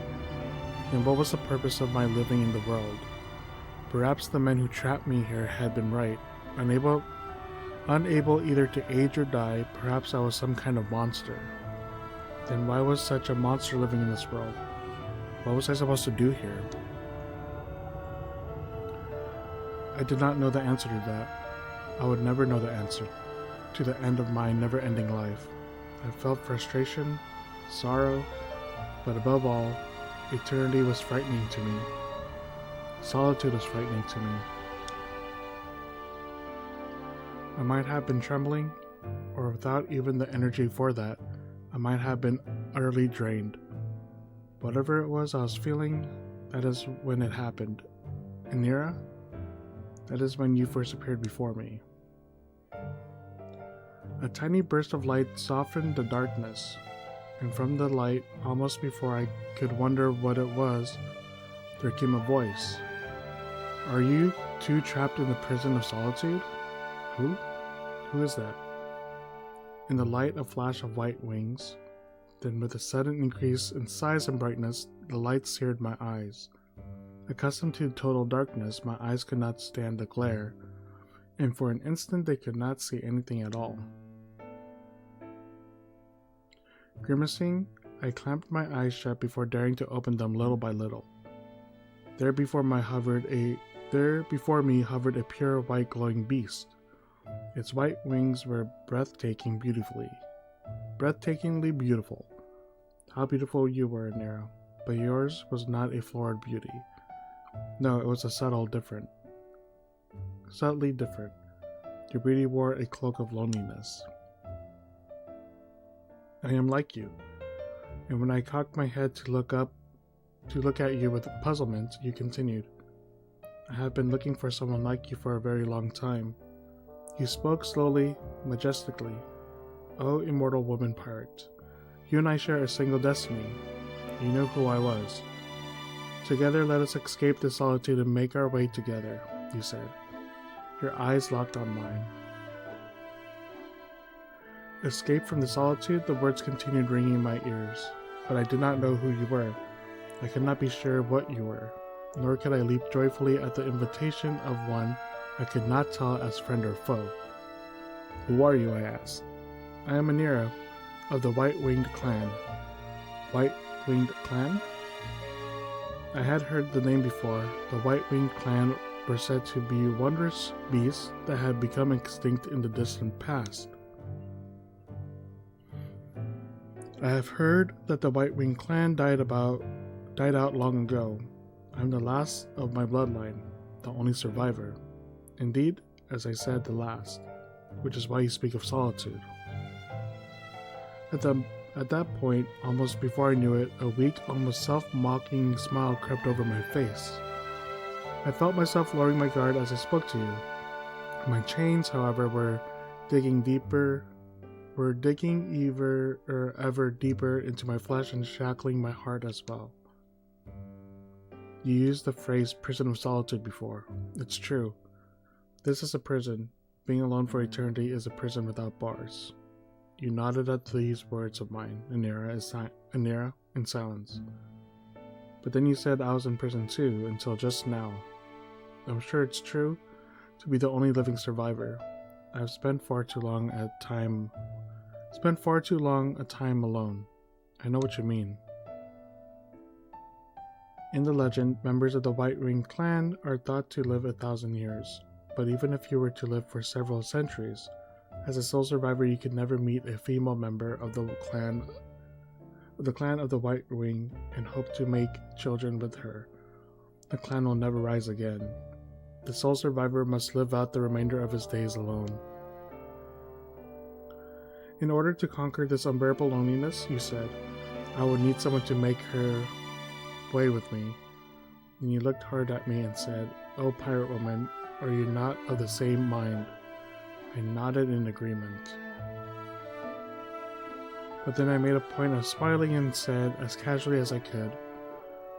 then what was the purpose of my living in the world? Perhaps the men who trapped me here had been right. Unable either to age or die, perhaps I was some kind of monster. Then why was such a monster living in this world? What was I supposed to do here? I did not know the answer to that. I would never know the answer to the end of my never-ending life. I felt frustration, sorrow, but above all, eternity was frightening to me. Solitude was frightening to me. I might have been trembling, or without even the energy for that, I might have been utterly drained. Whatever it was I was feeling, that is when it happened. Anira? That is when you first appeared before me. A tiny burst of light softened the darkness, and from the light, almost before I could wonder what it was, there came a voice. Are you two trapped in the prison of solitude? Who? Who is that? In the light, a flash of white wings. Then with a sudden increase in size and brightness, the light seared my eyes. Accustomed to total darkness, my eyes could not stand the glare, and for an instant they could not see anything at all. Grimacing, I clamped my eyes shut before daring to open them little by little. There before me hovered a pure white glowing beast. Its white wings were breathtakingly beautiful. How beautiful you were, Nero, but yours was not a florid beauty. No, it was subtly different. Your beauty wore a cloak of loneliness. I am like you, and when I cocked my head to look at you with puzzlement, you continued, I have been looking for someone like you for a very long time. You spoke slowly, majestically. Oh, immortal woman pirate, you and I share a single destiny. You know who I was. Together let us escape the solitude and make our way together, you said. Your eyes locked on mine. Escape from the solitude, the words continued ringing in my ears, but I did not know who you were. I could not be sure what you were, nor could I leap joyfully at the invitation of one I could not tell as friend or foe. Who are you? I asked. I am Anira, of the White-Winged Clan. White-Winged Clan? I had heard the name before. The White-Winged Clan were said to be wondrous beasts that had become extinct in the distant past. I have heard that the White-Winged Clan died out long ago. I am the last of my bloodline, the only survivor. Indeed, as I said, the last, which is why you speak of solitude. At that point, almost before I knew it, a weak, almost self-mocking smile crept over my face. I felt myself lowering my guard as I spoke to you. My chains, however, were digging ever deeper into my flesh and shackling my heart as well. You used the phrase prison of solitude before. It's true. This is a prison. Being alone for eternity is a prison without bars. You nodded at these words of mine, Anira, in silence. But then you said I was in prison too, until just now. I'm sure it's true to be the only living survivor. I've spent far too long a time alone. I know what you mean. In the legend, members of the White Ring clan are thought to live 1,000 years. But even if you were to live for several centuries, as a sole survivor you could never meet a female member of the clan of the White Ring and hope to make children with her. The clan will never rise again. The sole survivor must live out the remainder of his days alone. In order to conquer this unbearable loneliness, you said, I would need someone to make her way with me. And you looked hard at me and said, "Oh, pirate woman, are you not of the same mind?" I nodded in agreement. But then I made a point of smiling and said, as casually as I could,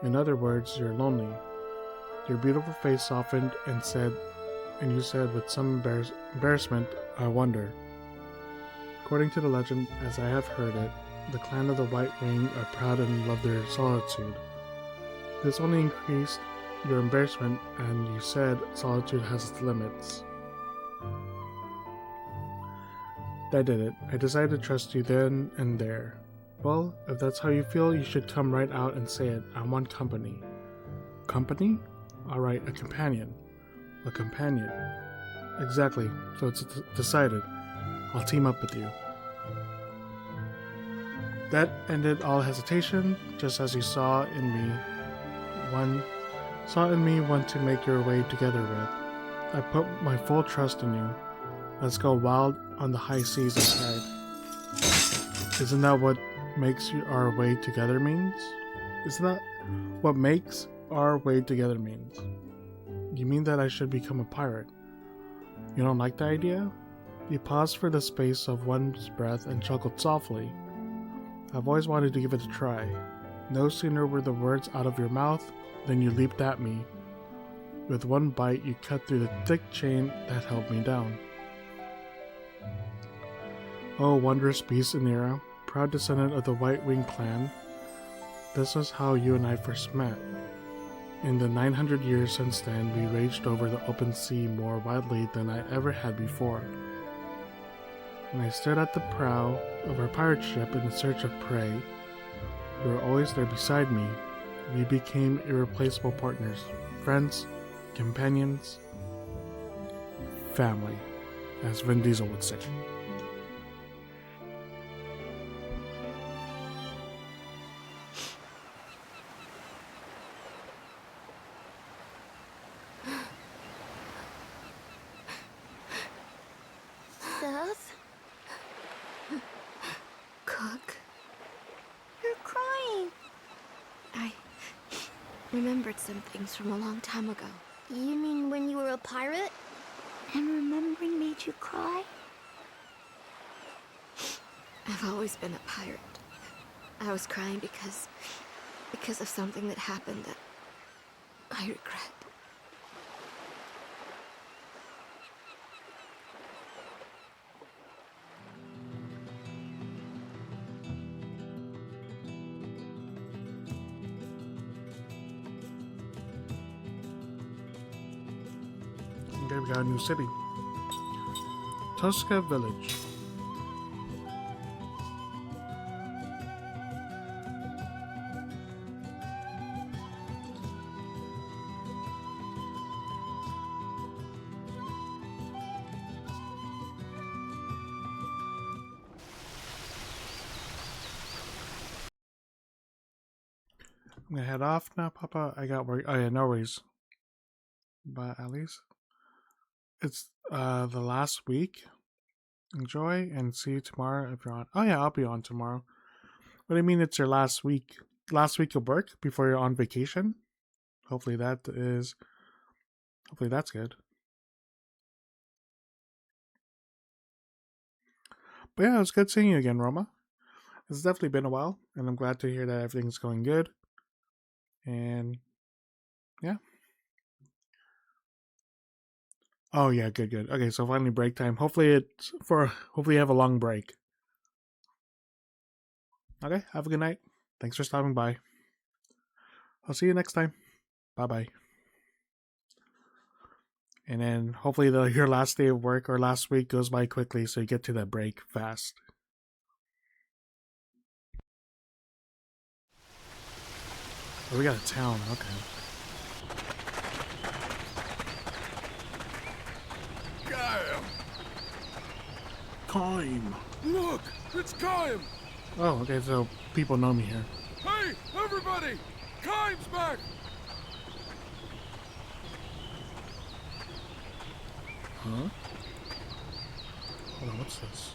"In other words, you're lonely." Your beautiful face softened and you said with some embarrassment, "I wonder." According to the legend, as I have heard it, the clan of the White Ring are proud and love their solitude. This only increased your embarrassment, and you said solitude has its limits. That did it. I decided to trust you then and there. Well, if that's how you feel, you should come right out and say it. I want company. Company? Alright, a companion. A companion. Exactly, so it's decided. I'll team up with you. That ended all hesitation, just as you saw in me one to make your way together with. I put my full trust in you. Let's go wild on the high seas inside. Isn't that what makes our way together means? Isn't that what makes our way together means? You mean that I should become a pirate? You don't like the idea? You paused for the space of one's breath and chuckled softly. I've always wanted to give it a try. No sooner were the words out of your mouth than you leaped at me. With one bite, you cut through the thick chain that held me down. Oh, wondrous beast Anira, proud descendant of the White Wing clan. This was how you and I first met. In the 900 years since then, we raged over the open sea more wildly than I ever had before. When I stood at the prow of our pirate ship in search of prey, you were always there beside me. We became irreplaceable partners, friends, companions, family, as Vin Diesel would say. Seth? Cook? You're crying. I remembered some things from a long time ago. You mean when you were a pirate? And remembering made you cry? I've always been a pirate. I was crying because of something that happened that I regret. Okay, we got a new city. Tosca Village. I'm gonna head off now, Papa. I got work. Oh yeah, no worries. But at least it's the last week. Enjoy and see you tomorrow if you're on. Oh yeah, I'll be on tomorrow. What do you mean it's your last week? Last week of work before you're on vacation? Hopefully that is Hopefully that's good. But yeah, it's good seeing you again, Roma. It's definitely been a while, and I'm glad to hear that everything's going good. And yeah. Oh yeah, good. Okay, so finally break time. Hopefully you have a long break. Okay, have a good night. Thanks for stopping by. I'll see you next time. Bye bye. And then hopefully your last day of work or last week goes by quickly so you get to that break fast. Oh, we got a town. Okay. Gaim! Time. Look! It's Gaim! Oh, okay, so people know me here. Hey, everybody! Gaim's back! Huh? Hold on, what's this?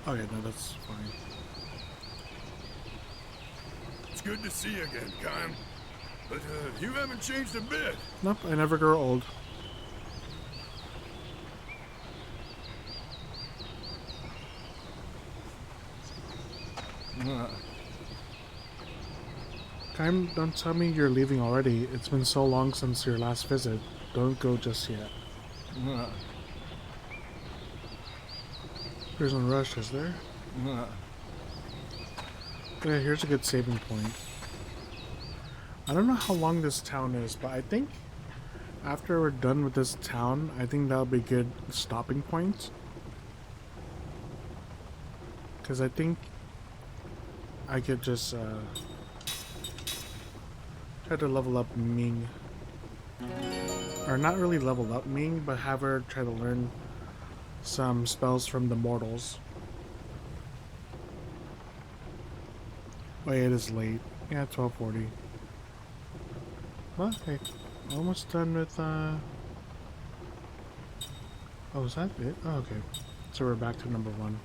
Okay, no, that's fine. It's good to see you again, Gaim. But you haven't changed a bit. Nope, I never grow old. Kaim, don't tell me you're leaving already. It's been so long since your last visit. Don't go just yet. There's no rush, is there? Yeah, here's a good saving point. I don't know how long this town is, but I think after we're done with this town, I think that'll be a good stopping point. Because I think I could just try to level up Ming. Or not really level up Ming, but have her try to learn some spells from the mortals. Wait, it is late. Yeah, 12:40. Well, hey, almost done with, Oh, is that it? Oh, okay. So we're back to number 1.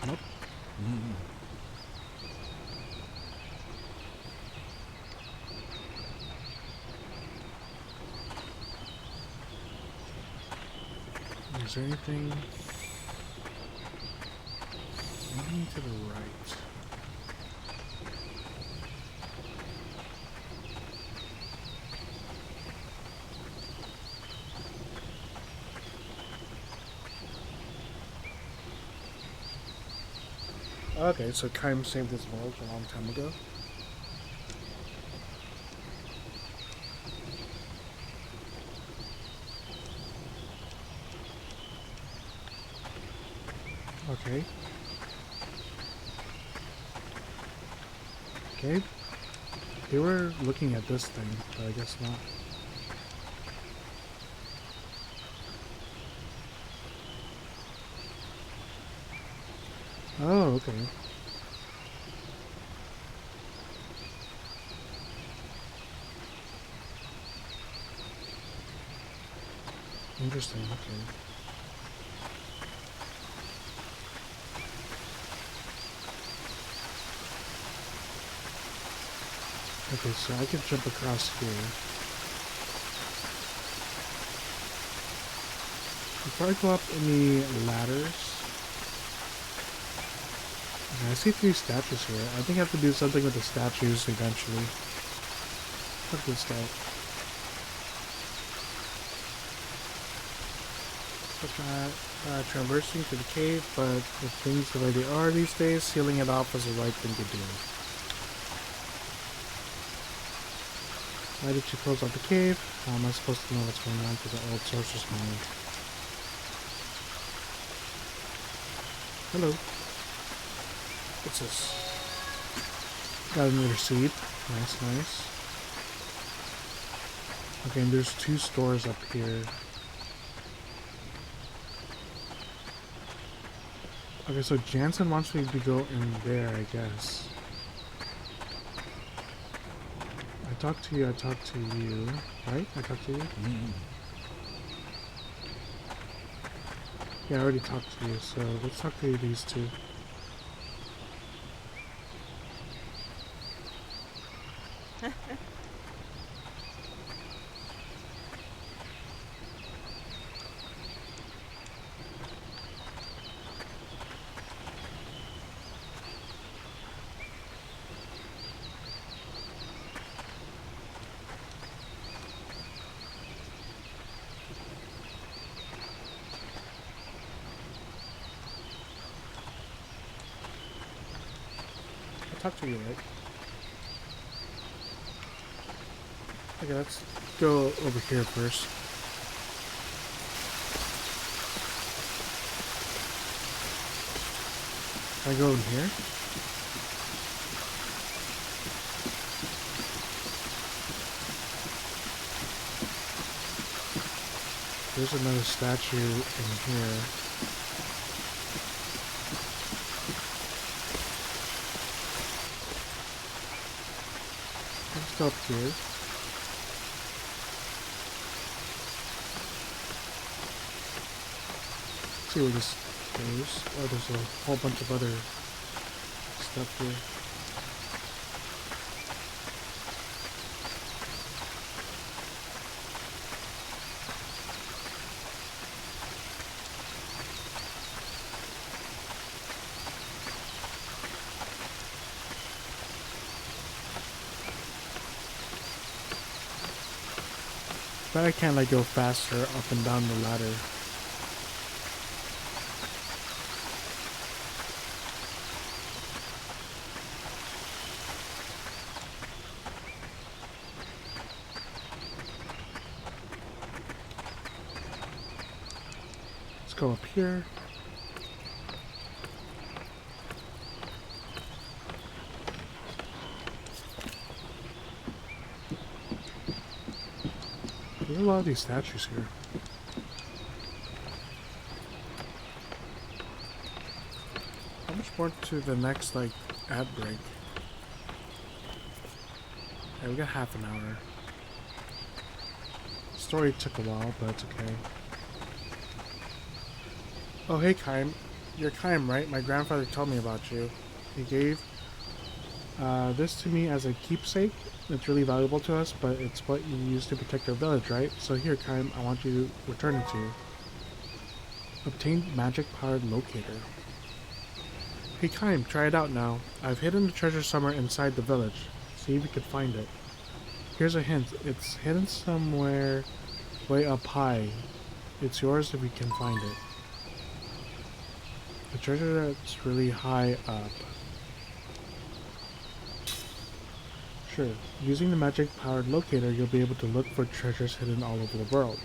Nope. Is there anything to the right? Okay, so Kaim saved this world a long time ago. Okay. Okay. They were looking at this thing, but I guess not. Oh, okay. Interesting, okay. Okay, so I can jump across here. Before I go up any ladders, I see 3 statues here. I think I have to do something with the statues eventually. Look at this guy. Traversing to the cave, but with things the way they are these days, sealing it off is the right thing to do. Why did you close off the cave? How am I supposed to know what's going on to the old sorcerer's mind? Hello. What's this? Got another seed. Nice, nice. Okay, and there's 2 stores up here. Okay, so Jansen wants me to go in there, I guess. I talked to you, I talked to you, right? I talked to you? Yeah, I already talked to you, so let's talk to these two. Talk to you, right? Okay, let's go over here first. Can I go in here? There's another statue in here. Let's go up here. See where this goes. Oh, there's a whole bunch of other stuff here. But I can't like go faster up and down the ladder. Let's go up here. There's a lot of these statues here. How much more to the next, like, ad break? Yeah, we got half an hour. Story took a while, but it's okay. Oh, hey, Kaim. You're Kaim, right? My grandfather told me about you. He gave this to me as a keepsake. It's really valuable to us, but it's what you use to protect our village, right? So here, Kaim, I want you to return it to you. Obtained magic-powered locator. Hey, Kaim, try it out now. I've hidden the treasure somewhere inside the village. See if you can find it. Here's a hint. It's hidden somewhere way up high. It's yours if you can find it. A treasure that's really high up. Sure. Using the magic-powered locator, you'll be able to look for treasures hidden all over the world.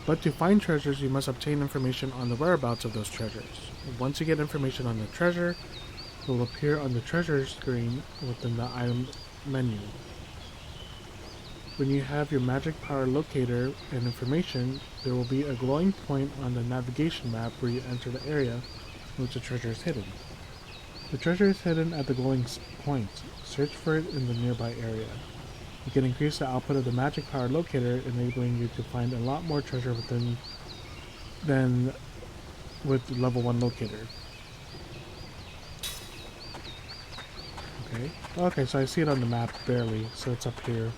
But to find treasures, you must obtain information on the whereabouts of those treasures. Once you get information on the treasure, it will appear on the treasure screen within the item menu. When you have your magic-powered locator and information, there will be a glowing point on the navigation map where you enter the area in which the treasure is hidden. The treasure is hidden at the glowing point. Search for it in the nearby area. You can increase the output of the magic-powered locator, enabling you to find a lot more treasure than with level 1 locator. Okay. Okay, so I see it on the map barely, so it's up here.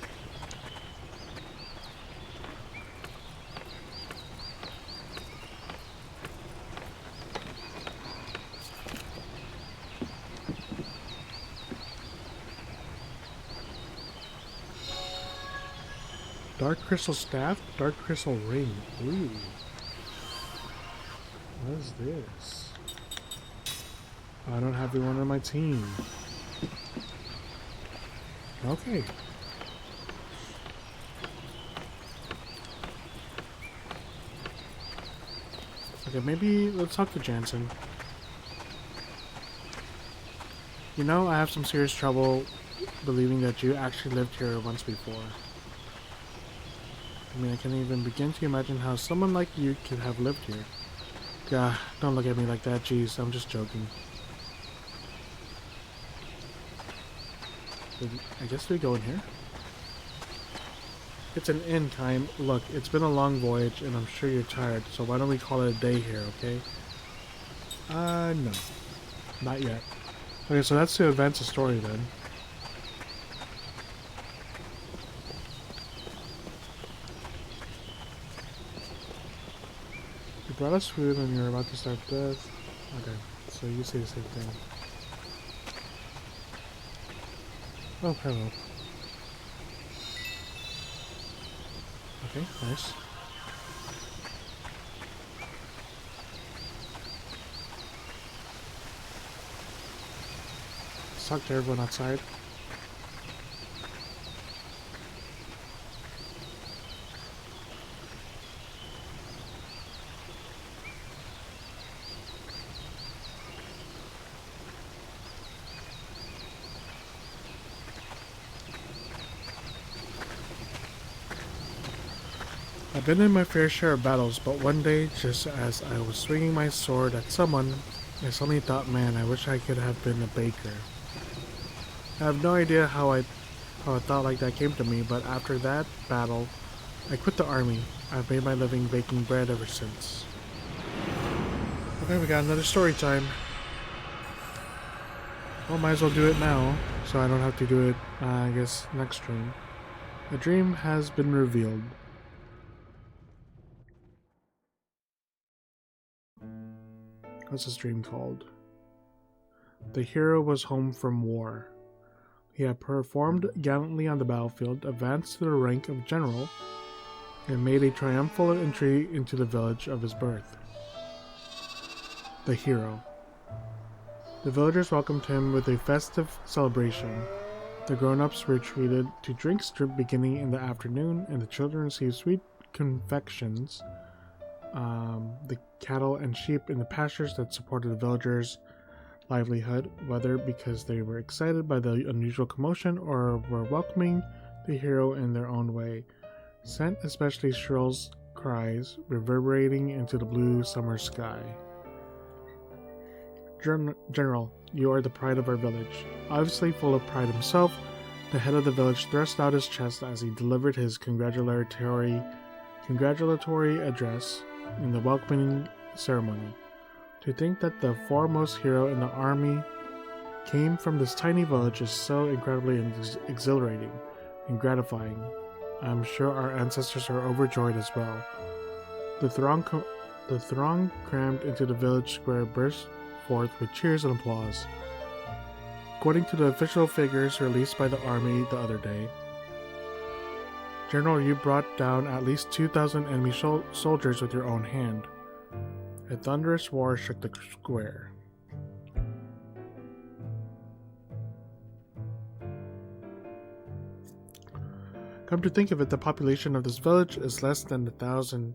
Dark Crystal Staff, Dark Crystal Ring. Ooh. What is this? I don't have anyone on my team. Okay. Okay, maybe let's talk to Jansen. You know, I have some serious trouble believing that you actually lived here once before. I mean, I can't even begin to imagine how someone like you could have lived here. Gah, don't look at me like that, jeez, I'm just joking. I guess we go in here? It's an inn time. Look, it's been a long voyage, and I'm sure you're tired, so why don't we call it a day here, okay? No. Not yet. Okay, so that's to advance the story then. You brought us food and you're about to start this. Okay, so you say the same thing. Oh, hello. Okay, nice. Let's talk to everyone outside. I've been in my fair share of battles, but one day, just as I was swinging my sword at someone, I suddenly thought, man, I wish I could have been a baker. I have no idea how a thought like that came to me, but after that battle, I quit the army. I've made my living baking bread ever since. Okay, we got another story time. Well, might as well do it now, so I don't have to do it, I guess, next stream. A dream has been revealed. What's this dream called? The hero was home from war. He had performed gallantly on the battlefield, advanced to the rank of general, and made a triumphal entry into the village of his birth. The hero. The villagers welcomed him with a festive celebration. The grown-ups were treated to drinks beginning in the afternoon, and the children received sweet confections. The cattle and sheep in the pastures that supported the villagers' livelihood, whether because they were excited by the unusual commotion or were welcoming the hero in their own way, sent especially shrill cries reverberating into the blue summer sky. General, you are the pride of our village. Obviously full of pride himself, the head of the village thrust out his chest as he delivered his congratulatory address in the welcoming ceremony. To think that the foremost hero in the army came from this tiny village is so incredibly exhilarating and gratifying. I'm sure our ancestors are overjoyed as well. The throng crammed into the village square burst forth with cheers and applause. According to the official figures released by the army the other day, General, you brought down at least 2,000 enemy soldiers with your own hand. A thunderous roar shook the square. Come to think of it, the population of this village is less than 1,000.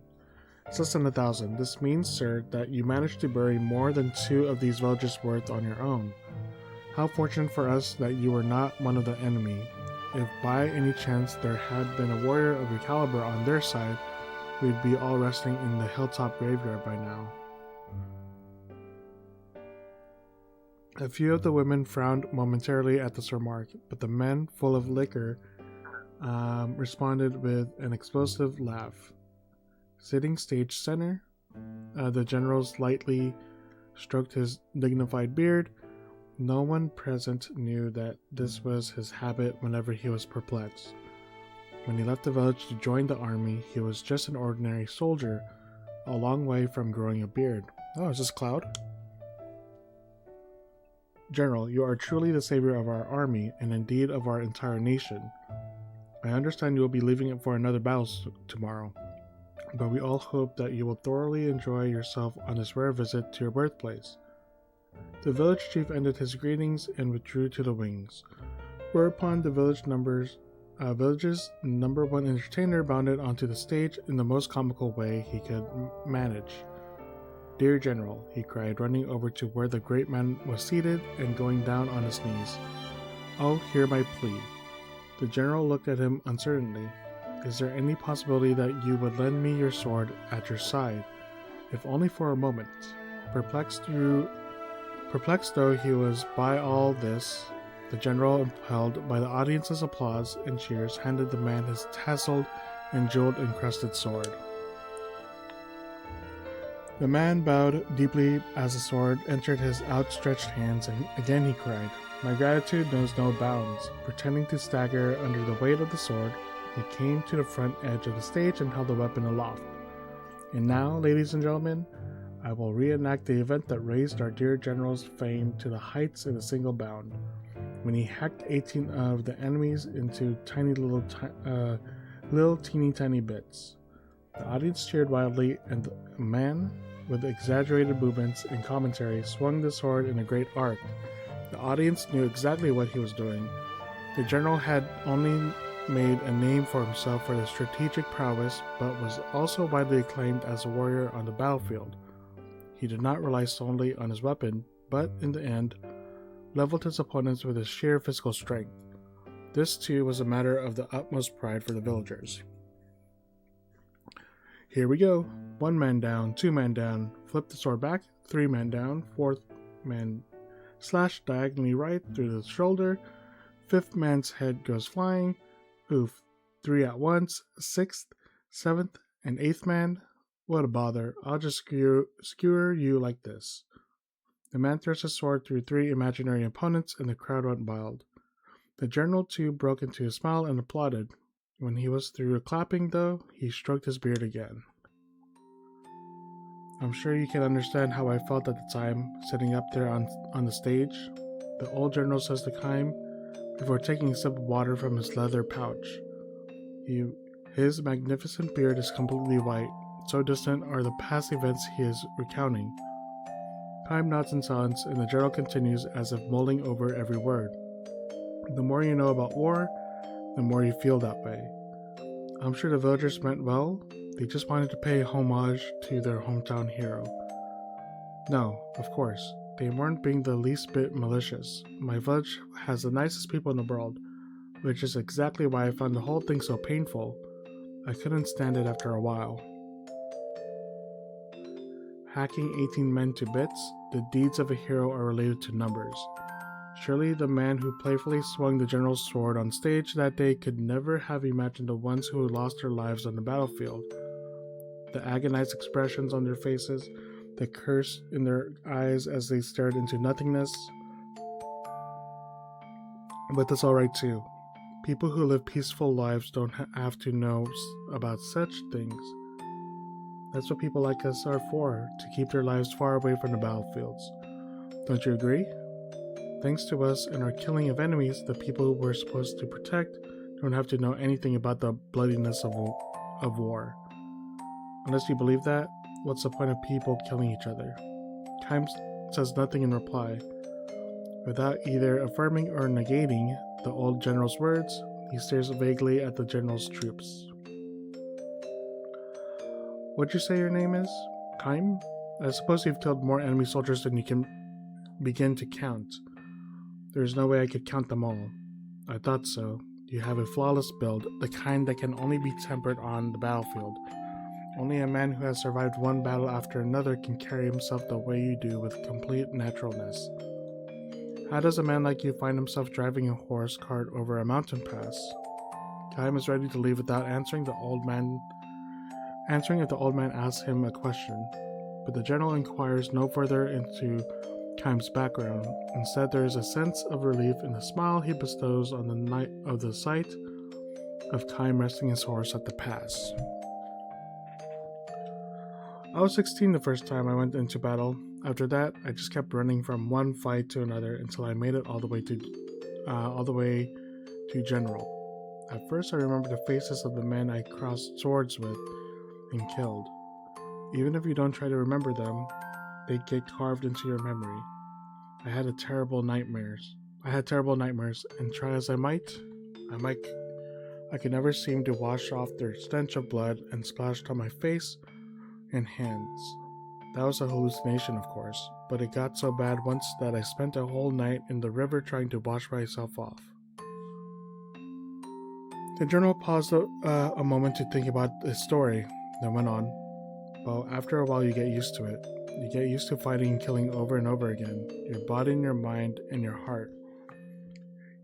It's less than 1,000. This means, sir, that you managed to bury more than 2 of these villages' worth on your own. How fortunate for us that you were not one of the enemy. If by any chance there had been a warrior of your caliber on their side, we'd be all resting in the hilltop graveyard by now. A few of the women frowned momentarily at this remark, but the men, full of liquor, responded with an explosive laugh. Sitting stage center, the general lightly stroked his dignified beard. No one present knew that this was his habit whenever he was perplexed. When he left the village to join the army, he was just an ordinary soldier, a long way from growing a beard. Oh, is this Cloud? General, you are truly the savior of our army, and indeed of our entire nation. I understand you will be leaving it for another battle tomorrow, but we all hope that you will thoroughly enjoy yourself on this rare visit to your birthplace. The village chief ended his greetings and withdrew to the wings, whereupon the village's number one entertainer bounded onto the stage in the most comical way he could manage. Dear General, he cried, running over to where the great man was seated and going down on his knees. Oh, hear my plea. The general looked at him uncertainly. Is there any possibility that you would lend me your sword at your side, if only for a moment? Perplexed though he was by all this, The general, impelled by the audience's applause and cheers, handed the man his tasseled and jeweled-encrusted sword. The man bowed deeply as the sword entered his outstretched hands, and again he cried, "My gratitude knows no bounds." Pretending to stagger under the weight of the sword, he came to the front edge of the stage and held the weapon aloft. And now, ladies and gentlemen, I will reenact the event that raised our dear general's fame to the heights in a single bound, when he hacked 18 of the enemies into little teeny tiny bits. The audience cheered wildly, and the man, with exaggerated movements and commentary, swung the sword in a great arc. The audience knew exactly what he was doing. The general had only made a name for himself for his strategic prowess, but was also widely acclaimed as a warrior on the battlefield. He did not rely solely on his weapon, but, in the end, leveled his opponents with his sheer physical strength. This, too, was a matter of the utmost pride for the villagers. Here we go. 1 man down, 2 man down, flip the sword back, 3 man down, 4th man slash diagonally right through the shoulder, 5th man's head goes flying, oof, 3 at once, 6th, 7th, and 8th man, what a bother, I'll just skewer you like this. The man thrust his sword through 3 imaginary opponents, and the crowd went wild. The general, too, broke into a smile and applauded. When he was through clapping, though, he stroked his beard again. I'm sure you can understand how I felt at the time, sitting up there on the stage. The old general says to Kaim, before taking a sip of water from his leather pouch. His magnificent beard is completely white, so distant are the past events he is recounting. Kaim nods in silence, and the general continues as if mulling over every word. The more you know about war, the more you feel that way. I'm sure the villagers meant well. They just wanted to pay homage to their hometown hero. No, of course, they weren't being the least bit malicious. My village has the nicest people in the world, which is exactly why I found the whole thing so painful. I couldn't stand it after a while. Hacking 18 men to bits, the deeds of a hero are related to numbers. Surely the man who playfully swung the general's sword on stage that day could never have imagined the ones who lost their lives on the battlefield. The agonized expressions on their faces, the curse in their eyes as they stared into nothingness. But that's alright too. People who live peaceful lives don't have to know about such things. That's what people like us are for, to keep their lives far away from the battlefields. Don't you agree? Thanks to us and our killing of enemies, the people we're supposed to protect don't have to know anything about the bloodiness of war. Unless you believe that, what's the point of people killing each other? Kaim says nothing in reply. Without either affirming or negating the old general's words, he stares vaguely at the general's troops. What'd you say your name is? Kaim? I suppose you've killed more enemy soldiers than you can begin to count. There's no way I could count them all. I thought so. You have a flawless build, the kind that can only be tempered on the battlefield. Only a man who has survived one battle after another can carry himself the way you do with complete naturalness. How does a man like you find himself driving a horse cart over a mountain pass? Kaim is ready to leave without answering if the old man asks him a question, but the general inquires no further into Kaim's background. Instead, there is a sense of relief in the smile he bestows on the sight of Kaim resting his horse at the pass. I was 16 the first time I went into battle. After that, I just kept running from one fight to another until I made it all the way to general. At first, I remember the faces of the men I crossed swords with and killed. Even if you don't try to remember them, they get carved into your memory. I had terrible nightmares, and try as I might, I could never seem to wash off their stench of blood and splashed on my face and hands. That was a hallucination, of course, but it got so bad once that I spent a whole night in the river trying to wash myself off. The general paused a moment to think about his story, then went on. Well, after a while you get used to it. You get used to fighting and killing over and over again, your body and your mind and your heart.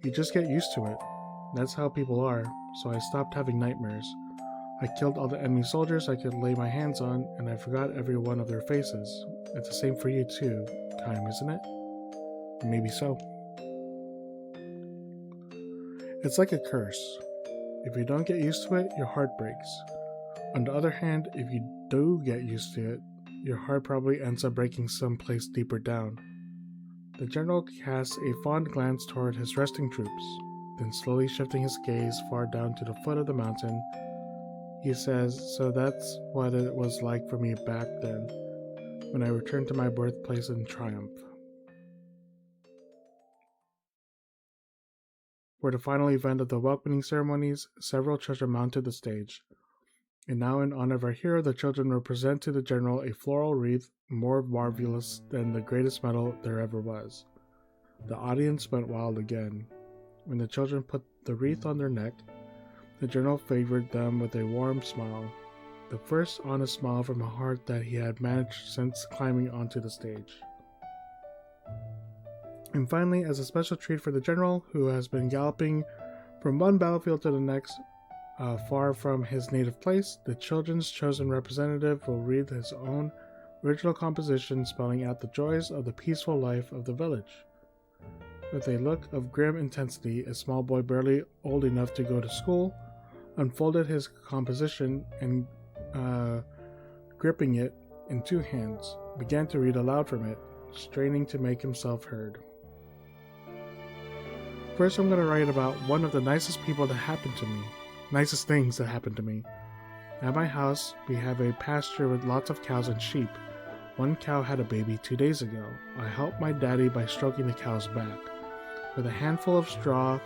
You just get used to it. That's how people are, so I stopped having nightmares. I killed all the enemy soldiers I could lay my hands on, and I forgot every one of their faces. It's the same for you too, Kaim, isn't it? Maybe so. It's like a curse. If you don't get used to it, your heart breaks. On the other hand, if you do get used to it, your heart probably ends up breaking someplace deeper down. The general casts a fond glance toward his resting troops, then slowly shifting his gaze far down to the foot of the mountain, he says, "So that's what it was like for me back then, when I returned to my birthplace in triumph." For the final event of the welcoming ceremonies, several children mounted the stage. And now, in honor of our hero, the children will present to the general a floral wreath more marvelous than the greatest medal there ever was. The audience went wild again. When the children put the wreath on their neck, the general favored them with a warm smile, the first honest smile from a heart that he had managed since climbing onto the stage. And finally, as a special treat for the general, who has been galloping from one battlefield to the next, far from his native place, the children's chosen representative will read his own original composition spelling out the joys of the peaceful life of the village. With a look of grim intensity, a small boy barely old enough to go to school unfolded his composition and, gripping it in two hands, began to read aloud from it, straining to make himself heard. First, I'm going to write about one of the nicest things that happened to me. At my house, we have a pasture with lots of cows and sheep. One cow had a baby 2 days ago. I helped my daddy by stroking the cow's back with a handful of straw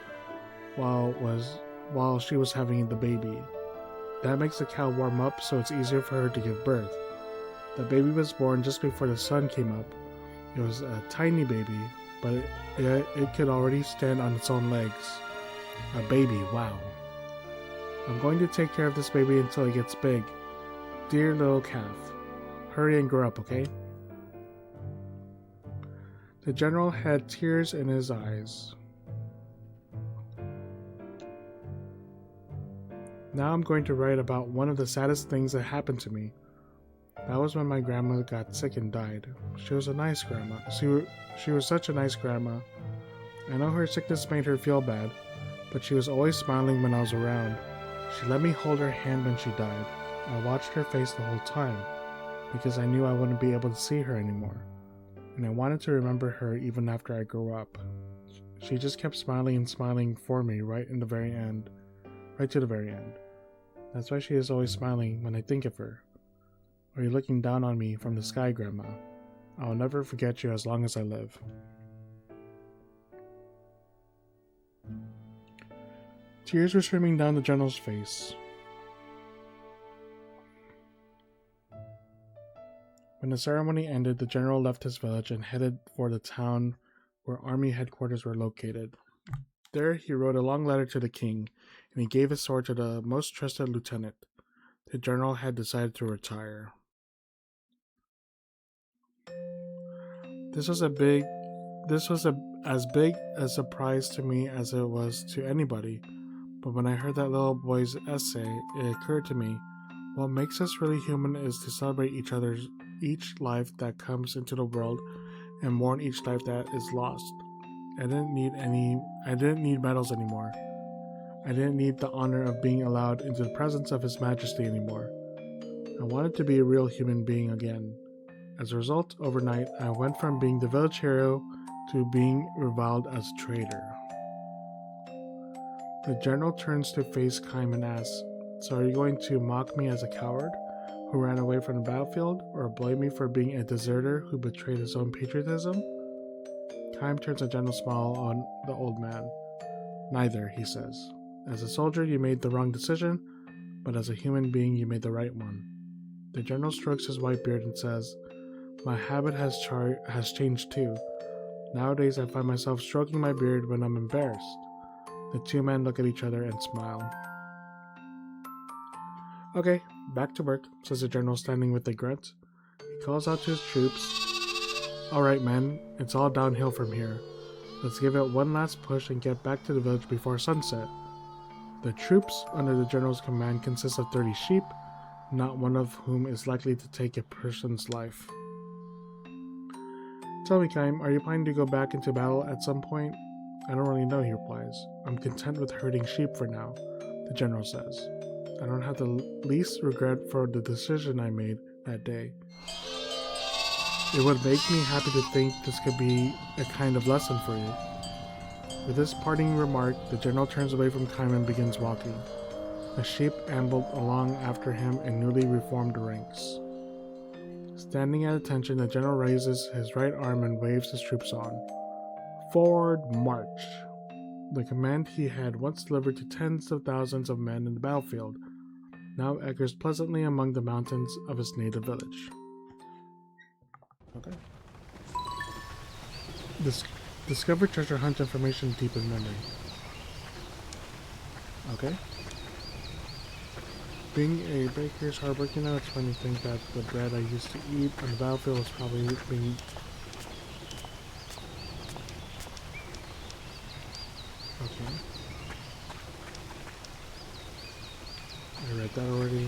while she was having the baby. That makes the cow warm up so it's easier for her to give birth. The baby was born just before the sun came up. It was a tiny baby, but it could already stand on its own legs. A baby, wow. I'm going to take care of this baby until it gets big. Dear little calf, hurry and grow up, okay? The general had tears in his eyes. Now I'm going to write about one of the saddest things that happened to me. That was when my grandma got sick and died. She was a nice grandma. She was such a nice grandma. I know her sickness made her feel bad, but she was always smiling when I was around. She let me hold her hand when she died. I watched her face the whole time, because I knew I wouldn't be able to see her anymore, and I wanted to remember her even after I grew up. She just kept smiling and smiling for me right to the very end. That's why she is always smiling when I think of her. Are you looking down on me from the sky, Grandma? I will never forget you as long as I live. Tears were streaming down the general's face. When the ceremony ended, the general left his village and headed for the town where army headquarters were located. There he wrote a long letter to the king, and he gave his sword to the most trusted lieutenant. The general had decided to retire. This was as big a surprise to me as it was to anybody. But when I heard that little boy's essay, it occurred to me, what makes us really human is to celebrate each life that comes into the world and mourn each life that is lost. I didn't need medals anymore. I didn't need the honor of being allowed into the presence of His Majesty anymore. I wanted to be a real human being again. As a result, overnight, I went from being the village hero to being reviled as a traitor. The general turns to face Kaim and asks, "So are you going to mock me as a coward who ran away from the battlefield, or blame me for being a deserter who betrayed his own patriotism?" Kaim turns a gentle smile on the old man. "Neither," he says. "As a soldier, you made the wrong decision, but as a human being, you made the right one." The general strokes his white beard and says, "My habit has changed too. Nowadays, I find myself stroking my beard when I'm embarrassed." The two men look at each other and smile. "Okay, back to work," says the general, standing with a grunt. He calls out to his troops, "All right, men, it's all downhill from here. Let's give it one last push and get back to the village before sunset. The troops under the general's command consist of 30 sheep, not one of whom is likely to take a person's life. Tell me, Kaim, are you planning to go back into battle at some point? I don't really know, he replies. I'm content with herding sheep for now, the general says. I don't have the least regret for the decision I made that day. It would make me happy to think this could be a kind of lesson for you. With this parting remark, the general turns away from Kaim and begins walking. The sheep ambled along after him in newly reformed ranks. Standing at attention, the general raises his right arm and waves his troops on. Forward march! The command he had once delivered to tens of thousands of men in the battlefield now echoes pleasantly among the mountains of his native village. Okay. Discover treasure hunt information deep in memory. Okay. Being a baker is hard work, you know. It's funny to think that the bread I used to eat on the battlefield was probably being... Okay. I read that already.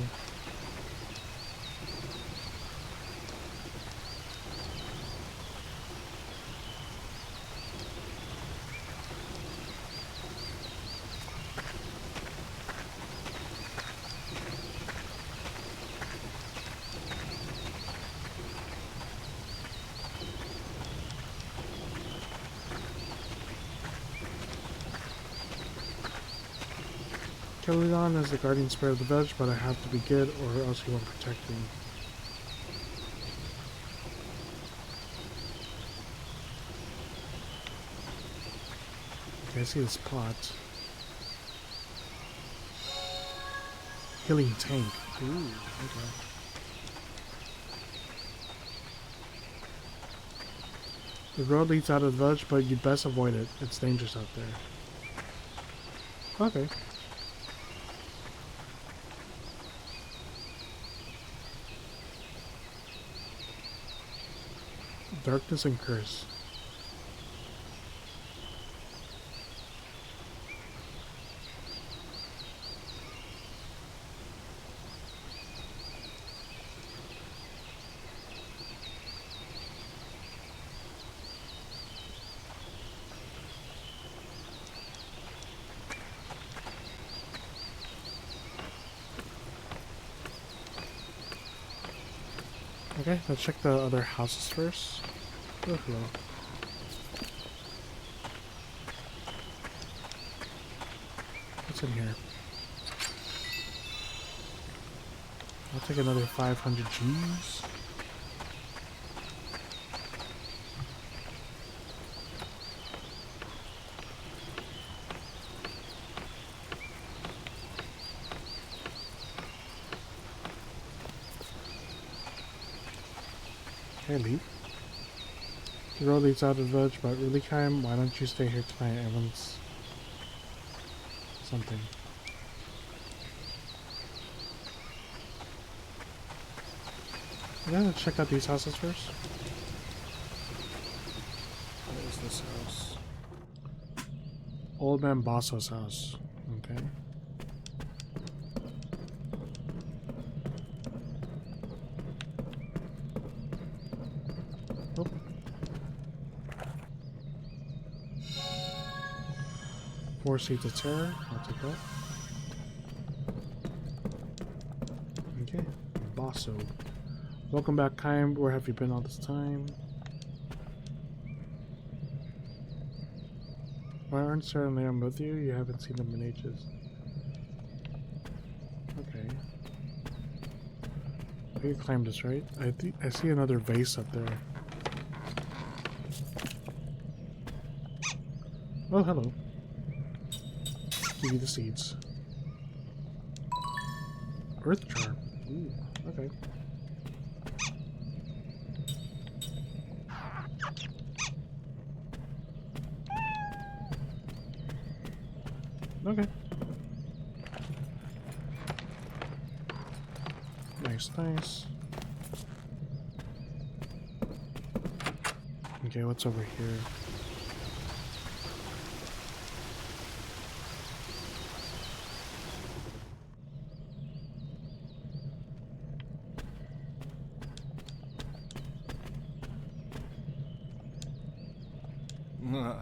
Kelidon is the guardian spirit of the village, but I have to be good or else he won't protect me. Okay, I see this pot. Healing tank. Ooh, okay. The road leads out of the village, but you'd best avoid it. It's dangerous out there. Okay. Darkness and curse. Okay, let's check the other houses first. Oh, hello. What's in here? I'll take another 500 G's. Okay, leave. The road leads out of the village, but really, Kaim, why don't you stay here tonight? Everyone's something. Yeah, let's check out these houses first. What is this house? Old Man Basso's house. Okay. Oh. 4 Seeds of Terror. I'll take that. Okay. Basso. Welcome back, Kaim. Where have you been all this time? Why aren't Sarah and Liam with you? You haven't seen them in ages. Okay. I can climb this, right? I see another vase up there. Oh, hello. Give you the seeds. Earth charm. Ooh, okay. Okay. Nice, nice. Okay, what's over here? Hello.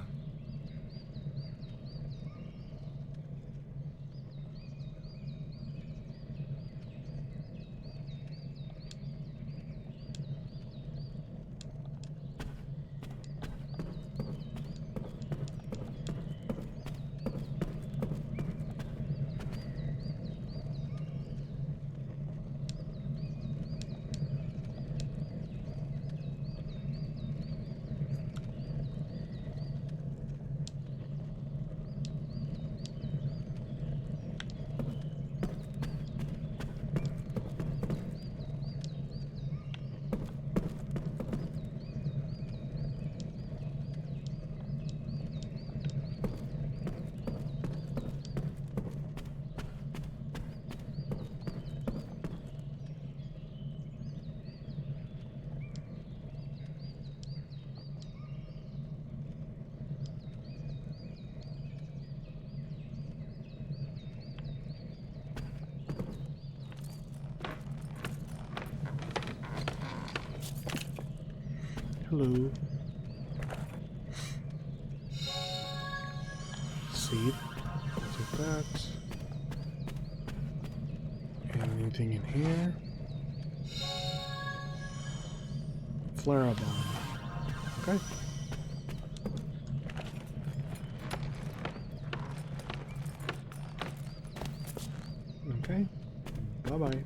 Seed. I'll take that. Anything in here? Flare bomb. Okay. Okay. Bye-bye.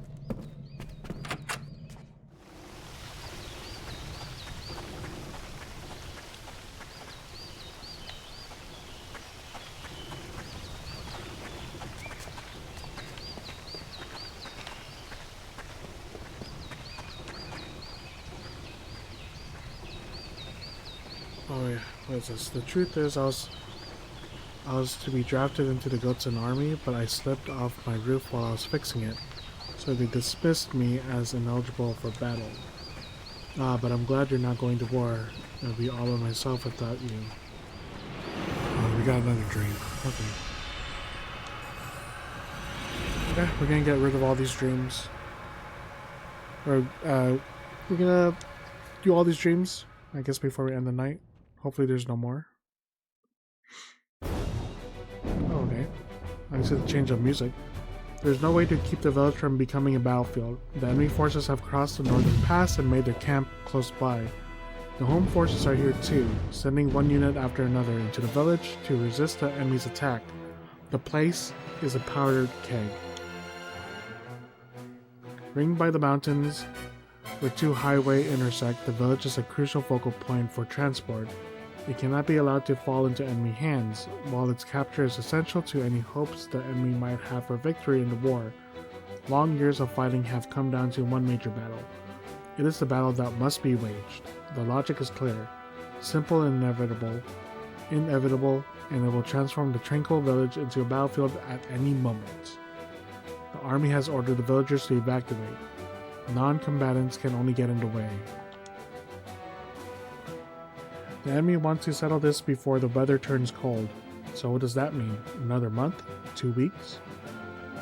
Oh yeah, what is this? The truth is, I was to be drafted into the Gotsan army, but I slipped off my roof while I was fixing it, so they dismissed me as ineligible for battle. But I'm glad you're not going to war. I'll be all by myself without you. Oh, we got another dream. Okay. Okay, we're gonna get rid of all these dreams. Or, we're gonna do all these dreams, I guess, before we end the night. Hopefully there's no more. Oh, okay. I see the change of music. There's no way to keep the village from becoming a battlefield. The enemy forces have crossed the northern pass and made their camp close by. The home forces are here too, sending one unit after another into the village to resist the enemy's attack. The place is a powdered keg. Ringed by the mountains, where two highways intersect, the village is a crucial focal point for transport. It cannot be allowed to fall into enemy hands, while its capture is essential to any hopes the enemy might have for victory in the war. Long years of fighting have come down to one major battle. It is the battle that must be waged. The logic is clear, simple and inevitable, and it will transform the tranquil village into a battlefield at any moment. The army has ordered the villagers to evacuate. Non-combatants can only get in the way. The enemy wants to settle this before the weather turns cold. So what does that mean? Another month? 2 weeks?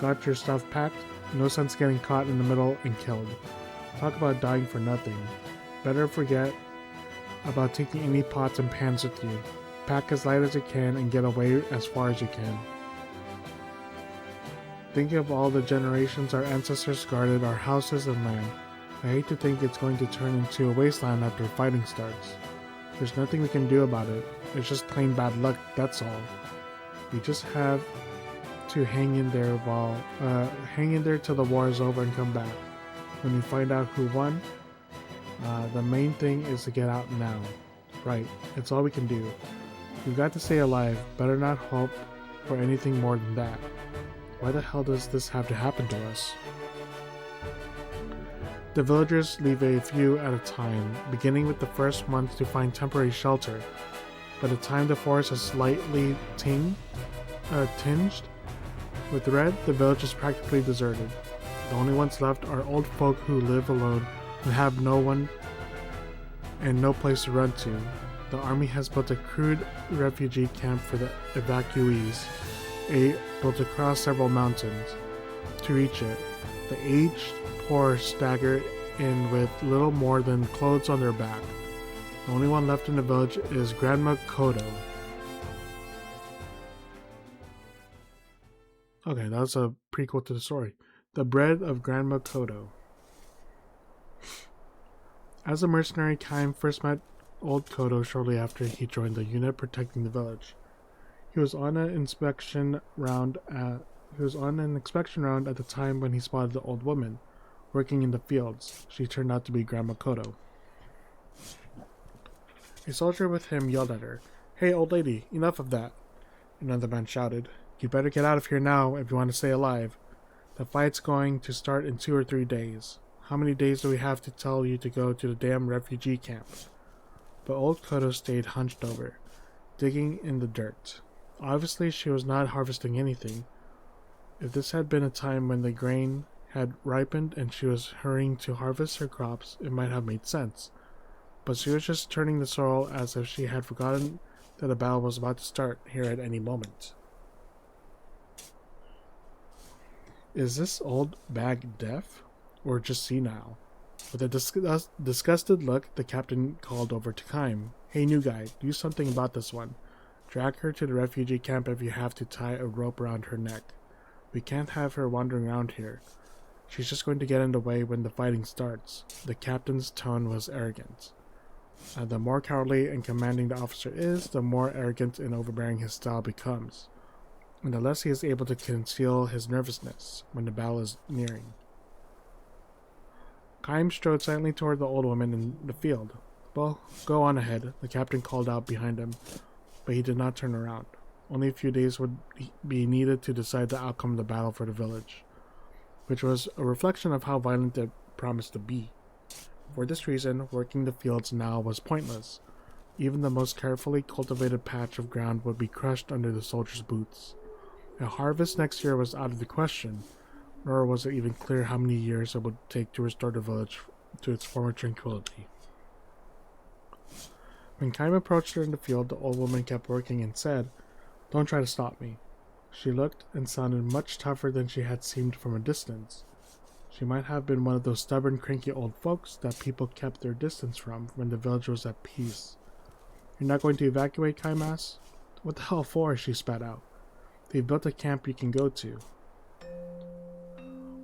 Got your stuff packed? No sense getting caught in the middle and killed. Talk about dying for nothing. Better forget about taking any pots and pans with you. Pack as light as you can and get away as far as you can. Think of all the generations our ancestors guarded our houses and land. I hate to think it's going to turn into a wasteland after fighting starts. There's nothing we can do about it. It's just plain bad luck, that's all. We just have to hang in there till the war is over and come back. When we find out who won, the main thing is to get out now. Right, it's all we can do. We've got to stay alive, better not hope for anything more than that. Why the hell does this have to happen to us? The villagers leave a few at a time, beginning with the first ones to find temporary shelter. By the time the forest is slightly tinged with red, the village is practically deserted. The only ones left are old folk who live alone and have no one and no place to run to. The army has built a crude refugee camp for the evacuees, built across several mountains. To reach it, the aged poor stagger in with little more than clothes on their back. The only one left in the village is Grandma Kodo. Okay, that's a prequel to the story. The Bread of Grandma Kodo. As a mercenary, Kaim first met Old Kodo shortly after he joined the unit protecting the village. He was on an inspection round at the time when he spotted the old woman working in the fields. She turned out to be Grandma Kodo. A soldier with him yelled at her, "Hey, old lady, enough of that!" Another man shouted, "You'd better get out of here now if you want to stay alive. The fight's going to start in 2 or 3 days. How many days do we have to tell you to go to the damn refugee camp?" But Old Kodo stayed hunched over, digging in the dirt. Obviously, she was not harvesting anything. If this had been a time when the grain had ripened and she was hurrying to harvest her crops, it might have made sense. But she was just turning the soil as if she had forgotten that a battle was about to start here at any moment. Is this old bag deaf? Or just senile? With a disgusted look, the captain called over to Kaim. "Hey, new guy, do something about this one. Drag her to the refugee camp if you have to tie a rope around her neck. We can't have her wandering around here. She's just going to get in the way when the fighting starts." The captain's tone was arrogant. The more cowardly and commanding the officer is, the more arrogant and overbearing his style becomes, and the less he is able to conceal his nervousness when the battle is nearing. Kaim strode silently toward the old woman in the field. "Well, go on ahead," the captain called out behind him, but he did not turn around. Only a few days would be needed to decide the outcome of the battle for the village, which was a reflection of how violent it promised to be. For this reason, working the fields now was pointless. Even the most carefully cultivated patch of ground would be crushed under the soldiers' boots. A harvest next year was out of the question, nor was it even clear how many years it would take to restore the village to its former tranquility. When Kaim approached her in the field, the old woman kept working and said, "Don't try to stop me." She looked and sounded much tougher than she had seemed from a distance. She might have been one of those stubborn, cranky old folks that people kept their distance from when the village was at peace. "You're not going to evacuate?" Kaim asked. "What the hell for?" she spat out. "They've built a camp you can go to."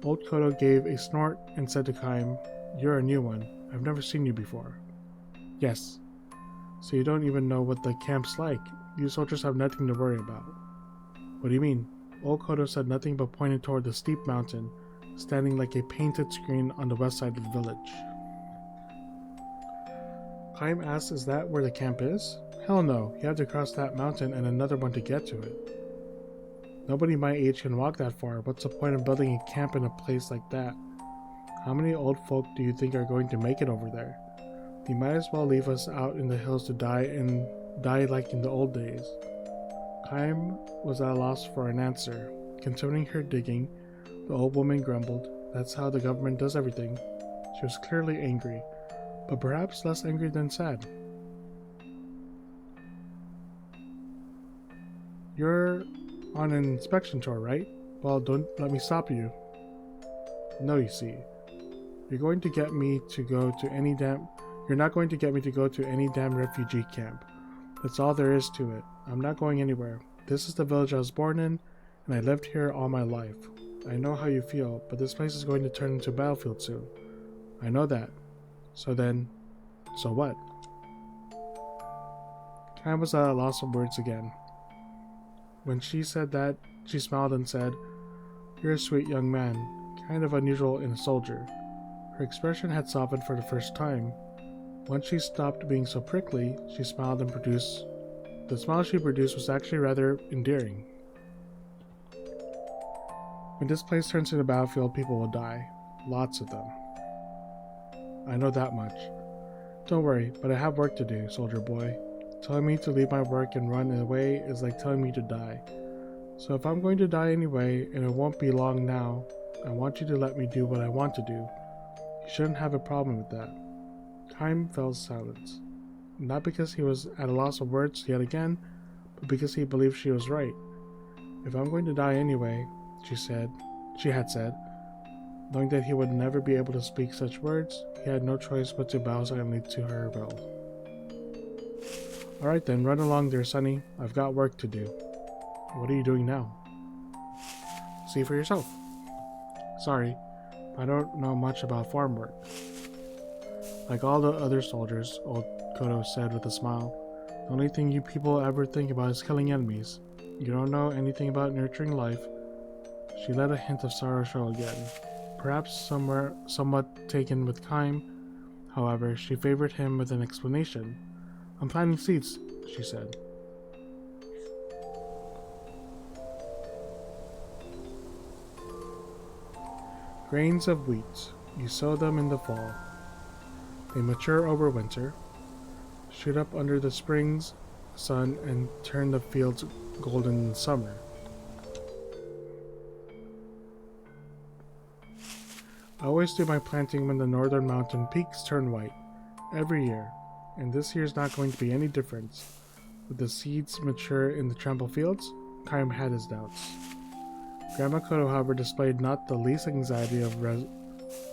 Old Kodo gave a snort and said to Kaim, "You're a new one. I've never seen you before." "Yes. So you don't even know what the camp's like. You soldiers have nothing to worry about." "What do you mean?" Old Kodo said nothing but pointed toward the steep mountain, standing like a painted screen on the west side of the village. Kaim asked, "Is that where the camp is?" "Hell no, you have to cross that mountain and another one to get to it. Nobody my age can walk that far. What's the point of building a camp in a place like that? How many old folk do you think are going to make it over there? You might as well leave us out in the hills to die like in the old days." Kaim was at a loss for an answer. Continuing her digging, the old woman grumbled, "That's how the government does everything." She was clearly angry, but perhaps less angry than sad. "You're on an inspection tour, right? Well, don't let me stop you." "No, you see. You're not going to get me to go to any damn refugee camp. That's all there is to it. I'm not going anywhere. This is the village I was born in, and I lived here all my life. I know how you feel, but this place is going to turn into a battlefield soon. I know that. So what?" Kaim was at a loss of words again. When she said that, she smiled and said, "You're a sweet young man, kind of unusual in a soldier." Her expression had softened for the first time. Once she stopped being so prickly, she smiled and the smile she produced was actually rather endearing. "When this place turns into a battlefield, people will die. Lots of them. I know that much. Don't worry, but I have work to do, soldier boy. Telling me to leave my work and run away is like telling me to die. So if I'm going to die anyway, and it won't be long now, I want you to let me do what I want to do. You shouldn't have a problem with that." Kaim fell silent, not because he was at a loss of words yet again, but because he believed she was right. If I'm going to die anyway, she had said, knowing that he would never be able to speak such words, he had no choice but to bow silently to her will. Alright then, run along there, Sonny. I've got work to do. What are you doing now? See for yourself. Sorry, I don't know much about farm work. Like all the other soldiers, old Kodo said with a smile, the only thing you people ever think about is killing enemies. You don't know anything about nurturing life. She let a hint of sorrow show again, perhaps somewhat taken with Kaim. However, she favored him with an explanation. I'm planting seeds, she said. Grains of wheat. You sow them in the fall. They mature over winter, shoot up under the spring's sun, and turn the fields golden in summer. I always do my planting when the northern mountain peaks turn white, every year, and this year's not going to be any different. Would the seeds mature in the trample fields? Kaim had his doubts. Grandma Kodo, however, displayed not the least anxiety of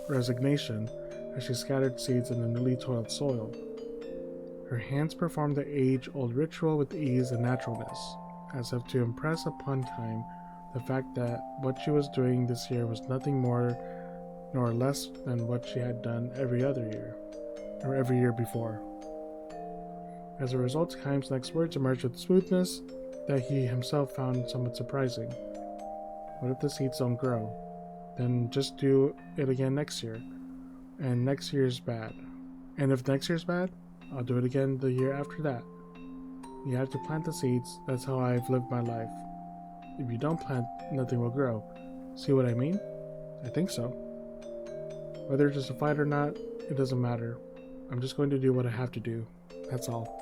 resignation as she scattered seeds in the newly toiled soil. Her hands performed the age-old ritual with ease and naturalness, as if to impress upon Kaim the fact that what she was doing this year was nothing more nor less than what she had done every other year, or every year before. As a result, Kaim's next words emerged with smoothness that he himself found somewhat surprising. What if the seeds don't grow? Then just do it again next year. And next year's bad. And if next year's bad, I'll do it again the year after that. You have to plant the seeds. That's how I've lived my life. If you don't plant, nothing will grow. See what I mean? I think so. Whether it's a fight or not, it doesn't matter. I'm just going to do what I have to do. That's all.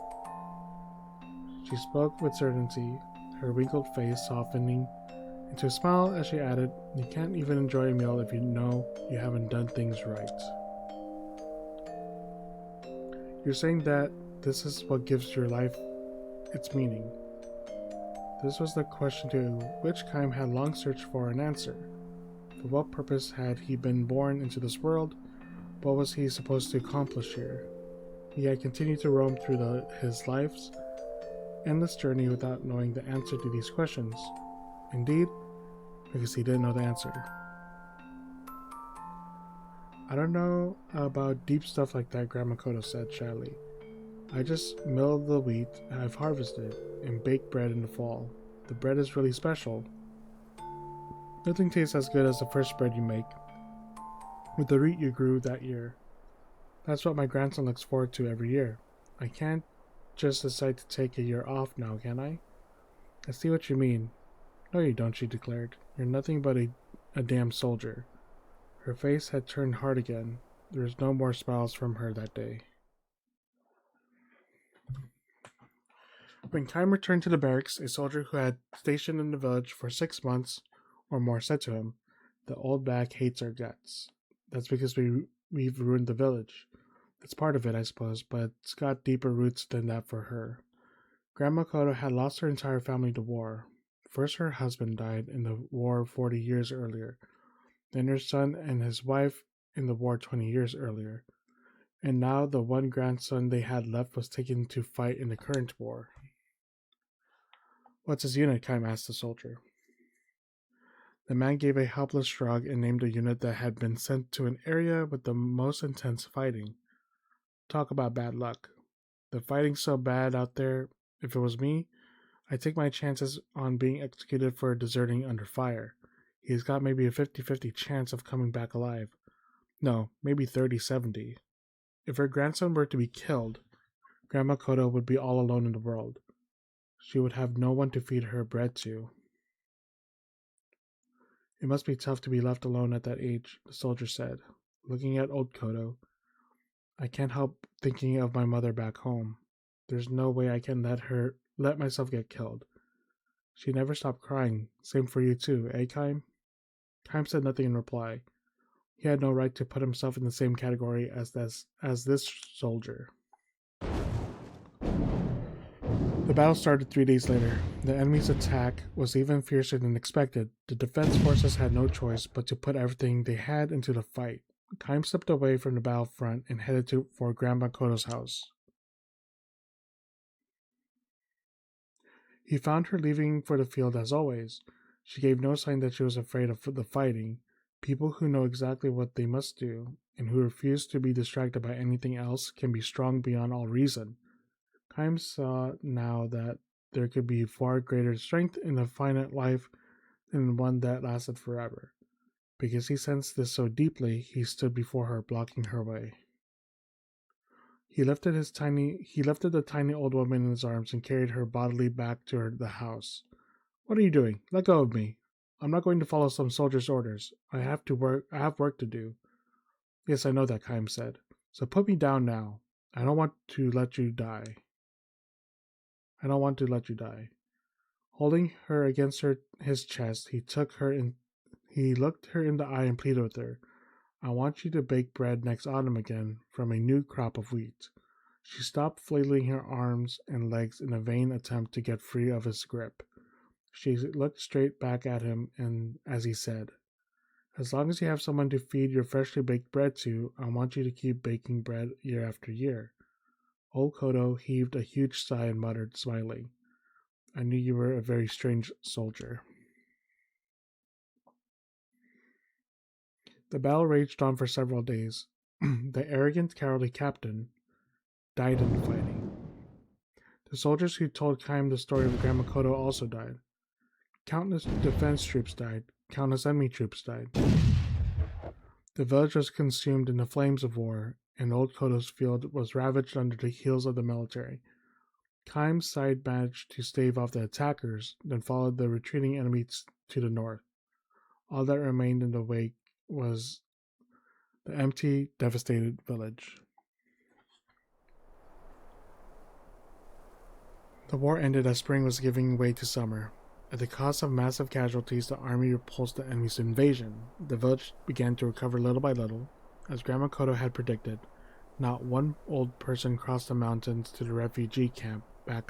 She spoke with certainty, her wrinkled face softening into a smile as she added, you can't even enjoy a meal if you know you haven't done things right. You're saying that this is what gives your life its meaning. This was the question to which Kaim had long searched for an answer. For what purpose had he been born into this world? What was he supposed to accomplish here? He had continued to roam through his life's endless journey without knowing the answer to these questions. Indeed, because he didn't know the answer. I don't know about deep stuff like that, Grandma Kodo said shyly. I just mill the wheat I've harvested and bake bread in the fall. The bread is really special. Nothing tastes as good as the first bread you make with the wheat you grew that year. That's what my grandson looks forward to every year. I can't just decide to take a year off now, can I? I see what you mean. No, you don't, she declared. You're nothing but a damn soldier. Her face had turned hard again. There was no more smiles from her that day. When Kaim returned to the barracks, a soldier who had stationed in the village for 6 months or more said to him, "The old bag hates our guts. That's because we've ruined the village. That's part of it, I suppose, but it's got deeper roots than that for her." Grandma Kodo had lost her entire family to war. First, her husband died in the war 40 years earlier, then her son and his wife in the war 20 years earlier, and now the one grandson they had left was taken to fight in the current war. "What's his unit?" Kaim asked the soldier. The man gave a helpless shrug and named a unit that had been sent to an area with the most intense fighting. Talk about bad luck. The fighting's so bad out there, if it was me, I'd take my chances on being executed for deserting under fire. He's got maybe a 50-50 chance of coming back alive. No, maybe 30-70. If her grandson were to be killed, Grandma Kodo would be all alone in the world. She would have no one to feed her bread to. It must be tough to be left alone at that age, the soldier said, looking at old Kodo. I can't help thinking of my mother back home. There's no way I can let myself get killed. She never stopped crying. Same for you too, eh, Kaim? Kaim said nothing in reply. He had no right to put himself in the same category as this soldier. The battle started 3 days later. The enemy's attack was even fiercer than expected. The defense forces had no choice but to put everything they had into the fight. Kaim stepped away from the battlefront and headed for Grandma Kodo's house. He found her leaving for the field as always. She gave no sign that she was afraid of the fighting. People who know exactly what they must do, and who refuse to be distracted by anything else, can be strong beyond all reason. Kym saw now that there could be far greater strength in a finite life than one that lasted forever. Because he sensed this so deeply, he stood before her, blocking her way. He lifted the tiny old woman in his arms and carried her bodily back to the house. "What are you doing? Let go of me. I'm not going to follow some soldier's orders. I have work to do." "Yes, I know that," Kym said. "So put me down now. I don't want to let you die." Holding her against his chest, he looked her in the eye and pleaded with her. "I want you to bake bread next autumn again from a new crop of wheat." She stopped flailing her arms and legs in a vain attempt to get free of his grip. She looked straight back at him, and as he said, "As long as you have someone to feed your freshly baked bread to, I want you to keep baking bread year after year." Old Kodo heaved a huge sigh and muttered, smiling, "I knew you were a very strange soldier." The battle raged on for several days. The arrogant, cowardly captain died in the fighting. The soldiers who told Kym the story of Grandma Kodo also died. Countless defense troops died. Countless enemy troops died. The village was consumed in the flames of war, and Old Kodo's field was ravaged under the heels of the military. Kym's side managed to stave off the attackers, then followed the retreating enemies to the north. All that remained in the wake was the empty, devastated village. The war ended as spring was giving way to summer. At the cost of massive casualties, the army repulsed the enemy's invasion. The village began to recover little by little. As Grandma Kodo had predicted, not one old person crossed the mountains to the refugee camp came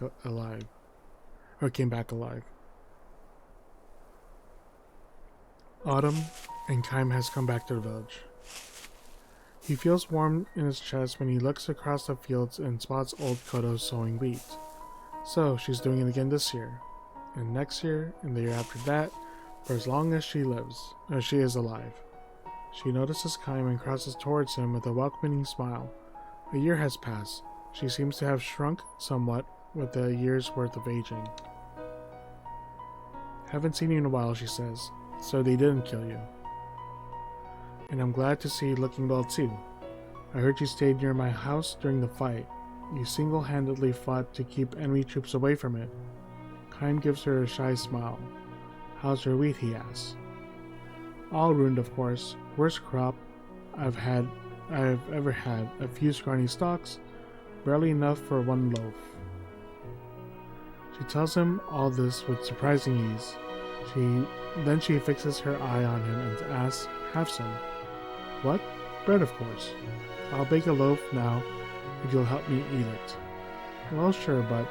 back alive. Autumn, and Kym has come back to the village. He feels warm in his chest when he looks across the fields and spots Old Kodo sowing wheat. So, she's doing it again this year, and next year, and the year after that, for as long as she is alive. She notices Kym and crosses towards him with a welcoming smile. A year has passed. She seems to have shrunk somewhat with a year's worth of aging. "Haven't seen you in a while," she says. "So they didn't kill you. And I'm glad to see you looking well too. I heard you stayed near my house during the fight. You single-handedly fought to keep enemy troops away from it." Kym gives her a shy smile. "How's your wheat?" he asks. "All ruined, of course. Worst crop I've ever had. A few scrawny stalks, barely enough for one loaf." She tells him all this with surprising ease. Then she fixes her eye on him and asks, "Have some?" "What?" "Bread, of course. I'll bake a loaf now if you'll help me eat it." "Well, sure, but..."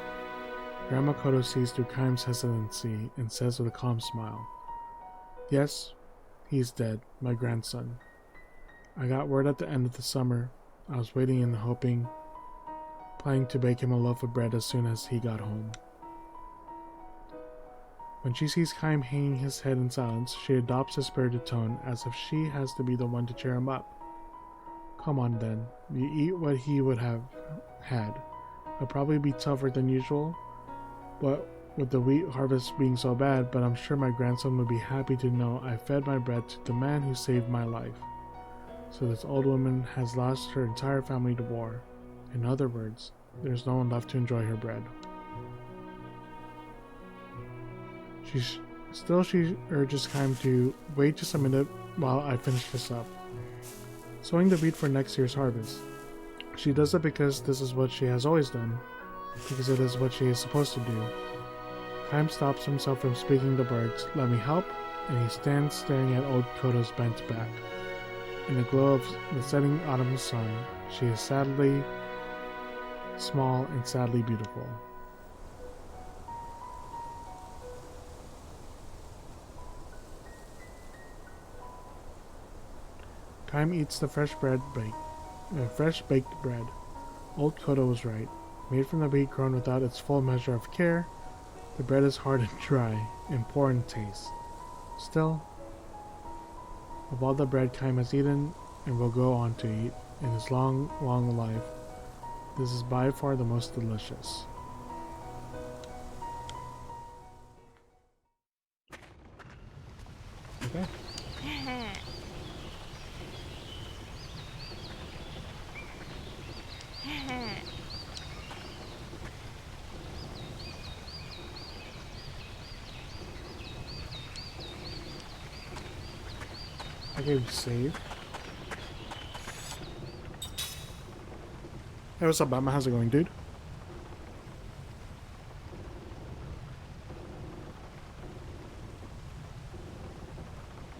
Grandma Kodo sees through Kym's hesitancy and says with a calm smile, "Yes, he's dead, my grandson. I got word at the end of the summer. I was waiting and hoping, planning to bake him a loaf of bread as soon as he got home." When she sees Kym hanging his head in silence, she adopts a spirited tone, as if she has to be the one to cheer him up. "Come on then, you eat what he would have had. It'll probably be tougher than usual, but with the wheat harvest being so bad, but I'm sure my grandson would be happy to know I fed my bread to the man who saved my life. So this old woman has lost her entire family to war. In other words, there's no one left to enjoy her bread." She urges Kym to wait just a minute while I finish this up. Sowing the wheat for next year's harvest. She does it because this is what she has always done, because it is what she is supposed to do. Kym stops himself from speaking the words, "Let me help," and he stands staring at Old Kodo's bent back. In the glow of the setting autumn sun, she is sadly small and sadly beautiful. Kym eats the fresh baked bread. Old Kodo was right. Made from the wheat grown without its full measure of care, The bread is hard and dry, and poor in taste. Still, of all the bread Kaim has eaten and will go on to eat in his long, long life, this is by far the most delicious. Okay. I can save. Hey, what's up, Batman? How's it going, dude?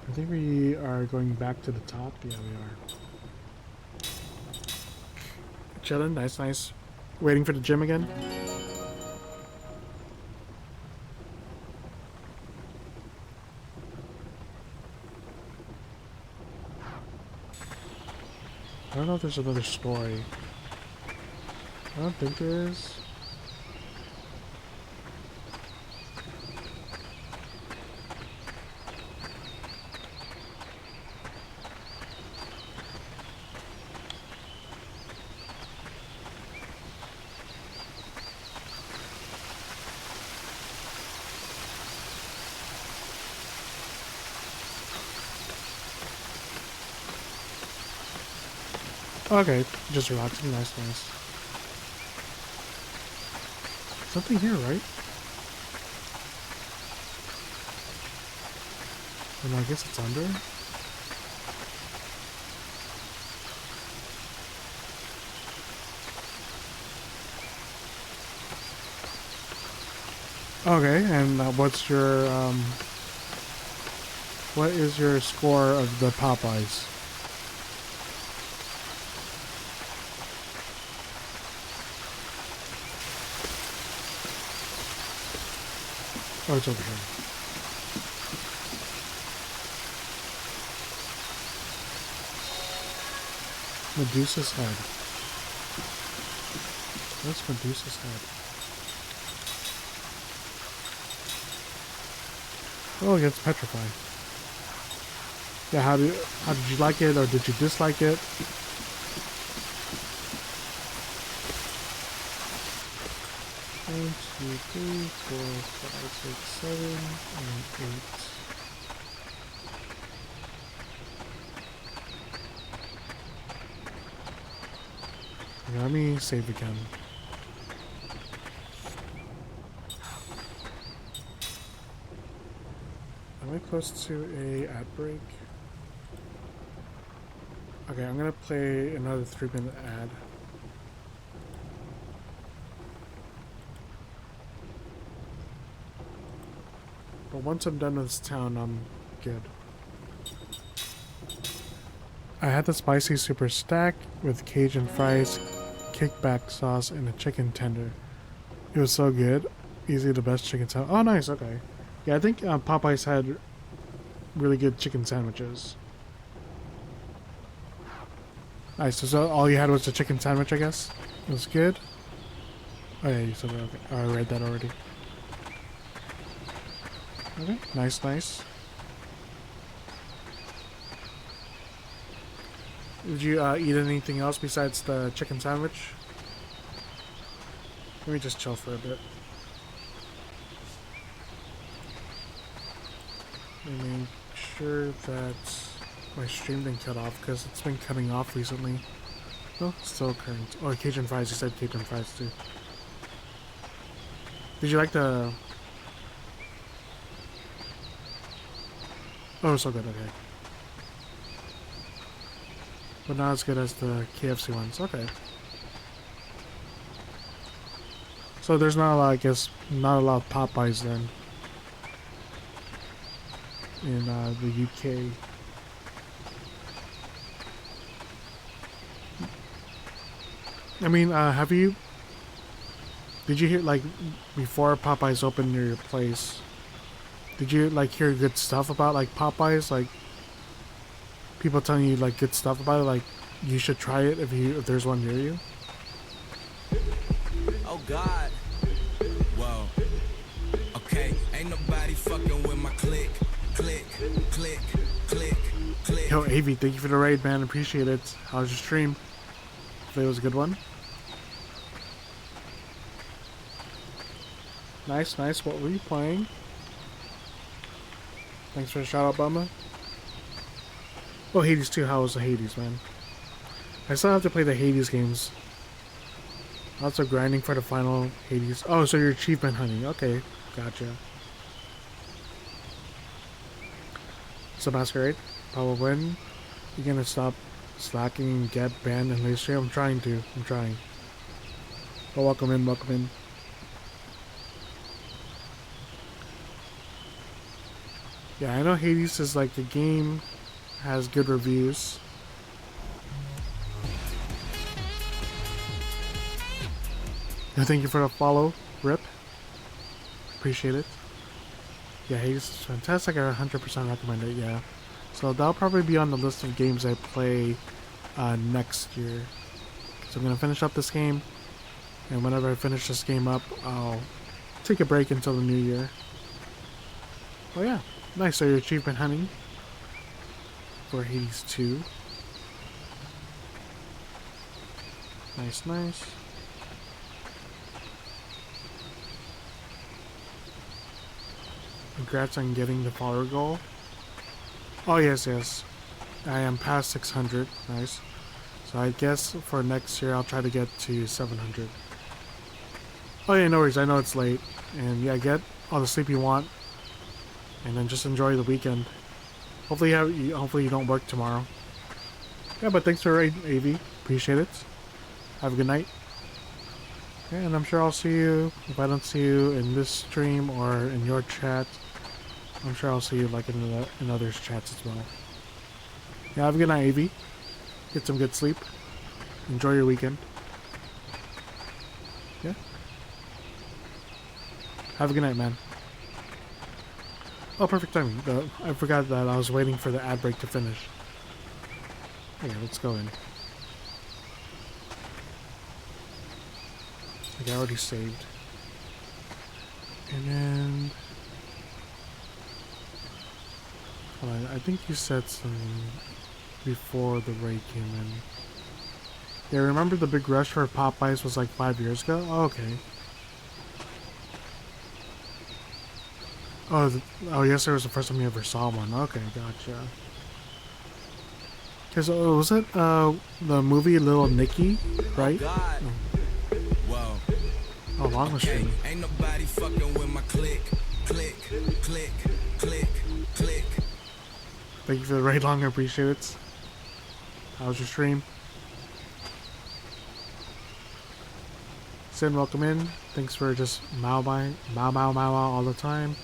I think we are going back to the top. Yeah, we are. Chilling, nice, nice. Waiting for the gym again. I don't know if there's another story. I don't think there is. Okay, just relaxing, nice, nice. Something here, right? And I guess it's under. Okay, and what is your score of the Popeyes? Oh, it's over here. Medusa's head. What's Medusa's head? Oh, it gets petrified. Yeah, how did you like it, or did you dislike it? One, two, three, 4, 5, 6, 7, and 8. Okay, let me save again. Am I close to a ad break? Okay, I'm gonna play another 3-minute ad. But once I'm done with this town, I'm good. I had the spicy super stack with Cajun fries, kickback sauce, and a chicken tender. It was so good. Easily the best chicken sandwich. Oh, nice. Okay. Yeah, I think Popeyes had really good chicken sandwiches. Nice. So all you had was the chicken sandwich, I guess? It was good? Oh, yeah, you said that. Okay. Oh, I read that already. Okay, nice, nice. Did you eat anything else besides the chicken sandwich? Let me just chill for a bit. Let me make sure that my stream didn't cut off, because it's been cutting off recently. Oh, still current. Oh, Cajun fries. You said Cajun fries too. Did you like the... Oh, so good, okay. But not as good as the KFC ones, okay. So there's not a lot, I guess, not a lot of Popeyes then. In the UK. I mean, did you hear, like, before Popeyes opened near your place, did you, like, hear good stuff about, like, Popeyes? Like, people telling you, like, good stuff about it? Like, you should try it if there's one near you? Oh, God. Whoa. Yo, Avi, thank you for the raid, man. Appreciate it. How was your stream? Hopefully it was a good one. Nice, nice. What were you playing? Thanks for the shout out, Bumma. Oh, Hades 2. How was the Hades, man? I still have to play the Hades games. Also grinding for the final Hades. Oh, so you're achievement hunting. Okay, gotcha. So Masquerade, probably when you gonna stop slacking and get banned in late stream? I'm trying to. I'm trying. Oh, welcome in, welcome in. Yeah, I know Hades is like the game has good reviews. And thank you for the follow, Rip. Appreciate it. Yeah, Hades is fantastic. I 100% recommend it, yeah. So that'll probably be on the list of games I play next year. So I'm going to finish up this game. And whenever I finish this game up, I'll take a break until the new year. Oh yeah, nice. So you're achievement hunting for Hades 2. Nice, nice. Congrats on getting the follower goal. Oh yes, yes. I am past 600. Nice. So I guess for next year I'll try to get to 700. Oh yeah, no worries. I know it's late. And yeah, get all the sleep you want. And then just enjoy the weekend. Hopefully hopefully you don't work tomorrow. Yeah, but thanks for raiding, AV. Appreciate it. Have a good night. Yeah, and I'm sure I'll see you. If I don't see you in this stream or in your chat, I'm sure I'll see you like in others' chats as well. Yeah, have a good night, AV. Get some good sleep. Enjoy your weekend. Yeah. Have a good night, man. Oh, perfect timing. I forgot that I was waiting for the ad break to finish. Okay, let's go in. Like I already saved. And then... Hold on, I think you said something before the raid came in. Yeah, remember the big rush for Popeyes was like 5 years ago? Oh, okay. Oh, yesterday was the first time you ever saw one. Okay, gotcha. Cause was it the movie Little Nicky, right? Oh, whoa. Oh, long was streaming. Ain't nobody fucking with my click, click, click, click, click. Thank you for the raid, long. I appreciate it. How was your stream? Sin, welcome in. Thanks for just mow all the time.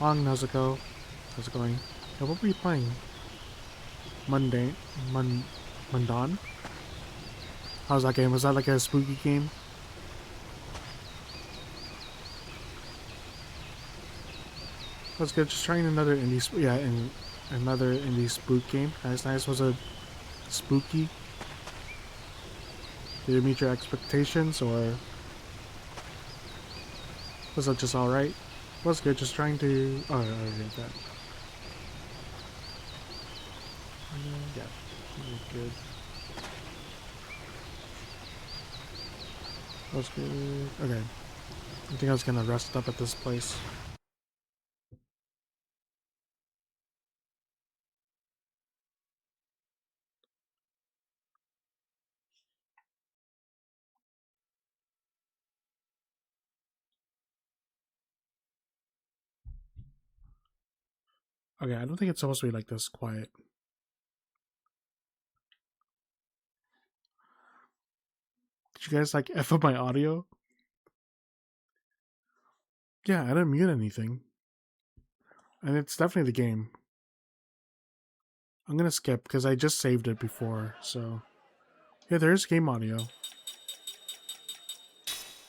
Long, how's it go? How's it going? Yeah, what were you playing? Mundawn? How's that game? Was that like a spooky game? That's good. Just trying another indie, another indie spook game. Nice. Was it spooky? Did it meet your expectations, or was it just alright? Was good. Just trying to. Oh, I already did that. Yeah, good. That was good. Okay. I think I was gonna rest up at this place. Okay, I don't think it's supposed to be like this quiet. Did you guys like F up my audio? Yeah, I didn't mute anything. And it's definitely the game. I'm gonna skip because I just saved it before, so. Yeah, there is game audio.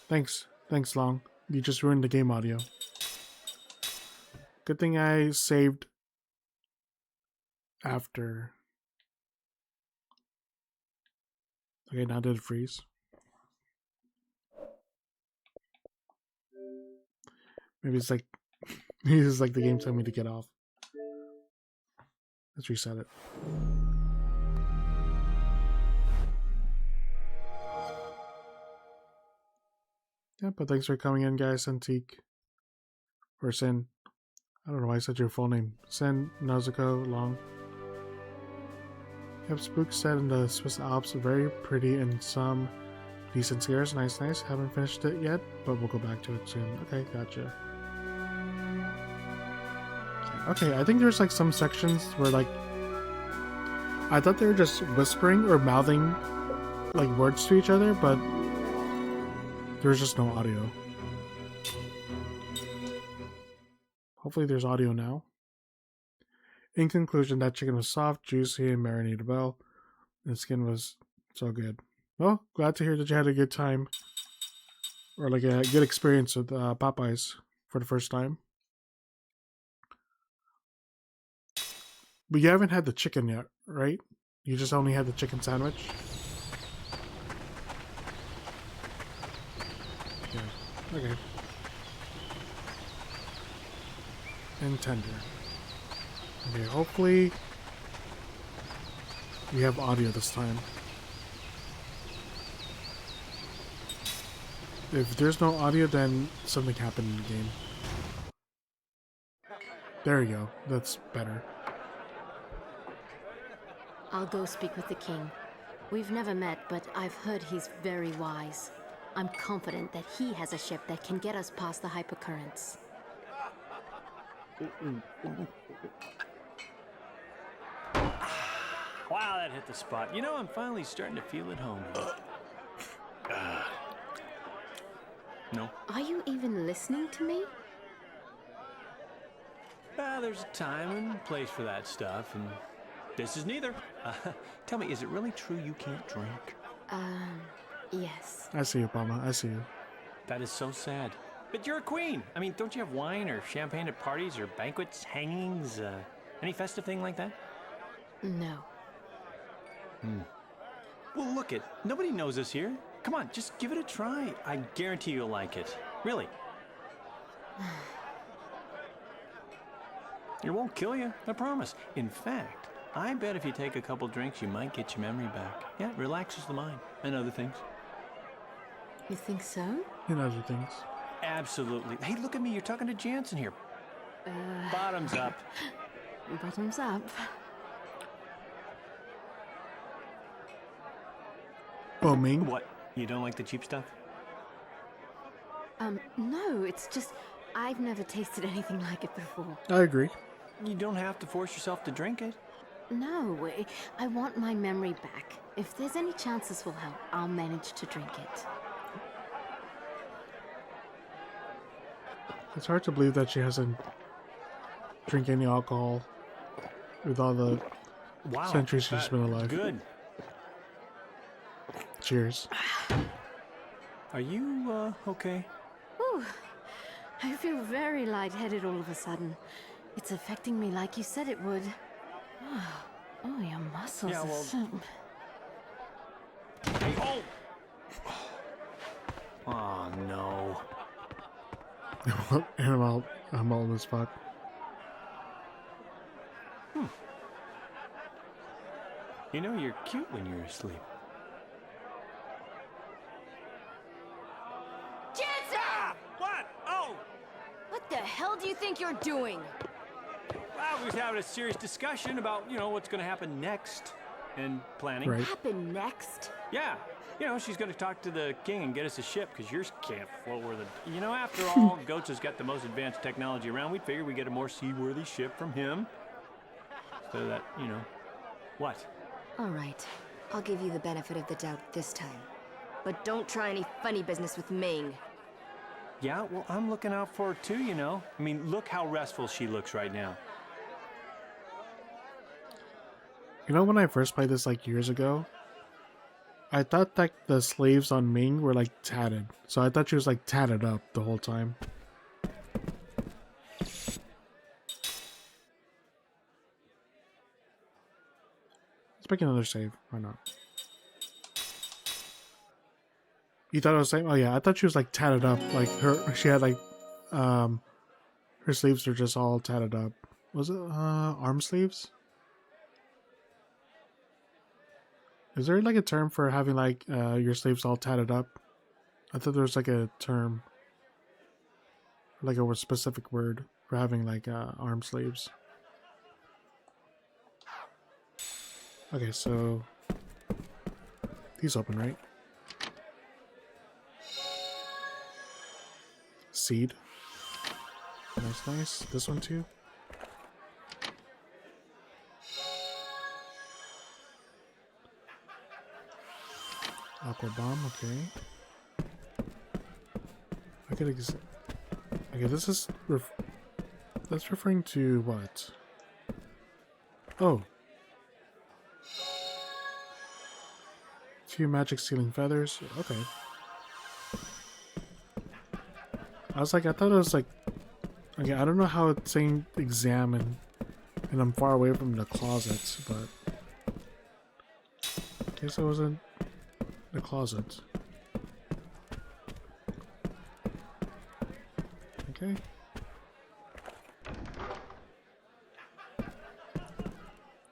Thanks, Long. You just ruined the game audio. Good thing I saved after. Okay, now did it freeze? Maybe it's like maybe it's like the game telling me to get off. Let's reset it. Yeah, but thanks for coming in, guys. Antique. Or Sin. I don't know why I said your full name. Sin, Nazuko, Long. Yep, Spook set in the Swiss Alps. Very pretty and some decent scares. Nice, nice. Haven't finished it yet, but we'll go back to it soon. Okay, gotcha. Okay, I think there's like some sections where like I thought they were just whispering or mouthing like words to each other, but there's just no audio. Hopefully there's audio now. In conclusion, that chicken was soft, juicy, and marinated well. The skin was so good. Well, glad to hear that you had a good time. Or like a good experience with Popeyes for the first time. But you haven't had the chicken yet, right? You just only had the chicken sandwich? Yeah. Okay. And tender. Okay, hopefully we have audio this time. If there's no audio, then something happened in the game. There you go. That's better. I'll go speak with the king. We've never met, but I've heard he's very wise. I'm confident that he has a ship that can get us past the hypercurrents. Wow, that hit the spot. You know, I'm finally starting to feel at home. No? Are you even listening to me? There's a time and place for that stuff, and this is neither. Tell me, is it really true you can't drink? Yes. I see you, Palma. I see you. That is so sad. But you're a queen. I mean, don't you have wine or champagne at parties or banquets, hangings, any festive thing like that? No. Well, look it. Nobody knows us here. Come on, just give it a try. I guarantee you'll like it. Really. It won't kill you, I promise. In fact, I bet if you take a couple drinks, you might get your memory back. Yeah, it relaxes the mind and other things. You think so? And other things. Absolutely. Hey, look at me. You're talking to Jansen here. Bottoms up. Bottoms up. Oh, Ming? What? You don't like the cheap stuff? No, it's just I've never tasted anything like it before. I agree. You don't have to force yourself to drink it. No, I want my memory back. If there's any chance this will help, I'll manage to drink it. It's hard to believe that she hasn't drank any alcohol with all the centuries she's been alive. Good. Cheers. Are you, okay? Ooh, I feel very lightheaded all of a sudden. It's affecting me like you said it would. Oh, your muscles Yeah, well... are so... Hey, oh! Oh, no. And I'm all in this spot. You know, you're cute when you're asleep. Jansen! What? Oh! What the hell do you think you're doing? Well, we was having a serious discussion about, you know, what's going to happen next. And planning. Right. Happen next? Yeah. You know, she's going to talk to the king and get us a ship, because yours can't float where the... You know, after all, Goats has got the most advanced technology around. We'd figure we'd get a more seaworthy ship from him. So that, you know... What? All right. I'll give you the benefit of the doubt this time. But don't try any funny business with Ming. Yeah, well, I'm looking out for her too, you know. I mean, look how restful she looks right now. You know, when I first played this like years ago, I thought that the slaves on Ming were like tatted. So I thought she was like tatted up the whole time. Let's make another save. Why not? You thought I was saying? Oh yeah, I thought she was like tatted up. Like she had like, her sleeves were just all tatted up. Was it arm sleeves? Is there like a term for having like your sleeves all tatted up? I thought there was like a term, like a specific word for having like arm sleeves. Okay, so these open, right? Seed. Nice, nice. This one too. Aqua bomb, okay. I could okay, this is that's referring to what? Oh. Few magic stealing feathers. Okay. I was like, I thought it was like, okay, I don't know how it's saying examine, and I'm far away from the closets, but I guess I was in the closet. Okay.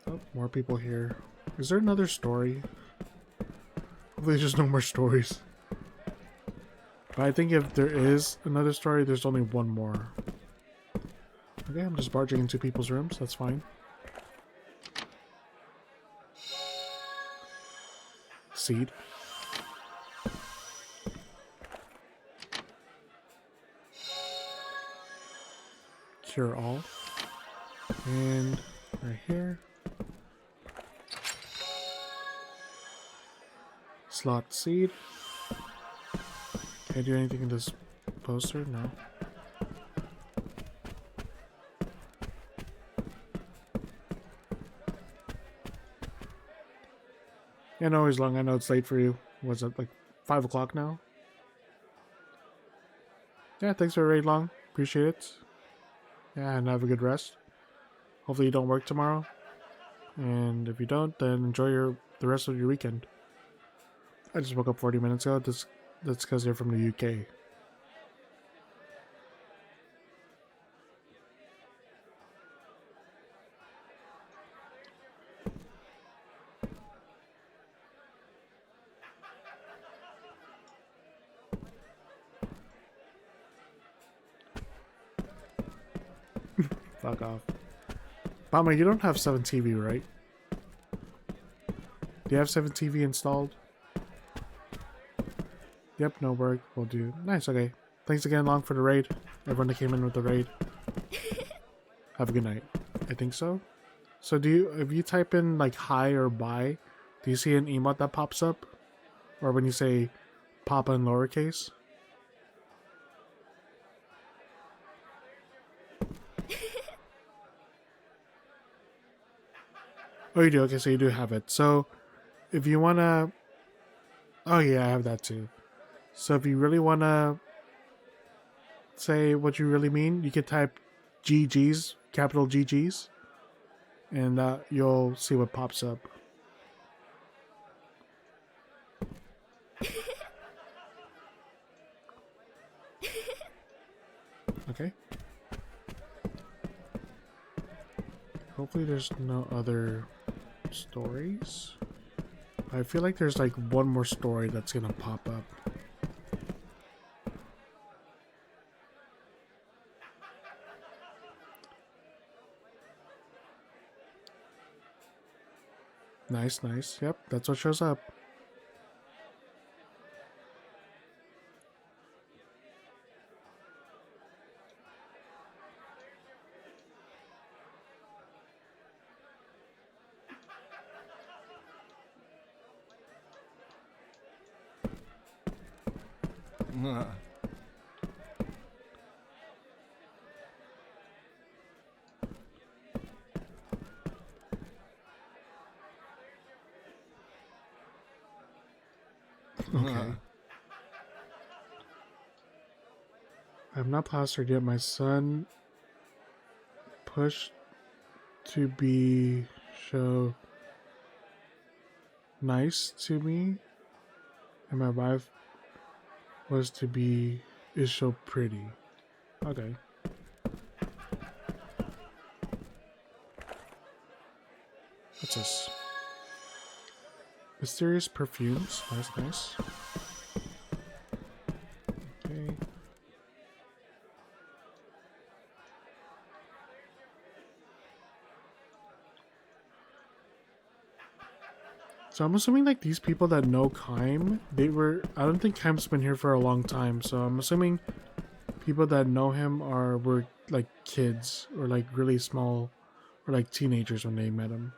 Oh, more people here. Is there another story? Hopefully there's just no more stories. But I think if there is another story, there's only one more. Okay, I'm just barging into people's rooms. That's fine. Seed. Cure all. And right here. Slot seed. Can I do anything in this poster? No. Yeah, no, it's long. I know it's late for you. Was it like 5 o'clock now? Yeah, thanks for raid long. Appreciate it. Yeah, and have a good rest. Hopefully you don't work tomorrow. And if you don't, then enjoy the rest of your weekend. I just woke up 40 minutes ago. That's because they're from the UK. Fuck off. Mama, you don't have 7TV, right? Do you have 7TV installed? Yep, no work. Will do. Nice, okay. Thanks again, Long, for the raid. Everyone that came in with the raid. Have a good night. I think so. So if you type in like hi or bye, do you see an emote that pops up? Or when you say papa in lowercase? Oh, you do? Okay, so you do have it. So, if you wanna... Oh yeah, I have that too. So if you really wanna say what you really mean, you can type GG's, capital GG's, and you'll see what pops up. Okay. Hopefully there's no other stories. I feel like there's like one more story that's gonna pop up. Nice, nice. Yep, that's what shows up. Okay. I have not plastered yet. My son pushed to be show nice to me, and my wife was to be is so pretty. Okay. What's this? Mysterious perfumes. That's nice. Okay. So I'm assuming like these people that know Kaim, I don't think Kaim's been here for a long time, so I'm assuming people that know him were like kids or like really small or like teenagers when they met him.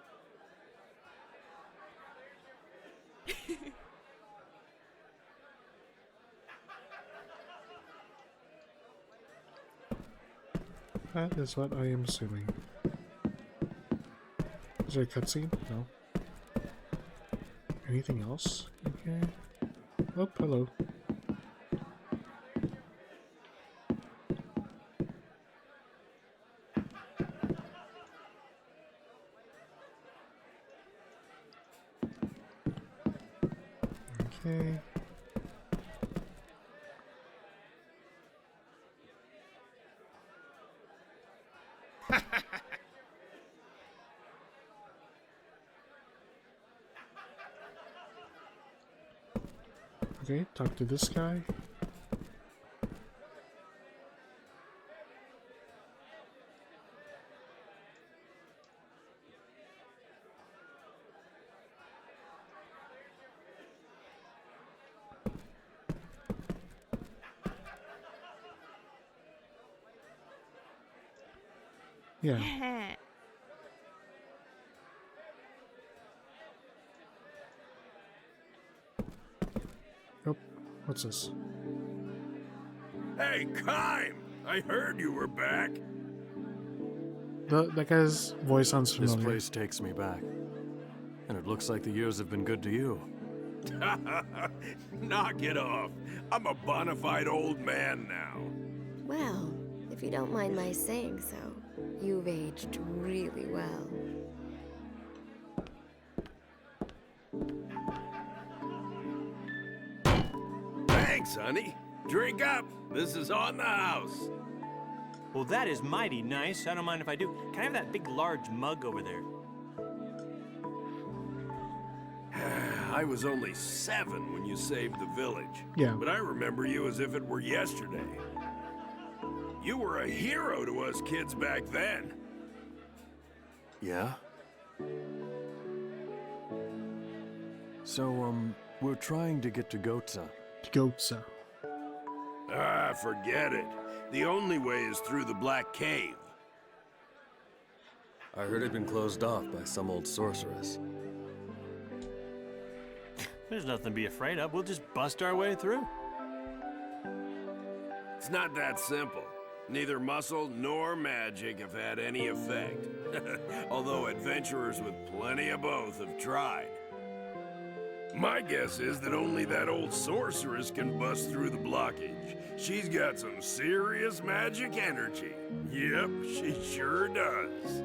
That is what I am assuming. Is there a cutscene? No. Anything else? Okay. Oh, hello. Okay. Okay, talk to this guy. Yeah. Nope. What's this? Hey, Kaim! I heard you were back. That guy's voice sounds familiar. This place takes me back. And it looks like the years have been good to you. Knock it off. I'm a bona fide old man now. Well, if you don't mind my saying so, you've aged really well. Thanks, honey. Drink up. This is on the house. Well, that is mighty nice. I don't mind if I do. Can I have that big, large mug over there? I was only 7 when you saved the village. Yeah. But I remember you as if it were yesterday. You were a hero to us kids back then. Yeah? So, we're trying to get to Gotza. Gotza. Ah, forget it. The only way is through the Black Cave. I heard it'd been closed off by some old sorceress. There's nothing to be afraid of. We'll just bust our way through. It's not that simple. Neither muscle nor magic have had any effect. Although adventurers with plenty of both have tried. My guess is that only that old sorceress can bust through the blockage. She's got some serious magic energy. Yep, she sure does.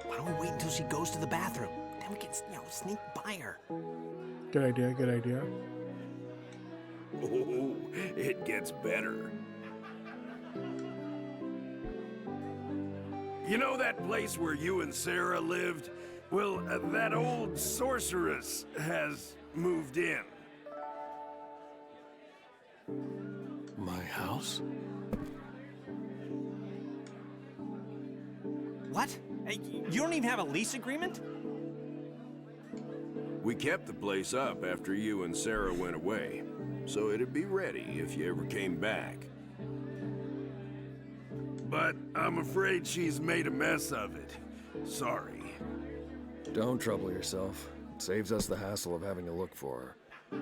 Why don't we wait until she goes to the bathroom? Then we can, sneak by her. Good idea, good idea. Oh, it gets better. You know that place where you and Sarah lived? Well, that old sorceress has moved in. My house? What? Hey, you don't even have a lease agreement? We kept the place up after you and Sarah went away, so it'd be ready if you ever came back. But I'm afraid she's made a mess of it. Sorry. Don't trouble yourself. It saves us the hassle of having to look for her.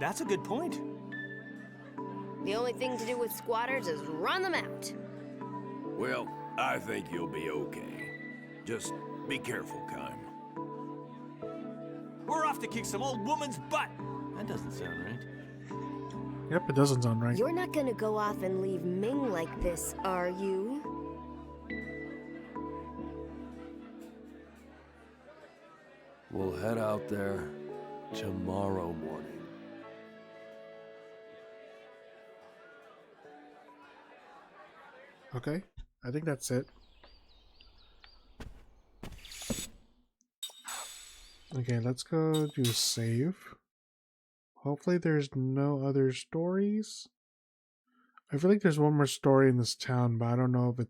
That's a good point. The only thing to do with squatters is run them out. Well, I think you'll be okay. Just be careful, Kaim. We're off to kick some old woman's butt. That doesn't sound right. Yep, it doesn't sound right. You're not gonna go off and leave Ming like this, are you? We'll head out there tomorrow morning. Okay, I think that's it. Okay, let's go do a save. Hopefully there's no other stories. I feel like there's one more story in this town, but I don't know if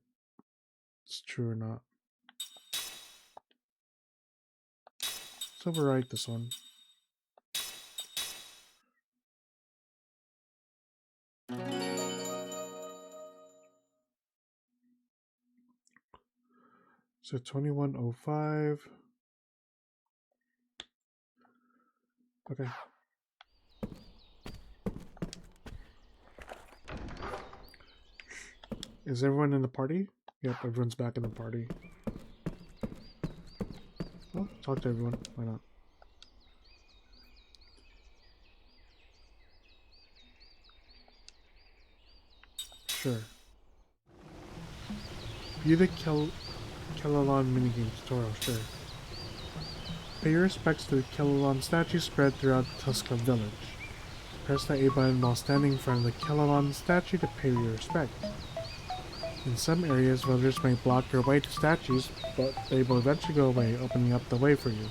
it's true or not. Let's overwrite this one. So 2105. Okay. Is everyone in the party? Yep, everyone's back in the party. Oh, talk to everyone. Why not? Sure. View the Kellalon minigame tutorial, sure. Pay your respects to the Kellalon statue spread throughout Tuska Village. Press the A button while standing in front of the Kellalon statue to pay your respect. In some areas, villagers may block your way to statues, but they will eventually go away, opening up the way for you.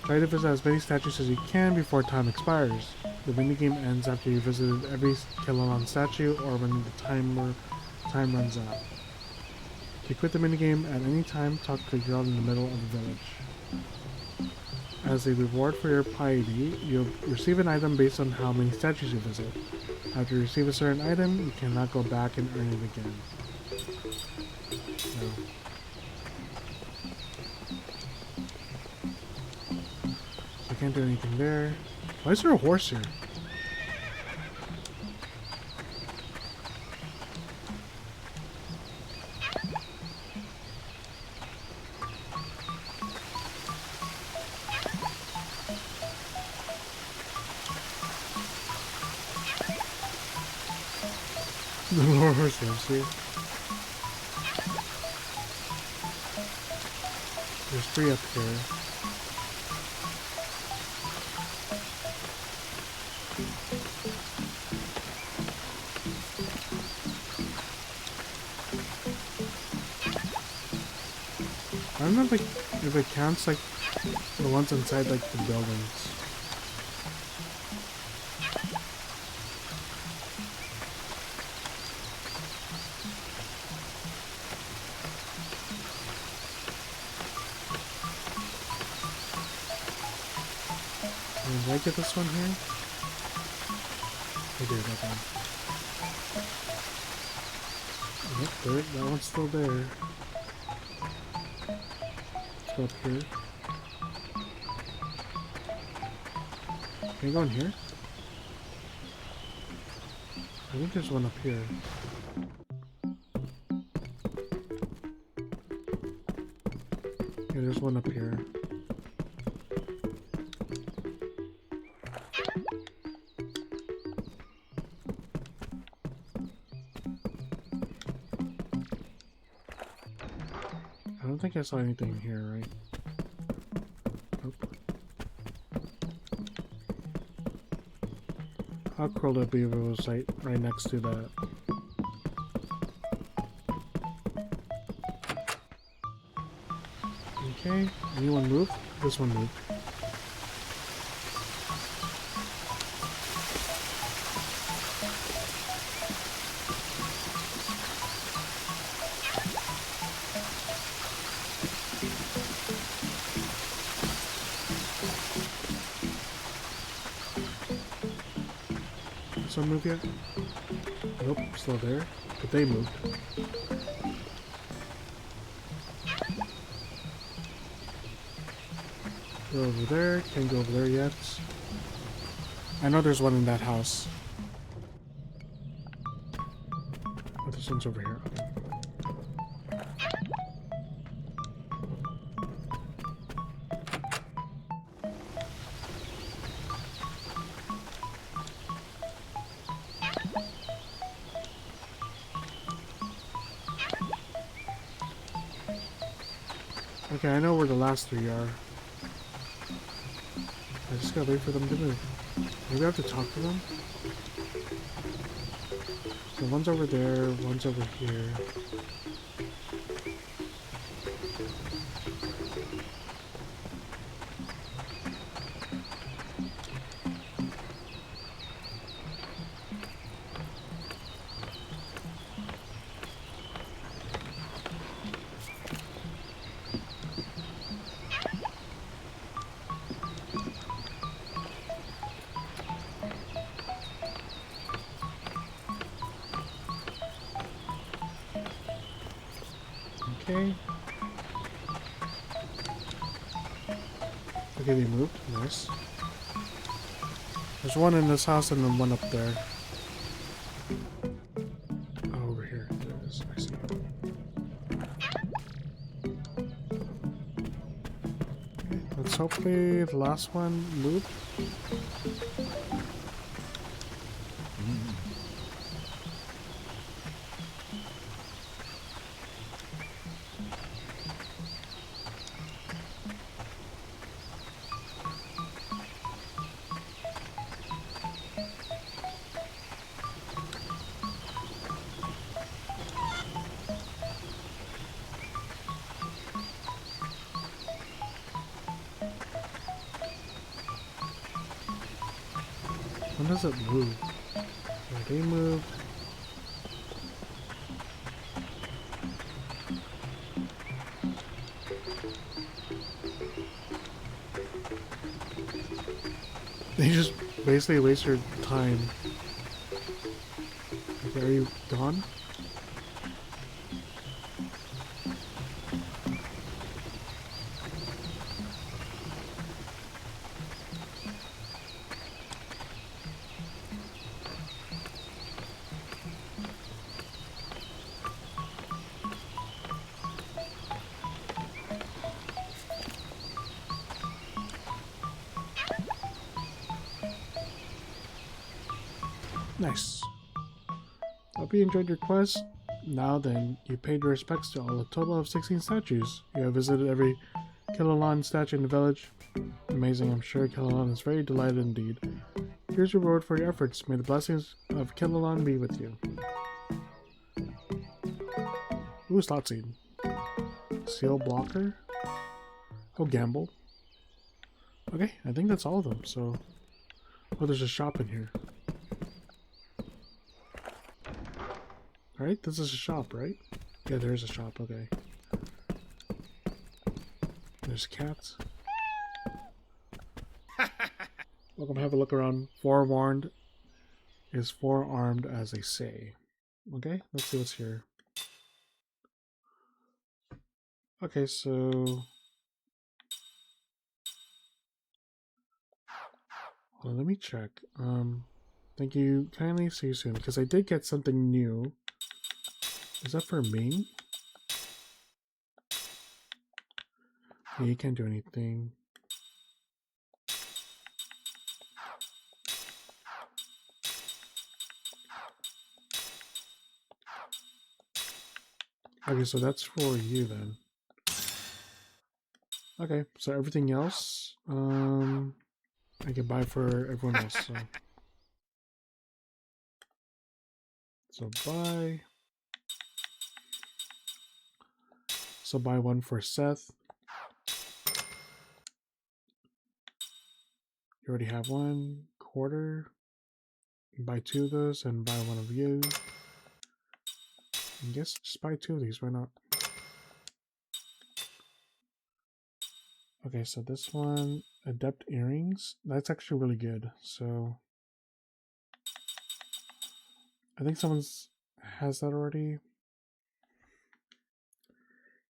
Try to visit as many statues as you can before time expires. The minigame ends after you visited every Kellalon statue or when the time runs out. To quit the minigame at any time, talk to the girl in the middle of the village. As a reward for your piety, you'll receive an item based on how many statues you visit. After you receive a certain item, you cannot go back and earn it again. No. So I can't do anything there. Why is there a horse here? The lower horse lives here. There's 3 up here. I don't know if it counts like the ones inside like the buildings. Did I get this one here? I did, okay. Yep, there, that one's still there. Let's go up here. Can you go in here? I think there's one up here. Yeah, there's one up here. I don't think I saw anything here, right? Nope. How cool would it be if it was right next to that? Okay, anyone move? This one moved. This one move yet? Nope, still there. But they moved. Go over there. Can't go over there yet. I know there's one in that house. Oh, this one's over here. Okay, I know where the last 3 are. I just gotta wait for them to move. Maybe I have to talk to them? So one's over there, one's over here. Okay. Okay, they moved. Nice. There's one in this house and then one up there. Oh, over here. There it is. I see. Okay, let's hopefully the last one loop. When does it move? Yeah, they move. They just basically waste your time. Okay, are you gone? Nice. Hope you enjoyed your quest. Now then, you paid your respects to all a total of 16 statues. You have visited every Killalon statue in the village. Amazing, I'm sure Killalon is very delighted indeed. Here's your reward for your efforts. May the blessings of Killalon be with you. Ooh, slot seed. Seal blocker. Oh, gamble. Okay, I think that's all of them, so... Oh, there's a shop in here. Alright, this is a shop, right? Yeah, there is a shop, okay. There's cats. Welcome, have a look around. Forewarned is forearmed as they say. Okay, let's see what's here. Okay, so... Hold on, let me check. Thank you kindly, see you soon. Because I did get something new. Is that for me? Yeah, you can't do anything. Okay, so that's for you then. Okay, so everything else, I can buy for everyone else. So buy. So buy one for Seth. You already have one. Quarter. Buy two of those and buy one of you. I guess just buy two of these, why not? Okay, so this one, Adept Earrings. That's actually really good. So I think someone's has that already.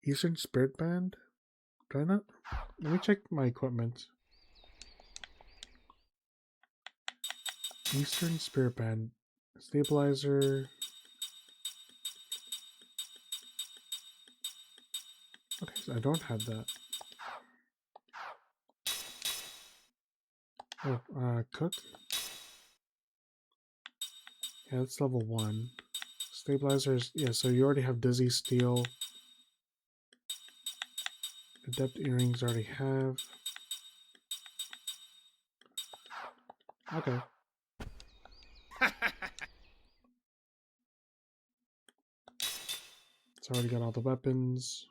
Eastern Spirit Band? Do I not? Let me check my equipment. Eastern Spirit Band. Stabilizer. Okay, so I don't have that. Oh, cook. Yeah, that's level 1. Stabilizers, yeah, so you already have Dizzy Steel. Adept Earrings already have. Okay. It's already got all the weapons.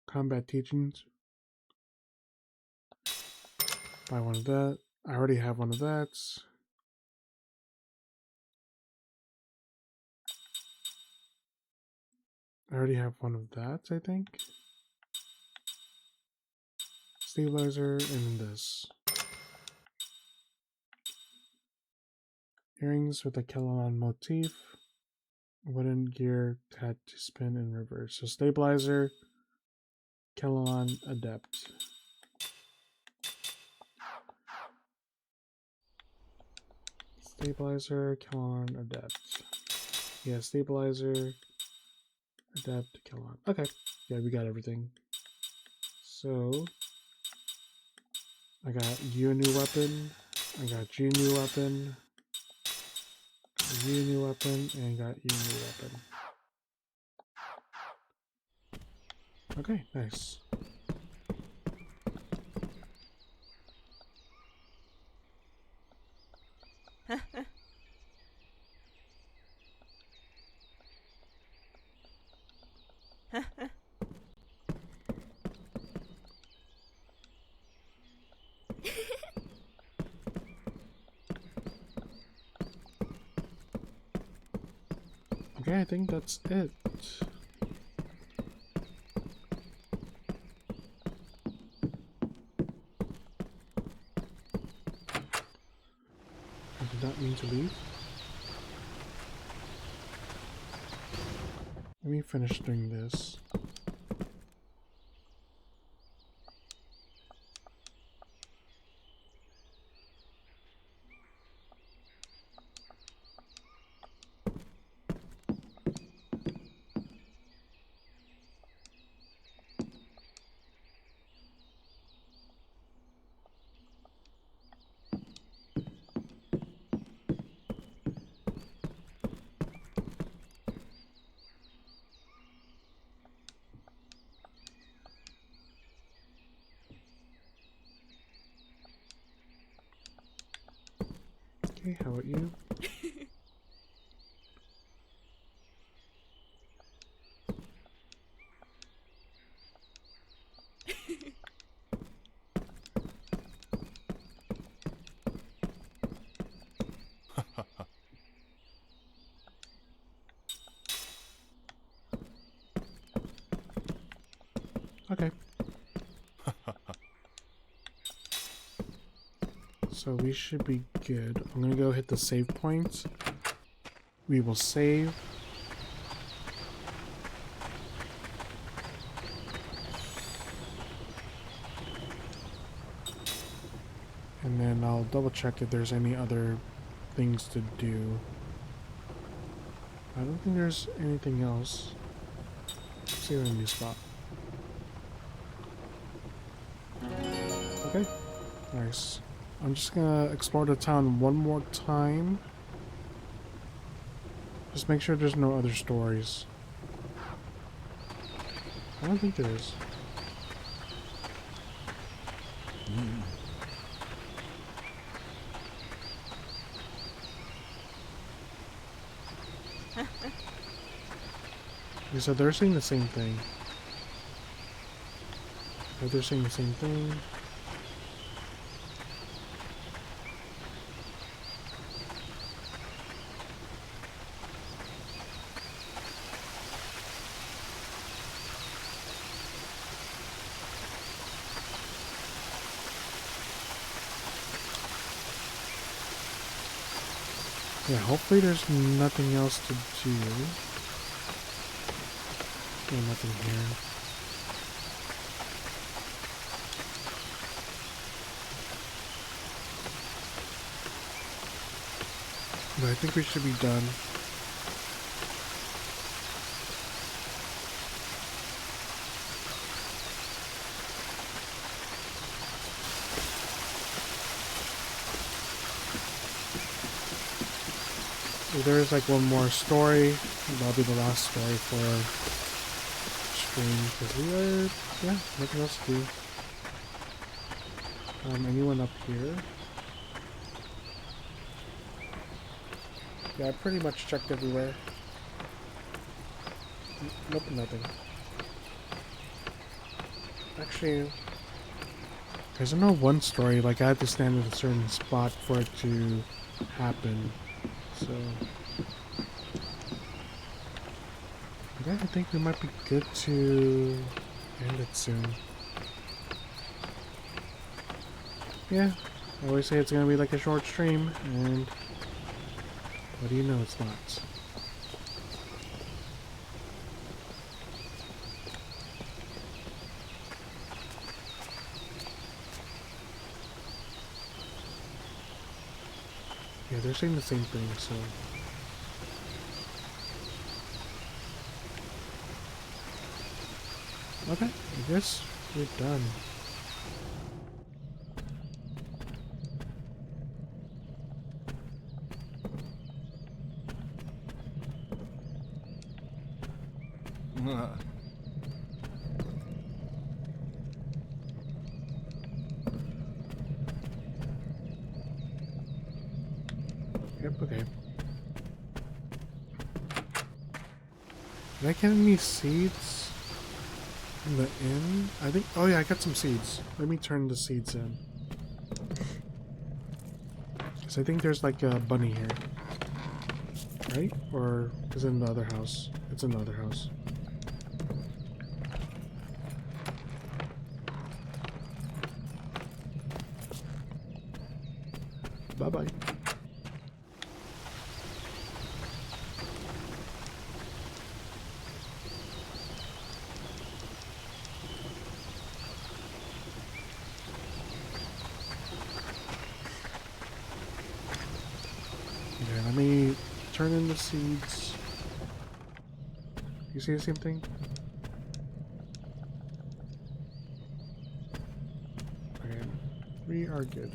Combat teachings. Buy one of that. I already have one of that. I already have one of that, I think. Stabilizer, and then this. Earrings with a Kelon motif. Wooden gear had to spin in reverse. So stabilizer, Kellon, adept. Stabilizer, Kellon, adept. Yeah, stabilizer, adept, Kellon. Okay, yeah, we got everything. So I got you a new weapon. I got you a new weapon. You a new weapon, and got you a new weapon. Okay, nice. Okay, I think that's it. I did not mean to leave. Let me finish doing this. Okay, how about you? Okay. So we should be good. I'm gonna go hit the save point. We will save. And then I'll double check if there's any other things to do. I don't think there's anything else. Let's see a new spot. Okay, nice. I'm just gonna explore the town one more time. Just make sure there's no other stories. I don't think there is. Okay, so they're saying the same thing. They're saying the same thing. Yeah, hopefully there's nothing else to do. Yeah, nothing here. But I think we should be done. So there's like one more story. That'll be the last story for stream because we are, yeah, nothing else to do. Anyone up here? Yeah, I pretty much checked everywhere. Nope, nothing. Actually, there's no one story, like I had to stand at a certain spot for it to happen. So, okay, I think we might be good to end it soon. Yeah, I always say it's gonna be like a short stream, and what do you know, it's not. Yeah, they're saying the same thing, so... Okay, I guess we're done. Yep, okay. Did I get any seeds in the inn? I think... Oh yeah, I got some seeds. Let me turn the seeds in. Because I think there's like a bunny here. Right? Or is it in the other house? It's in the other house. Bye-bye. Okay, let me turn in the seeds. You see the same thing? Okay, we are good.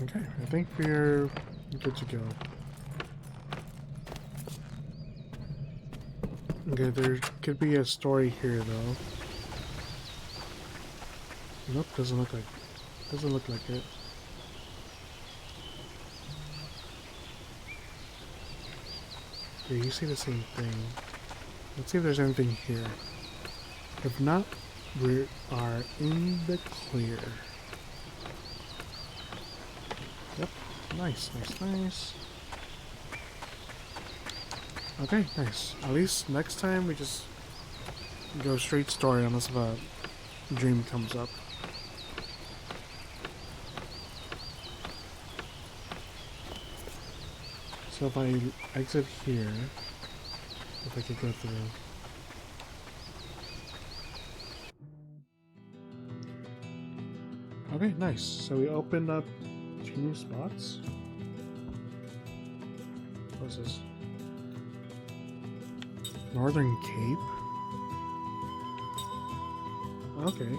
Okay, I think we're good to go. Okay, there could be a story here though. Nope, doesn't look like it. Yeah, you see the same thing. Let's see if there's anything here. If not, we are in the clear. Yep, nice. Okay, nice. At least next time we just go straight story unless a dream comes up. So if I exit here, if I could go through. Okay, nice. So we opened up 2 new spots. What's this? Northern Cape? Okay.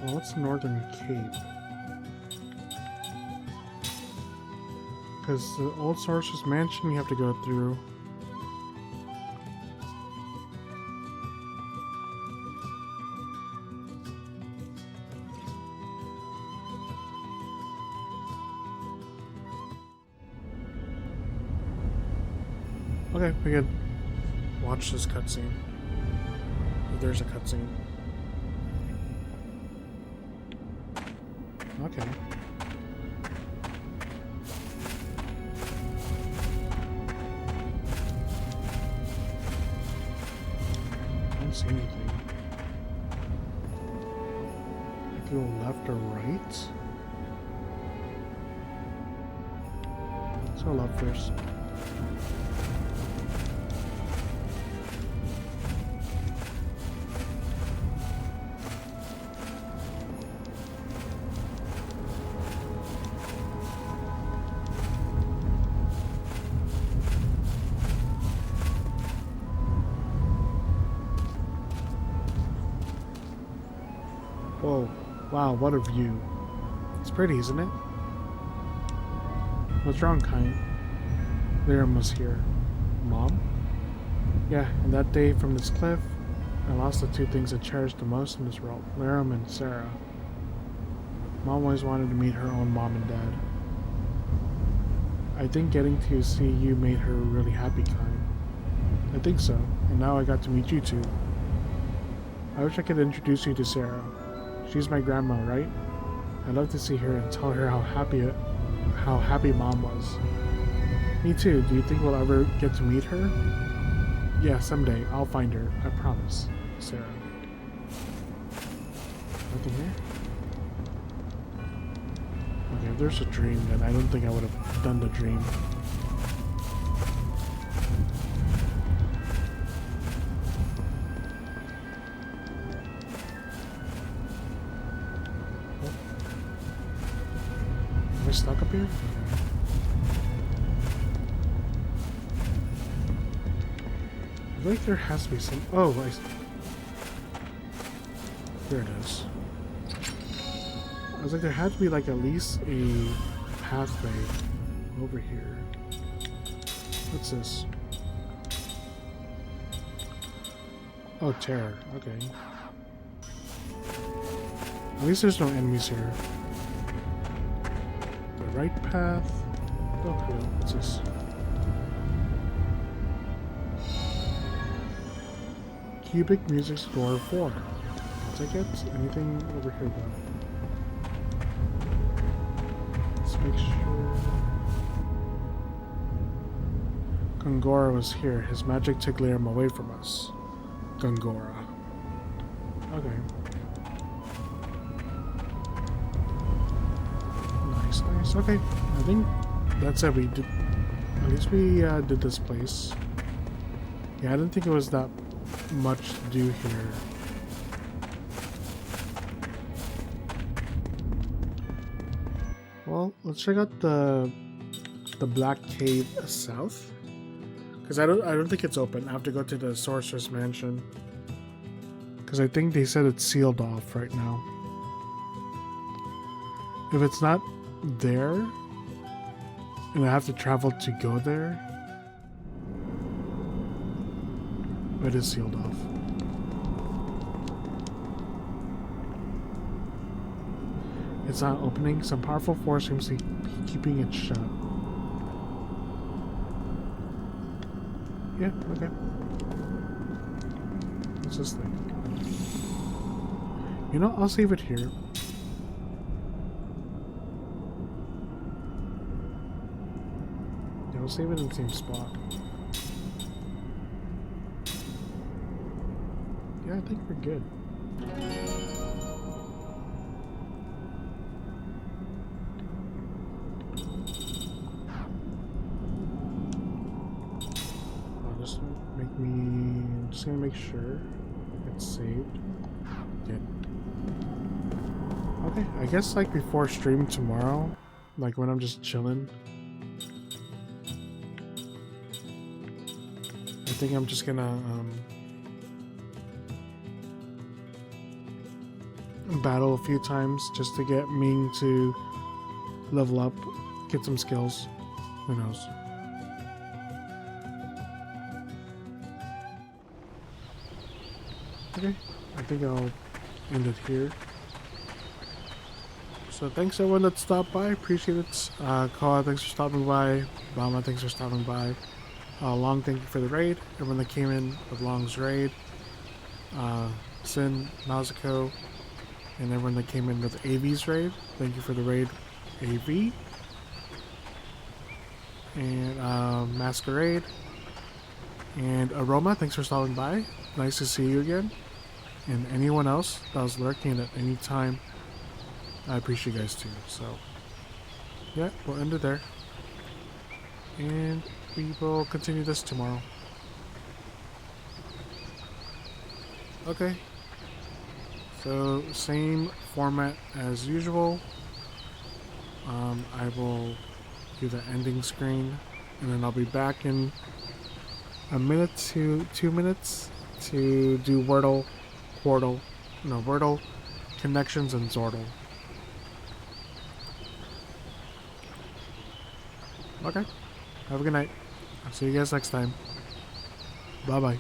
Well, what's Northern Cape? Because the old Sorcerer's Mansion we have to go through. Okay, we could watch this cutscene. There's a cutscene. Okay. I don't see anything. I can go left or right? Let's go left first. Whoa, wow, what a view. It's pretty, isn't it? What's wrong, Kine? Liram was here. Mom? Yeah, and that day from this cliff, I lost the 2 things I cherished the most in this world, Liram and Sarah. Mom always wanted to meet her own mom and dad. I think getting to see you made her really happy, Kine. I think so, and now I got to meet you 2. I wish I could introduce you to Sarah. She's my grandma, right? I'd love to see her and tell her how happy Mom was. Me too. Do you think we'll ever get to meet her? Yeah, someday. I'll find her. I promise. Sarah. Nothing here? Okay, if there's a dream, then I don't think I would have done the dream. Oh. Am I stuck up here? I feel like there has to be some... Oh, there it is. I was like, there had to be like at least a pathway over here. What's this? Oh, terror. Okay. At least there's no enemies here. The right path. Oh, hello. What's this? Cubic Music Store 4. Tickets? Anything over here though? Let's make sure. Gongora was here. His magic took Liam away from us. Gongora. Okay. Nice, nice. Okay. I think that's it. We did. At least we did this place. Yeah, I didn't think it was that much to do here. Well, let's check out the Black Cave South, because I don't think it's open. I have to go to the Sorcerer's Mansion, because I think they said it's sealed off right now. If it's not there, and I have to travel to go there, it is sealed off. It's not opening. Some powerful force seems to be keeping it shut. Yeah, okay. What's this thing? You know, I'll save it here. Yeah, I'll save it in the same spot. Yeah, I think we're good. I'm just gonna make sure it's saved. Good. Okay, I guess like before stream tomorrow, like when I'm just chilling, I think I'm just gonna battle a few times just to get Ming to level up, get some skills. Who knows? Okay, I think I'll end it here. So thanks everyone that stopped by, appreciate it. Koa, thanks for stopping by. Bama, thanks for stopping by. Long, thank you for the raid. Everyone that came in with Long's raid. Sin, Nazuko, and everyone that came in with AV's raid. Thank you for the raid, AV. And Masquerade. And Aroma, thanks for stopping by. Nice to see you again. And anyone else that was lurking at any time, I appreciate you guys too. So, yeah, we'll end it there. And we will continue this tomorrow. Okay. So, same format as usual. I will do the ending screen, and then I'll be back in a minute to 2 minutes to do Wordle, Connections, and Zordle. Okay. Have a good night. I'll see you guys next time. Bye-bye.